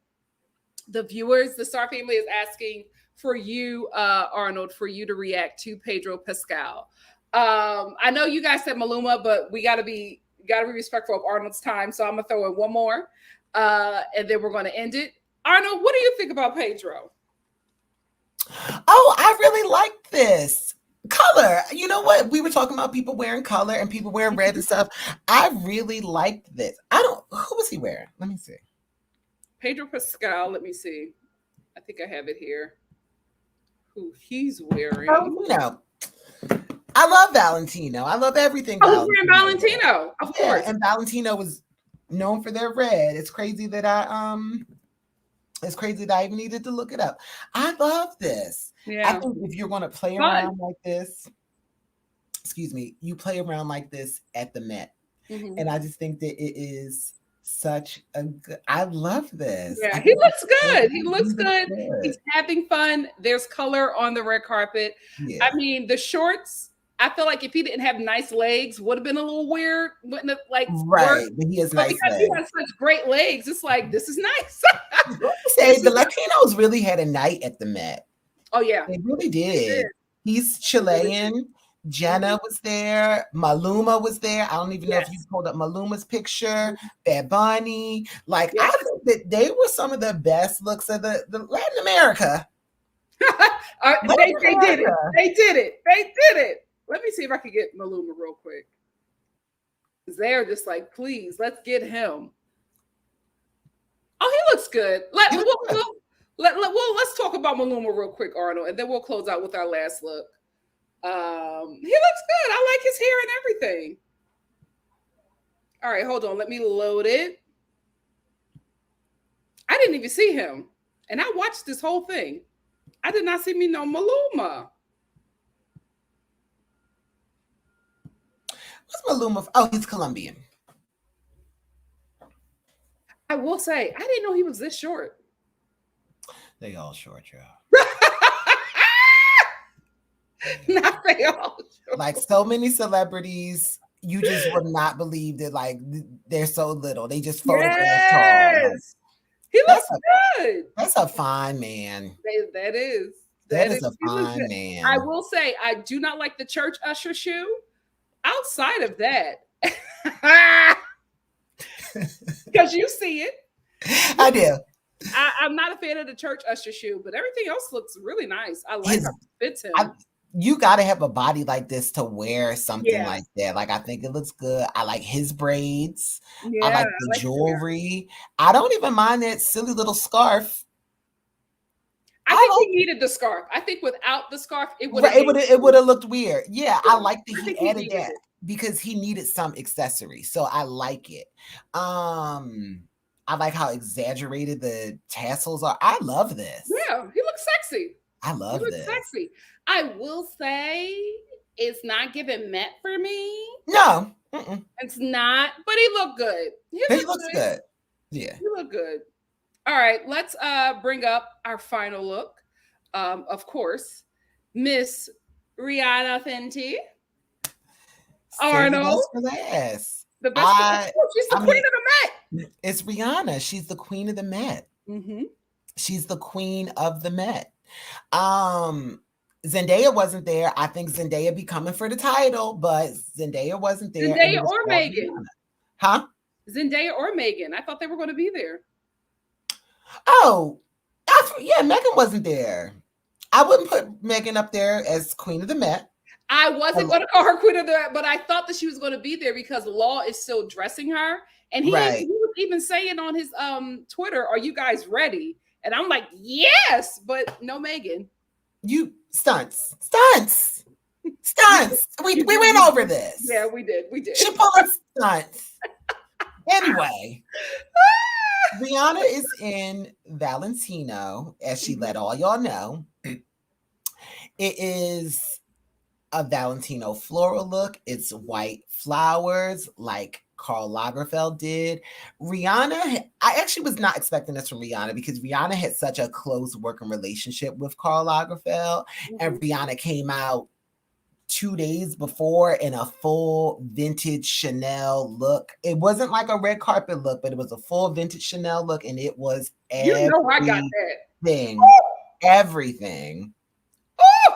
the viewers, the Star family, is asking for you, Arnold, for you to react to Pedro Pascal. I know you guys said Maluma, but we gotta be respectful of Arnold's time, so I'm gonna throw in one more, and then we're gonna end it. Arnold, what do you think about Pedro? Oh, I really like this color. You know what? We were talking about people wearing color and people wearing red and stuff. I really liked this. Who was he wearing? Let me see. Pedro Pascal, let me see. I think I have it here. Who he's wearing. Oh, I love Valentino. I love everything. Oh, he's wearing Valentino, of course. And Valentino was known for their red. It's crazy that I even needed to look it up. I love this. Yeah. I think if you're going to play around like this, you play around like this at the Met. Mm-hmm. And I just think that it is such a good, I love this. Yeah, he looks good. He looks good. He's having fun. There's color on the red carpet. Yeah. I mean, the shorts, I feel like if he didn't have nice legs, would have been a little weird. Wouldn't have right. But he has nice legs. He has such great legs. It's like, this is nice. Say the Latinos really had a night at the Met. Oh yeah. They really did. He's Chilean. Jenna was there. Maluma was there. I don't even know if you pulled up Maluma's picture. Bad Bunny. Like, I think that they were some of the best looks of the Latin America. They did it. They did it. They did it. Let me see if I can get Maluma real quick. They're just like, please, let's get him. Oh, he looks good. Let's talk about Maluma real quick, Arnold, and then we'll close out with our last look. He looks good. I like his hair and everything. All right, hold on. Let me load it. I didn't even see him. And I watched this whole thing. I did not see me no Maluma. What's Maluma? Oh, he's Colombian. I will say, I didn't know he was this short. They all short, y'all. Not they all short. Like so many celebrities, you just would not believe that. Like they're so little. They just photograph tall. Like, he looks good. That's a fine man. That is a fine man. I will say, I do not like the church usher shoe. Outside of that, because you see it. I do. I'm not a fan of the church usher shoe, but everything else looks really nice. I like how it fits him. You got to have a body like this to wear something like that. Like, I think it looks good. I like his braids. Yeah, I like the jewelry. I don't even mind that silly little scarf. I think he needed the scarf. I think without the scarf, it would have looked weird. Yeah, I like that he added that because he needed some accessory. So I like it. I like how exaggerated the tassels are. I love this. Yeah, he looks sexy. I love this. Sexy. I will say it's not giving Met for me. No. It's not, but he looked good. He looks good. Yeah. He looked good. All right, let's bring up our final look. Of course, Miss Rihanna Fenty. Arnold. The best. She's the queen of the Met. It's Rihanna. She's the queen of the Met. Mm-hmm. She's the queen of the Met. Zendaya wasn't there. I think Zendaya be coming for the title, but Zendaya wasn't there. Zendaya or Megan? Huh? Zendaya or Megan? I thought they were going to be there. Oh, Megan wasn't there. I wouldn't put Megan up there as queen of the Met. I wasn't going to call her queen of the Met, but I thought that she was going to be there because Law is still dressing her. And he was even saying on his Twitter, "Are you guys ready?" And I'm like, yes, but no Megan. You stunts. We went over this. Yeah, we did. She pulled stunts. Anyway, Rihanna is in Valentino, as she let all y'all know. It is a Valentino floral look. It's white flowers like Karl Lagerfeld did. Rihanna, I actually was not expecting this from Rihanna because Rihanna had such a close working relationship with Karl Lagerfeld. Mm-hmm. And Rihanna came out 2 days before in a full vintage Chanel look. It wasn't like a red carpet look, but it was a full vintage Chanel look, and it was You know I got everything. that. Everything. Ooh!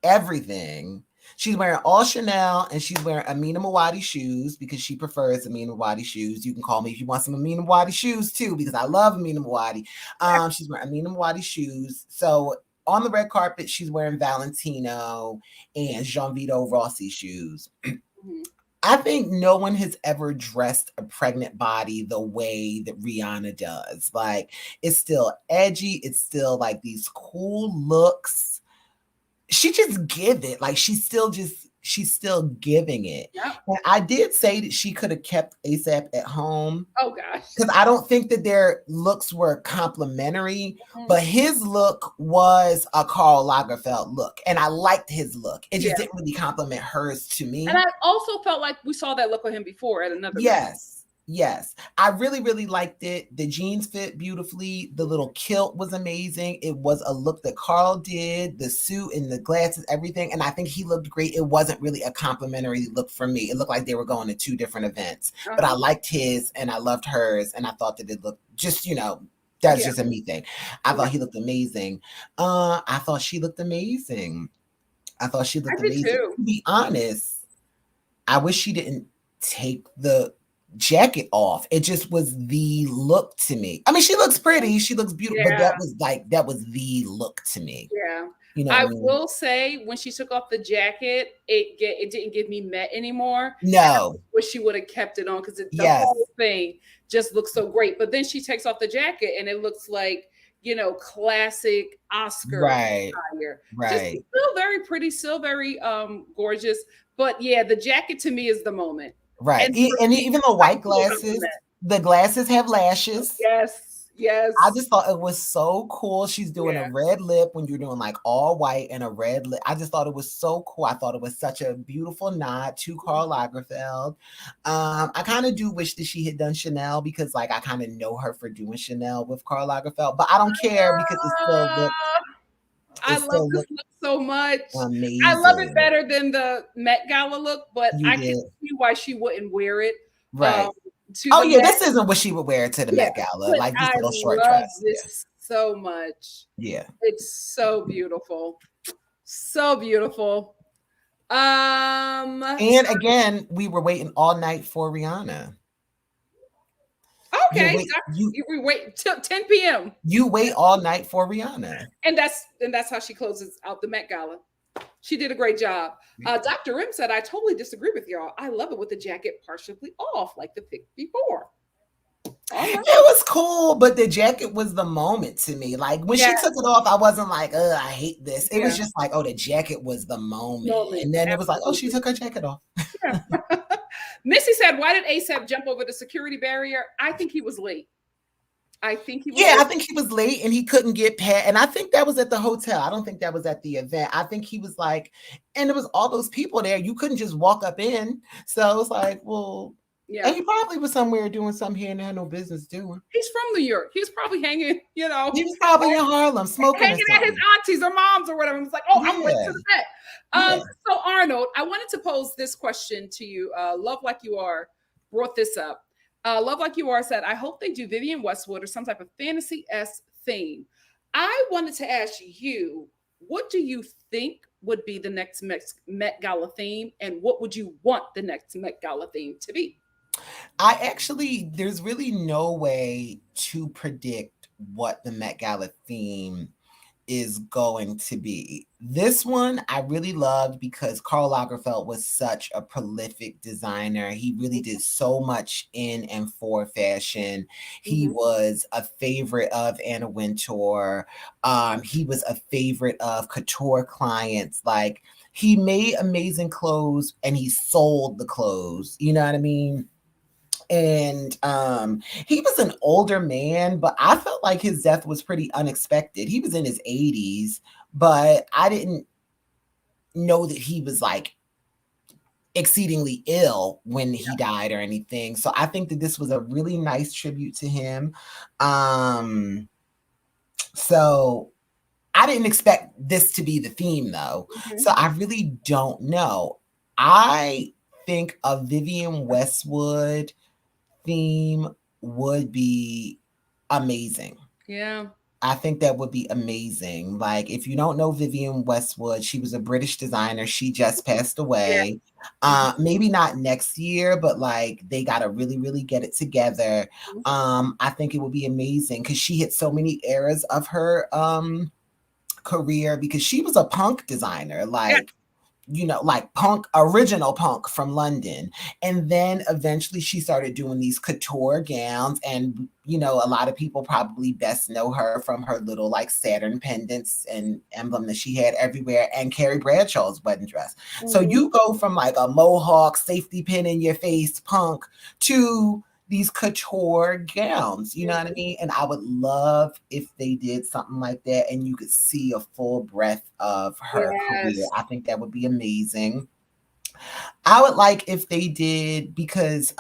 Everything. She's wearing all Chanel, and she's wearing Amina Mawadi shoes because she prefers Amina Mawadi shoes. You can call me if you want some Amina Mawadi shoes too, because I love Amina Mawadi. She's wearing Amina Mawadi shoes. So on the red carpet, she's wearing Valentino and Jean Vito Rossi shoes. Mm-hmm. I think no one has ever dressed a pregnant body the way that Rihanna does. Like, it's still edgy. It's still like these cool looks. She just give it. Like, she's still giving it. Yep. And I did say that she could have kept ASAP at home. Oh gosh. Because I don't think that their looks were complementary, but his look was a Karl Lagerfeld look. And I liked his look. It just didn't really complement hers to me. And I also felt like we saw that look on him before at another Yes. I really, really liked it. The jeans fit beautifully. The little kilt was amazing. It was a look that Karl did, the suit and the glasses, everything. And I think he looked great. It wasn't really a complimentary look for me. It looked like they were going to 2 different events. But I liked his and I loved hers. And I thought that it looked just, that's just a me thing. I thought he looked amazing. I thought she looked amazing. Amazing. Too. To be honest, I wish she didn't take the jacket off. It just was the look to me. I mean, she looks pretty, she looks beautiful, but that was the look to me. Yeah. I will say, when she took off the jacket, it didn't give me Met anymore. No. I wish she would have kept it on, because the whole thing just looks so great. But then she takes off the jacket and it looks like, classic Oscar attire. Just still very pretty, still very gorgeous. But yeah, the jacket to me is the moment. Right. And even the white glasses, the glasses have lashes. Yes. I just thought it was so cool. She's doing a red lip when you're doing like all white and a red lip. I just thought it was so cool. I thought it was such a beautiful nod to Karl Lagerfeld. I kind of do wish that she had done Chanel, because like I kind of know her for doing Chanel with Karl Lagerfeld, but I don't care because it still looks. I love this look so much. Amazing. I love it better than the Met Gala look, but I can see why she wouldn't wear it. Right. This isn't what she would wear to the Met Gala. Like this little short dress. This so much. Yeah. It's so beautiful. So beautiful. And again, we were waiting all night for Rihanna. Okay, we wait till 10 p.m. You wait all night for Rihanna, and that's how she closes out the Met Gala. She did a great job. Dr. M said, "I totally disagree with y'all. I love it with the jacket partially off, like the pic before." It was cool, but the jacket was the moment to me. Like when she took it off, I wasn't like, I hate this. It was just like, the jacket was the moment. And then it was like, she took her jacket off. Missy said, "Why did ASAP jump over the security barrier?" I think he was late. I think he was late and he couldn't get past. And I think that was at the hotel. I don't think that was at the event. I think he was like, and there was all those people there. You couldn't just walk up in. So it was like, well, and he probably was somewhere doing something he didn't have no business doing. He's from New York. He was probably hanging, He was probably in Harlem smoking. Hanging at his aunties or moms or whatever. It's like, I'm late to the vet. So Arnold, I wanted to pose this question to you. Love Like You Are brought this up. Love Like You Are said, "I hope they do Vivienne Westwood or some type of fantasy-esque theme." I wanted to ask you, what do you think would be the next Met Gala theme, and what would you want the next Met Gala theme to be? There's really no way to predict what the Met Gala theme is going to be. This one I really loved because Karl Lagerfeld was such a prolific designer. He really did so much in and for fashion. He was a favorite of Anna Wintour. He was a favorite of couture clients. Like, he made amazing clothes and he sold the clothes. You know what I mean? And he was an older man, but I felt like his death was pretty unexpected. He was in his 80s, but I didn't know that he was like exceedingly ill when he died or anything. So I think that this was a really nice tribute to him. So I didn't expect this to be the theme though. Mhm. So I really don't know. I think a Vivian Westwood theme would be amazing. Yeah. I think that would be amazing. Like, if you don't know Vivian Westwood, she was a British designer. She just passed Yeah. away. Mhm. Maybe not next year, but like they gotta really, really get it together. I think it would be amazing because she hit so many eras of her career because she was a punk designer. Yeah. Like, like punk, original punk from London. And then eventually she started doing these couture gowns. And, a lot of people probably best know her from her little like Saturn pendants and emblem that she had everywhere and Carrie Bradshaw's wedding dress. So Mhm. you go from like a mohawk, safety pin in your face punk to these couture gowns, you know what I mean? And I would love if they did something like that and you could see a full breadth of her career. Yes. I think that would be amazing. I would like if they did because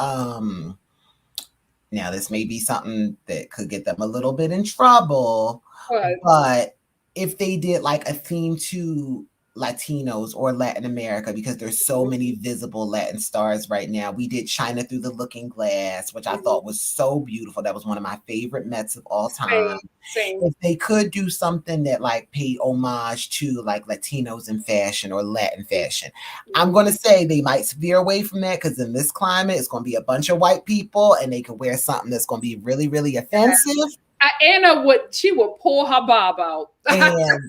now this may be something that could get them a little bit in trouble, But but if they did like a theme to Latinos or Latin America, because there's so many visible Latin stars right now. We did China Through the Looking Glass, which I thought was so beautiful. That was one of my favorite Mets of all time. same, same. If they could do something that like paid homage to like Latinos in fashion or Latin fashion, I'm going to say they might veer away from that because in this climate, it's going to be a bunch of white people and they could wear something that's going to be really, really offensive. Anna she would pull her bob out. And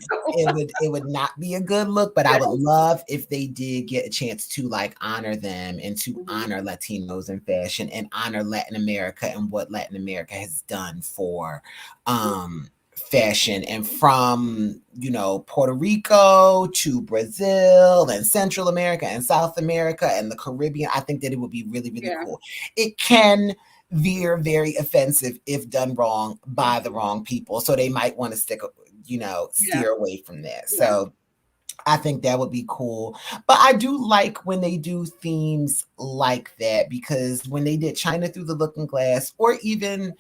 it would not be a good look, but I would love if they did get a chance to like honor them and to honor Latinos in fashion and honor Latin America and what Latin America has done for fashion, and from Puerto Rico to Brazil and Central America and South America and the Caribbean. I think that it would be really, really cool. It can veer very offensive if done wrong by the wrong people, so they might want to steer away from that. So I think that would be cool. But I do like when they do themes like that, because when they did China Through the Looking Glass, or even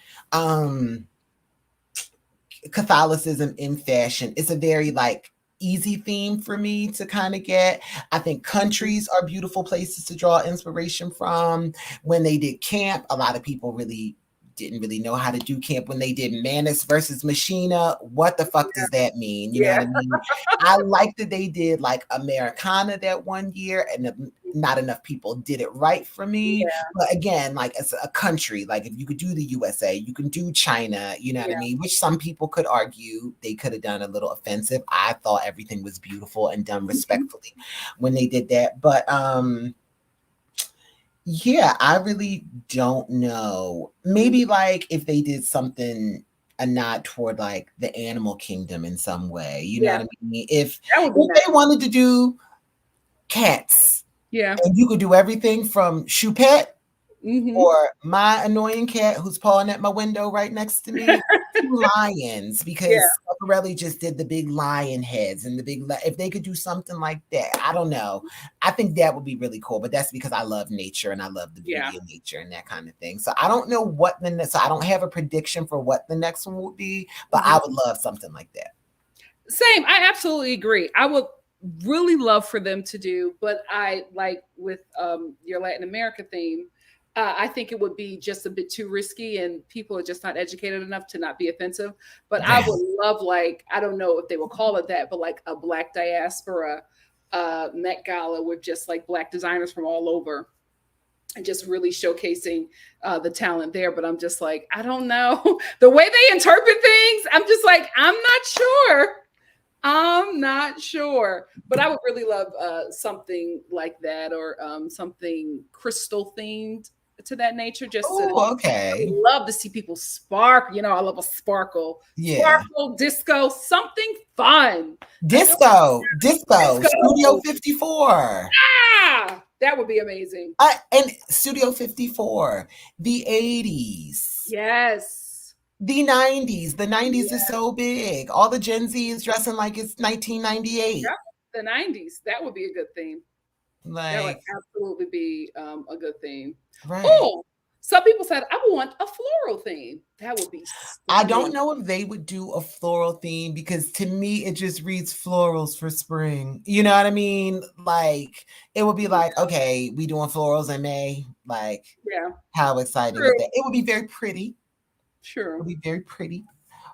Catholicism in fashion, it's a very like easy theme for me to kind of get. I think countries are beautiful places to draw inspiration from. When they did camp, a lot of people really didn't really know how to do camp. When they did Manus versus Machina, what the fuck does that mean? You know what I mean? I like that they did like Americana that one year, and not enough people did it right for me. But again, like as a country, like if you could do the USA, you can do China, you know what I mean? Which some people could argue they could have done a little offensive. I thought everything was beautiful and done respectfully when they did that. But yeah, I really don't know. Maybe like if they did something, a nod toward like the animal kingdom in some way, you know what I mean? If they wanted to do cats, and you could do everything from Choupette or my annoying cat who's pawing at my window right next to me, to lions, because Schiaparelli just did the big lion heads and the big. If they could do something like that, I don't know. I think that would be really cool. But that's because I love nature and I love the beauty of nature and that kind of thing. So I don't know what the next. So I don't have a prediction for what the next one will be, but I would love something like that. Same. I absolutely agree. I would really love for them to do, but I like with your Latin America theme. I think it would be just a bit too risky, and people are just not educated enough to not be offensive. But I would love, like, I don't know if they will call it that, but like a Black diaspora Met Gala with just like Black designers from all over, and just really showcasing the talent there. But I'm just like, I don't know. The way they interpret things, I'm just like, I'm not sure. I'm not sure, but I would really love something like that, or something crystal themed to that nature. Just to Okay. love to see people spark. I love a sparkle, sparkle, disco, something fun. Disco, Studio 54. Ah, that would be amazing. And Studio 54, the 80s. Yes. The 90s. The 90s is so big. All the Gen Z is dressing like it's 1998. Yeah, the 90s. That would be a good theme. That would absolutely be a good theme. Right. Oh, Some people said, I would want a floral theme. That would be I don't stunning. know if they would do a floral theme because to me it just reads florals for spring. You know what I mean? Like it would be like, okay, we doing florals in May. Like, Yeah. how exciting is True. that? It would be very pretty. It True. would be very pretty.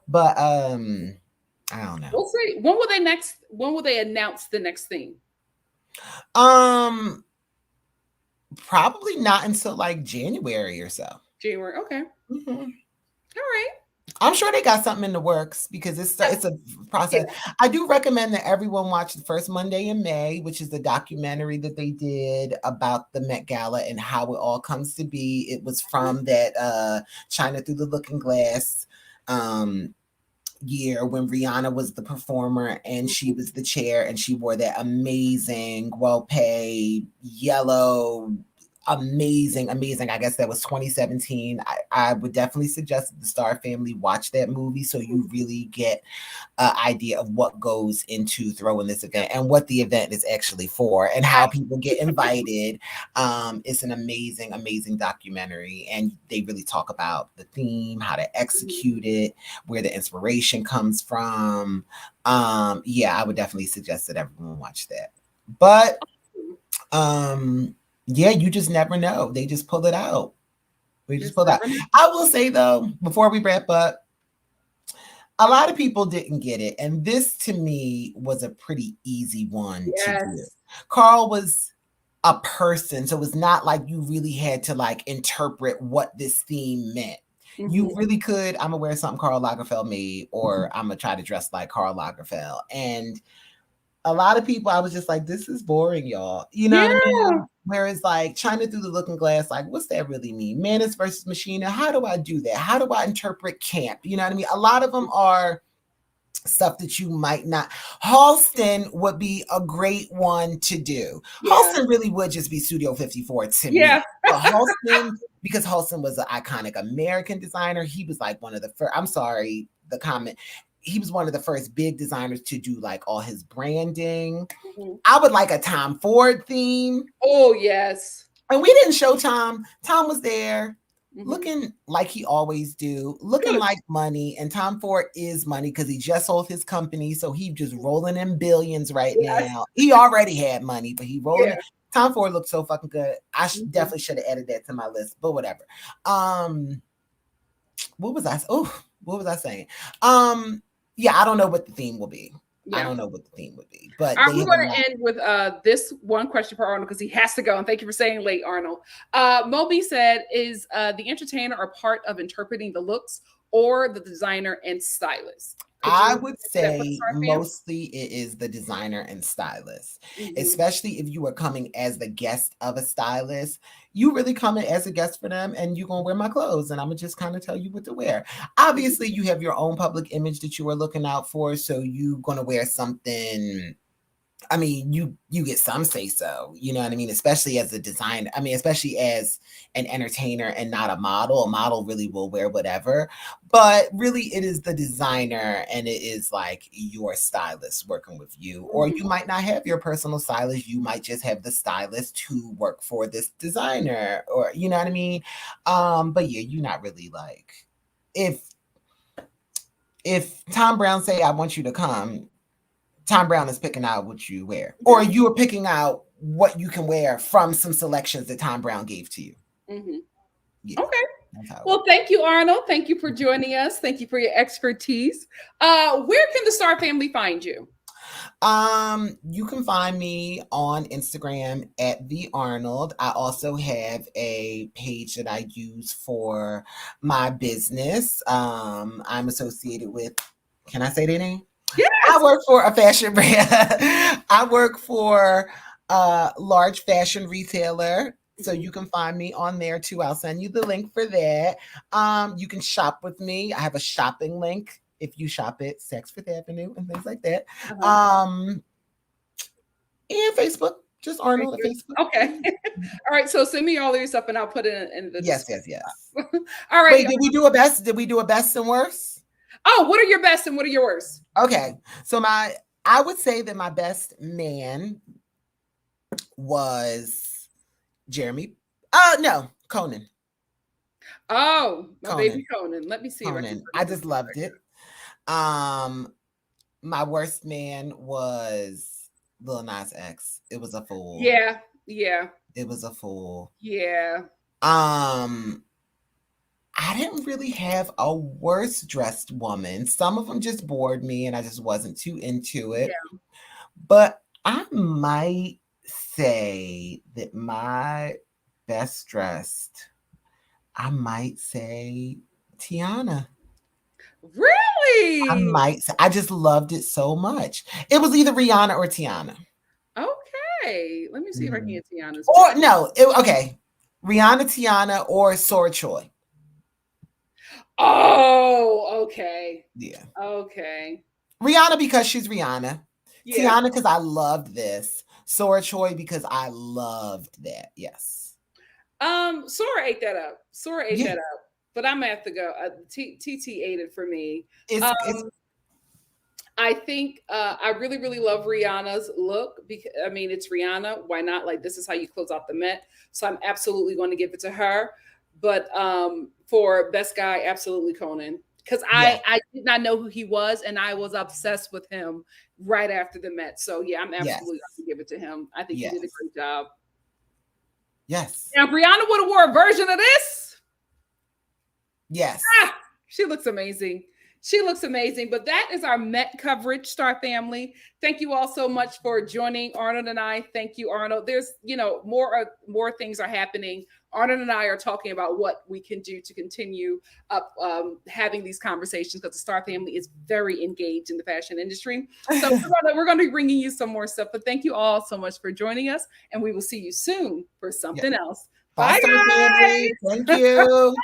But I don't know. We'll see. When will they next? When will they announce the next theme? Um Probably not until like January or so. January. Okay. Mhm. All right. I'm sure they got something in the works because it's a Yeah. process. I do recommend that everyone watch the first Monday in May, which is the documentary that they did about the Met Gala and how it all comes to be. It was from that China Through the Looking Glass um year when Rihanna was the performer and she was the chair and she wore that amazing, well paid yellow, amazing. I guess that was 2017. I would definitely suggest that the Star family watch that movie so you really get an idea of what goes into throwing this event and what the event is actually for and how people get invited. It's an amazing documentary, and they really talk about the theme, how to execute it, where the inspiration comes from. Yeah, I would definitely suggest that everyone watch that. But yeah, you just never know. They just pull it out. We just pull it out. I will say though, before we wrap up, a lot of people didn't get it. And this to me was a pretty easy one to do. Karl was a person. So it's not like you really had to like interpret what this theme meant. You really could, I'm gonna wear something Karl Lagerfeld made, or I'm gonna try to dress like Karl Lagerfeld. And a lot of people, I was just like, this is boring, y'all. You know what I mean? Whereas like China Through the Looking Glass, like, what's that really mean? Manus versus Machina. How do I do that? How do I interpret camp? You know what I mean? A lot of them are stuff that you might not. Halston would be a great one to do. Halston really would just be Studio 54 to me. But Halston, because Halston was an iconic American designer, he was like one of the first, I'm sorry, the comment. He was one of the first big designers to do like all his branding. I would like a Tom Ford theme. Oh, yes. And we didn't show Tom. Tom was there looking like he always do, looking like money. And Tom Ford is money because he just sold his company. So he just rolling in billions right now. He already had money, but he rolling in. Tom Ford looked so fucking good. I definitely should have added that to my list, but whatever. What was I saying? Yeah, I don't know what the theme will be. I don't know what the theme would be, but we're going to end with this one question for Arnold because he has to go. And thank you for saying late, Arnold. Moby said, is the entertainer a part of interpreting the looks or the designer and stylist? I would say mostly it is the designer and stylist, especially if you are coming as the guest of a stylist. You really coming as a guest for them and you're going to wear my clothes and I'm going to just kind of tell you what to wear. Obviously, you have your own public image that you are looking out for. So you're going to wear something. I mean, you get some say so, you know what I mean? Especially as a designer. I mean, especially as an entertainer and not a model. A model really will wear whatever, but really it is the designer and it is like your stylist working with you. Or you might not have your personal stylist. You might just have the stylist who work for this designer, or you know what I mean? But yeah, you're not really like, if Tom Brown say, I want you to come, Tom Brown is picking out what you wear, or you are picking out what you can wear from some selections that Tom Brown gave to you. Yeah. Okay. Well, thank you, Arnold. Thank you for joining us. Thank you for your expertise. Where can the Star family find you? You can find me on Instagram at the Arnold. I also have a page that I use for my business. I'm associated with, can I say their name? Yes. I work for a fashion brand. I work for a large fashion retailer. So you can find me on there too. I'll send you the link for that. You can shop with me. I have a shopping link if you shop at Saks Fifth Avenue and things like that. And Facebook. Just Arnold at Facebook. Okay. All right. So send me all of your stuff and I'll put it in the Yes. All right. Wait, did we do a best? Did we do a best and worst? Oh, what are your best and what are your worst? Okay. So I would say that my best man was Jeremy. No, Conan. Oh, my Conan. baby Conan. Let me see if I can Conan. put I him in just here loved right it. My worst man was Lil Nas X. It was a fool. now. Yeah. It was a fool. Yeah. Um, I didn't really have a worse dressed woman. Some of them just bored me and I just wasn't too into it. Yeah. But I might say that my best dressed, I might say Tiana. Really? I just loved it so much. It was either Rihanna or Tiana. Okay. Let me see if I can Mhm. get Tiana's Or dress. no, okay. Rihanna, Tiana, or Sora Choi. Oh, okay. Yeah. Okay. Rihanna because she's Rihanna. Yeah. Tiana because I loved this. Sora Choi because I loved that. Yes. Sora ate that up. Sora ate Yeah. that up. But I'm gonna have to go. TT ate it for me. It's I think I really, really love Rihanna's look because I mean it's Rihanna. Why not? Like this is how you close out the Met. So I'm absolutely going to give it to her. But for best guy, absolutely Conan. Because yes, I did not know who he was and I was obsessed with him right after the Met. So yeah, I'm yes, absolutely going to give it to him. I think he did a yes, great job. yes, Now if Rihanna would have wore a version of this, yes. ah, she looks amazing. She looks amazing. But that is our Met coverage, Star Family. Thank you all so much for joining Arnold and I. Thank you, Arnold. There's, more things are happening. Arnold and I are talking about what we can do to continue up having these conversations because the Star Family is very engaged in the fashion industry. So we're going to be bringing you some more stuff. But thank you all so much for joining us, and we will see you soon for Yes. something else. Bye, Bye, Star guys. Family. Thank you.